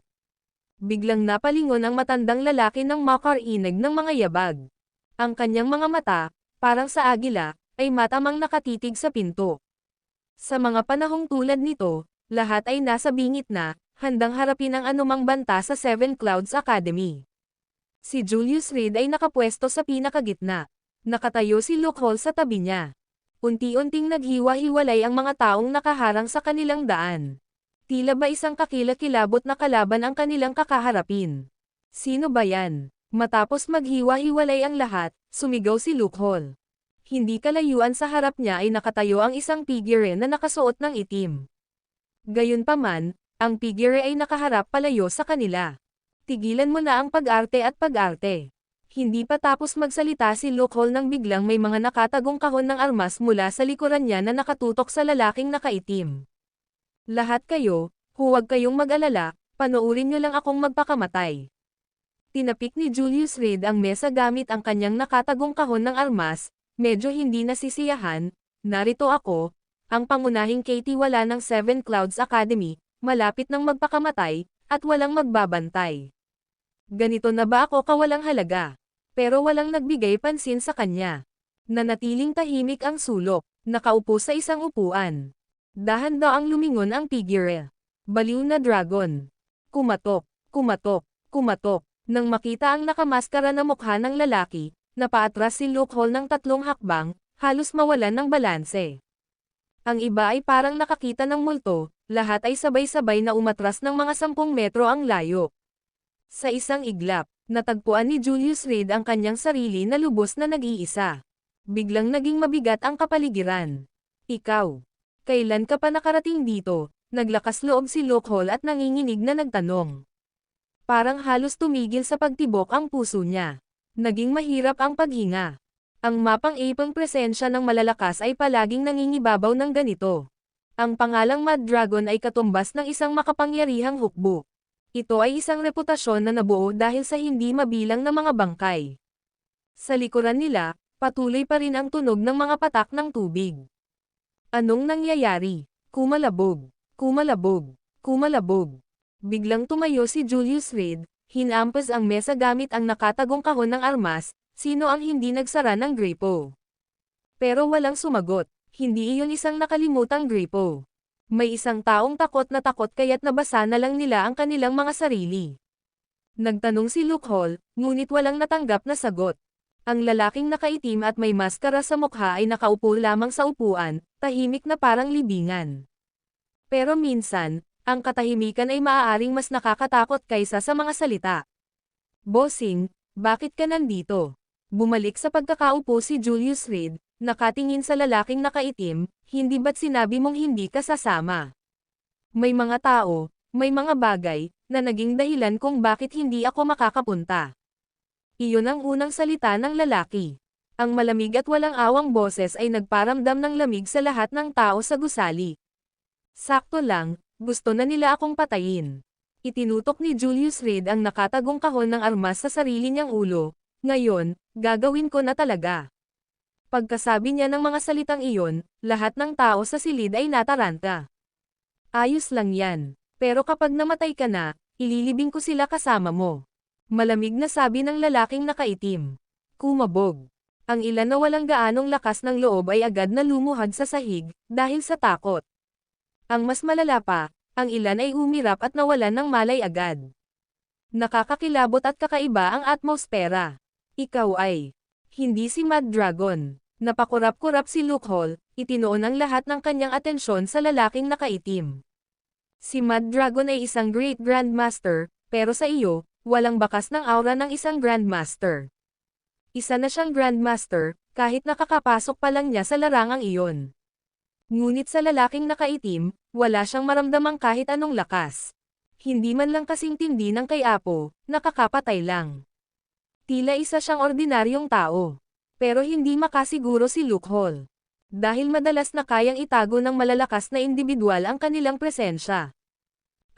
Biglang napalingon ang matandang lalaki ng makarinig ng mga yabag. Ang kanyang mga mata, parang sa agila, ay matamang nakatitig sa pinto. Sa mga panahong tulad nito, lahat ay nasa bingit na, handang harapin ang anumang banta sa Seven Clouds Academy. Si Julius Reed ay nakapwesto sa pinakagitna. Nakatayo si Loophole sa tabi niya. Unti-unting naghiwa-hiwalay ang mga taong nakaharang sa kanilang daan. Tila ba isang kakilakilabot na kalaban ang kanilang kakaharapin. Sino ba yan? Matapos maghiwa-hiwalay ang lahat, sumigaw si Loophole. Hindi kalayuan sa harap niya ay nakatayo ang isang figure na nakasuot ng itim. Gayunpaman, ang figure ay nakaharap palayo sa kanila. Tigilan mo na ang pag-arte at pag-arte. Hindi pa tapos magsalita si Loophole nang biglang may mga nakatagong kahon ng armas mula sa likuran niya na nakatutok sa lalaking nakaitim. Lahat kayo, huwag kayong mag-alala, panoorin niyo lang akong magpakamatay. Tinapik ni Julius Reed ang mesa gamit ang kanyang nakatagong kahon ng armas, medyo hindi nasisiyahan, narito ako, ang pangunahing katiwala ng Seven Clouds Academy, malapit ng magpakamatay, at walang magbabantay. Ganito na ba ako kawalang halaga? Pero walang nagbigay pansin sa kanya. Nanatiling tahimik ang sulok, nakaupo sa isang upuan. Dahan-daang lumingon ang figure. Baliw na dragon. Kumatok, kumatok, kumatok. Nang makita ang nakamaskara na mukha ng lalaki, napaatras si Loophole ng 3 hakbang, halos mawalan ng balanse. Ang iba ay parang nakakita ng multo, lahat ay sabay-sabay na umatras ng mga 10 metro ang layo. Sa isang iglap, natagpuan ni Julius Reed ang kanyang sarili na lubos na nag-iisa. Biglang naging mabigat ang kapaligiran. Ikaw, kailan ka pa nakarating dito? Naglakas loob si Loophole at nanginginig na nagtanong. Parang halos tumigil sa pagtibok ang puso niya. Naging mahirap ang paghinga. Ang mapang-ipang presensya ng malalakas ay palaging nangingibabaw ng ganito. Ang pangalang Mad Dragon ay katumbas ng isang makapangyarihang hukbo. Ito ay isang reputasyon na nabuo dahil sa hindi mabilang na mga bangkay. Sa likuran nila, patuloy pa rin ang tunog ng mga patak ng tubig. Anong nangyayari? Kumalabog, kumalabog, kumalabog. Biglang tumayo si Julius Reed, hinampas ang mesa gamit ang nakatagong kahon ng armas, sino ang hindi nagsara ng gripo? Pero walang sumagot, hindi iyon isang nakalimutang gripo. May isang taong takot na takot kaya't nabasa na lang nila ang kanilang mga sarili. Nagtanong si Loophole, ngunit walang natanggap na sagot. Ang lalaking nakaitim at may maskara sa mukha ay nakaupo lamang sa upuan, tahimik na parang libingan. Pero minsan, Ang katahimikan ay maaaring mas nakakatakot kaysa sa mga salita. Bossing, bakit ka nandito? Bumalik sa pagkakaupo si Julius Reed, nakatingin sa lalaking nakaitim, hindi ba't sinabi mong hindi ka sasama? May mga tao, may mga bagay, na naging dahilan kung bakit hindi ako makakapunta. Iyon ang unang salita ng lalaki. Ang malamig at walang awang boses ay nagparamdam ng lamig sa lahat ng tao sa gusali. Sakto lang, gusto na nila akong patayin. Itinutok ni Julius Reed ang nakatagong kahon ng armas sa sarili niyang ulo. Ngayon, gagawin ko na talaga. Pagkasabi niya ng mga salitang iyon, lahat ng tao sa silid ay nataranta. Ayos lang yan. Pero kapag namatay ka na, ililibing ko sila kasama mo. Malamig na sabi ng lalaking nakaitim. Kumabog. Ang ilan na walang gaanong lakas ng loob ay agad na lumuhad sa sahig, dahil sa takot. Ang mas malala pa, ang ilan ay umirap at nawalan ng malay agad. Nakakakilabot at kakaiba ang atmosfera. Ikaw ay hindi si Mad Dragon. Napakurap-kurap si Luke Hall, itinoon ang lahat ng kanyang atensyon sa lalaking nakaitim. Si Mad Dragon ay isang Great Grandmaster, pero sa iyo, walang bakas ng aura ng isang Grandmaster. Isa na siyang Grandmaster, kahit nakakapasok pa lang niya sa larangang iyon. Ngunit sa lalaking nakaitim, wala siyang maramdamang kahit anong lakas. Hindi man lang kasing tindi ng kay Apo, nakakapatay lang. Tila isa siyang ordinaryong tao. Pero hindi makasiguro si Luke Hall. Dahil madalas na kayang itago ng malalakas na individual ang kanilang presensya.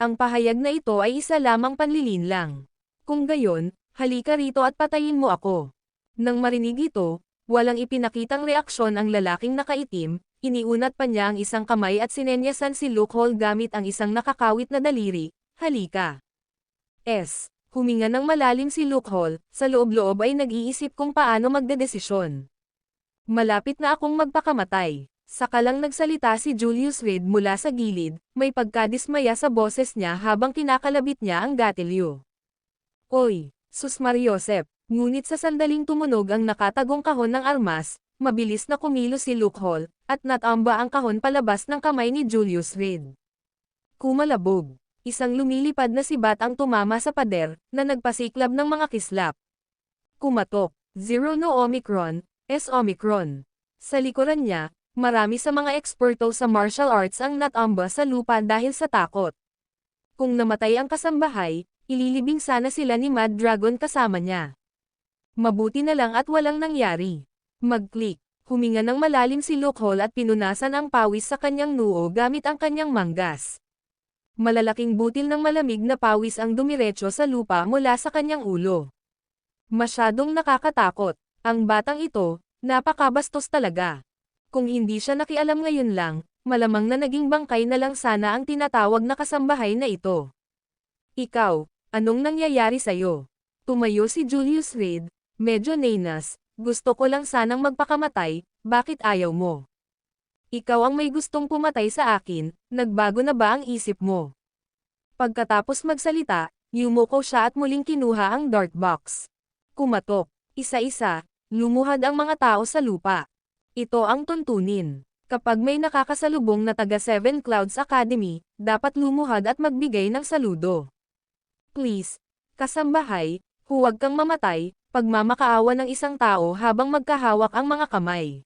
Ang pahayag na ito ay isa lamang panlilinlang. Kung gayon, halika rito at patayin mo ako. Nang marinig ito, walang ipinakitang reaksyon ang lalaking nakaitim, iniunat pa niya ang isang kamay at sinenyasan si Luke Hall gamit ang isang nakakawit na daliri, halika. Huminga ng malalim si Luke Hall, sa loob-loob ay nag-iisip kung paano magdedesisyon. Malapit na akong magpakamatay. Saka lang nagsalita si Julius Reed mula sa gilid, may pagkadismaya sa boses niya habang kinakalabit niya ang gatilyo. Oy, Sus Mariosep! Ngunit sa sandaling tumunog ang nakatagong kahon ng armas, mabilis na kumilos si Luke Hall, at natamba ang kahon palabas ng kamay ni Julius Reed. Kumalabog. Isang lumilipad na sibat ang tumama sa pader, na nagpasiklab ng mga kislap. Kumatok. Zero no Omicron, S Omicron. Sa likuran niya, marami sa mga eksperto sa martial arts ang natamba sa lupa dahil sa takot. Kung namatay ang kasambahay, ililibing sana sila ni Mad Dragon kasama niya. Mabuti na lang at walang nangyari. Mag-click. Huminga ng malalim si Luke Hall at pinunasan ang pawis sa kanyang noo gamit ang kanyang manggas. Malalaking butil ng malamig na pawis ang dumiretso sa lupa mula sa kanyang ulo. Masyadong nakakatakot. Ang batang ito, napakabastos talaga. Kung hindi siya nakialam ngayon lang, malamang na naging bangkay na lang sana ang tinatawag na kasambahay na ito. Ikaw, anong nangyayari sa'yo? Tumayo si Julius Reed, medyo nenas, gusto ko lang sanang magpakamatay, bakit ayaw mo? Ikaw ang may gustong pumatay sa akin, nagbago na ba ang isip mo? Pagkatapos magsalita, yumuko siya at muling kinuha ang dart box. Kumatok. Isa-isa, lumuhad ang mga tao sa lupa. Ito ang tuntunin. Kapag may nakakasalubong na taga Seven Clouds Academy, dapat lumuhad at magbigay ng saludo. Please, kasambahay, huwag kang mamatay, pagmamakaawa ng isang tao habang magkahawak ang mga kamay.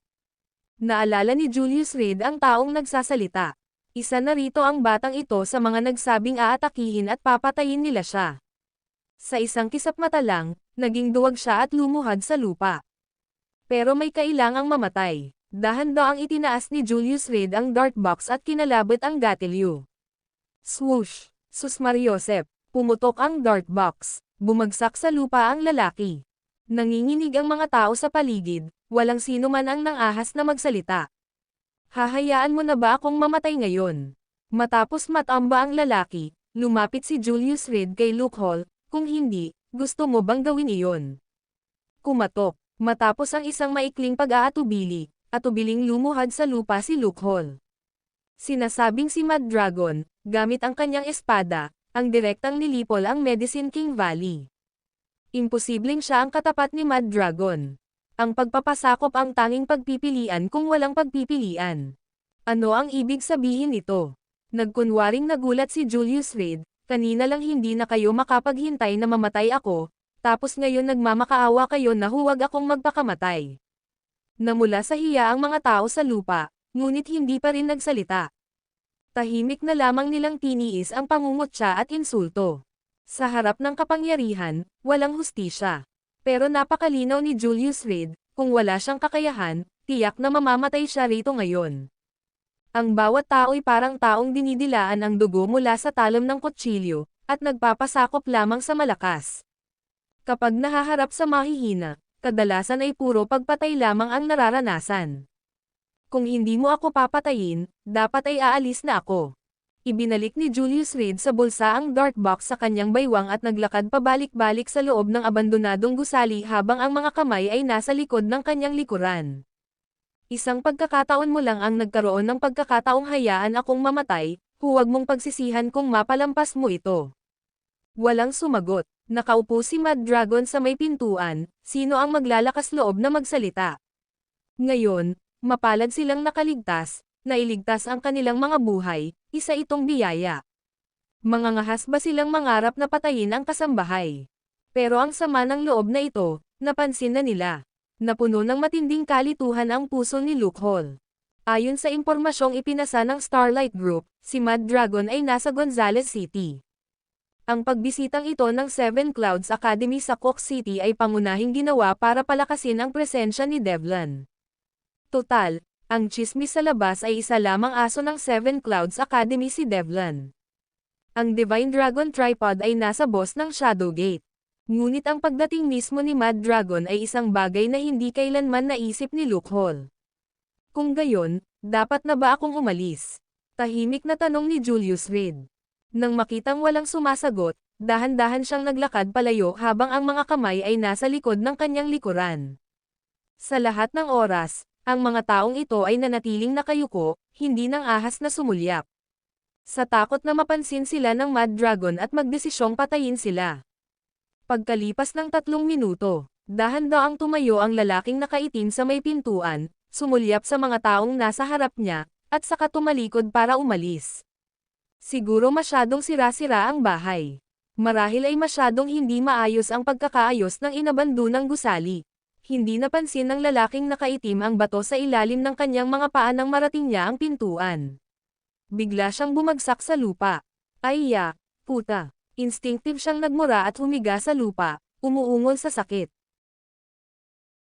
Naalala ni Julius Reed ang taong nagsasalita. Isa na rito ang batang ito sa mga nagsabing aatakihin at papatayin nila siya. Sa isang kisap mata lang, naging duwag siya at lumuhad sa lupa. Pero may kailangang mamatay. Dahan-daang itinaas ni Julius Reed ang dart box at kinalabit ang gatilyo. Swoosh! Sus Mariosep! Pumutok ang dart box. Bumagsak sa lupa ang lalaki. Nanginginig ang mga tao sa paligid, walang sino man ang nangahas na magsalita. Hahayaan mo na ba akong mamatay ngayon? Matapos matamba ang lalaki, lumapit si Julius Reed kay Luke Hall, kung hindi, gusto mo bang gawin iyon? Kumatok. Matapos ang isang maikling pag-aatubili, atubiling lumuhad sa lupa si Luke Hall. Sinasabing si Mad Dragon, gamit ang kanyang espada, ang direktang nilipol ang Medicine King Valley. Imposibleng siya ang katapat ni Mad Dragon. Ang pagpapasakop ang tanging pagpipilian kung walang pagpipilian. Ano ang ibig sabihin nito? Nagkunwaring nagulat si Julius Reed, kanina lang hindi na kayo makapaghintay na mamatay ako, tapos ngayon nagmamakaawa kayo na huwag akong magpakamatay. Namula sa hiya ang mga tao sa lupa, ngunit hindi pa rin nagsalita. Tahimik na lamang nilang tiniis ang pangungutya at insulto. Sa harap ng kapangyarihan, walang hustisya. Pero napakalinaw ni Julius Reed, kung wala siyang kakayahan, tiyak na mamamatay siya rito ngayon. Ang bawat tao'y parang taong dinidilaan ang dugo mula sa talam ng kutsilyo, at nagpapasakop lamang sa malakas. Kapag nahaharap sa mahihina, kadalasan ay puro pagpatay lamang ang nararanasan. Kung hindi mo ako papatayin, dapat ay aalis na ako. Ibinalik ni Julius Reed sa bulsa ang dart box sa kanyang baywang at naglakad pabalik-balik sa loob ng abandonadong gusali habang ang mga kamay ay nasa likod ng kanyang likuran. Isang pagkakataon mo lang ang nagkaroon ng pagkakataong hayaan akong mamatay, huwag mong pagsisihan kung mapalampas mo ito. Walang sumagot. Nakaupo si Mad Dragon sa may pintuan, sino ang maglalakas loob na magsalita? Ngayon, mapalad silang nakaligtas, nailigtas ang kanilang mga buhay, isa itong biyaya. Mangangahas ba silang mangarap na patayin ang kasambahay? Pero ang sama ng loob na ito, napansin na nila. Napuno ng matinding kalituhan ang puso ni Luke Hall. Ayon sa impormasyong ipinasa ng Starlight Group, si Mad Dragon ay nasa Gonzales City. Ang pagbisitang ito ng Seven Clouds Academy sa Cook City ay pangunahing ginawa para palakasin ang presensya ni Devlin. Total, ang tsismis sa labas ay isa lamang aso ng Seven Clouds Academy si Devlin. Ang Divine Dragon Tripod ay nasa boss ng Shadowgate. Ngunit ang pagdating mismo ni Mad Dragon ay isang bagay na hindi kailanman naisip ni Luke Hall. Kung gayon, dapat na ba akong umalis? Tahimik na tanong ni Julius Reed. Nang makitang walang sumasagot, dahan-dahan siyang naglakad palayo habang ang mga kamay ay nasa likod ng kanyang likuran. Sa lahat ng oras, ang mga taong ito ay nanatiling nakayuko, hindi nang ahas na sumulyap. Sa takot na mapansin sila ng Mad Dragon at magdesisyong patayin sila. Pagkalipas ng 3 minuto, dahan-daang tumayo ang lalaking nakaitim sa may pintuan, sumulyap sa mga taong nasa harap niya, at saka tumalikod para umalis. Siguro masyadong sira-sira ang bahay. Marahil ay masyadong hindi maayos ang pagkakaayos ng inabandonang gusali. Hindi napansin ng lalaking nakaitim ang bato sa ilalim ng kanyang mga paa nang marating niya ang pintuan. Bigla siyang bumagsak sa lupa. Ay puta. Instinctive siyang nagmura at humiga sa lupa, umuungol sa sakit.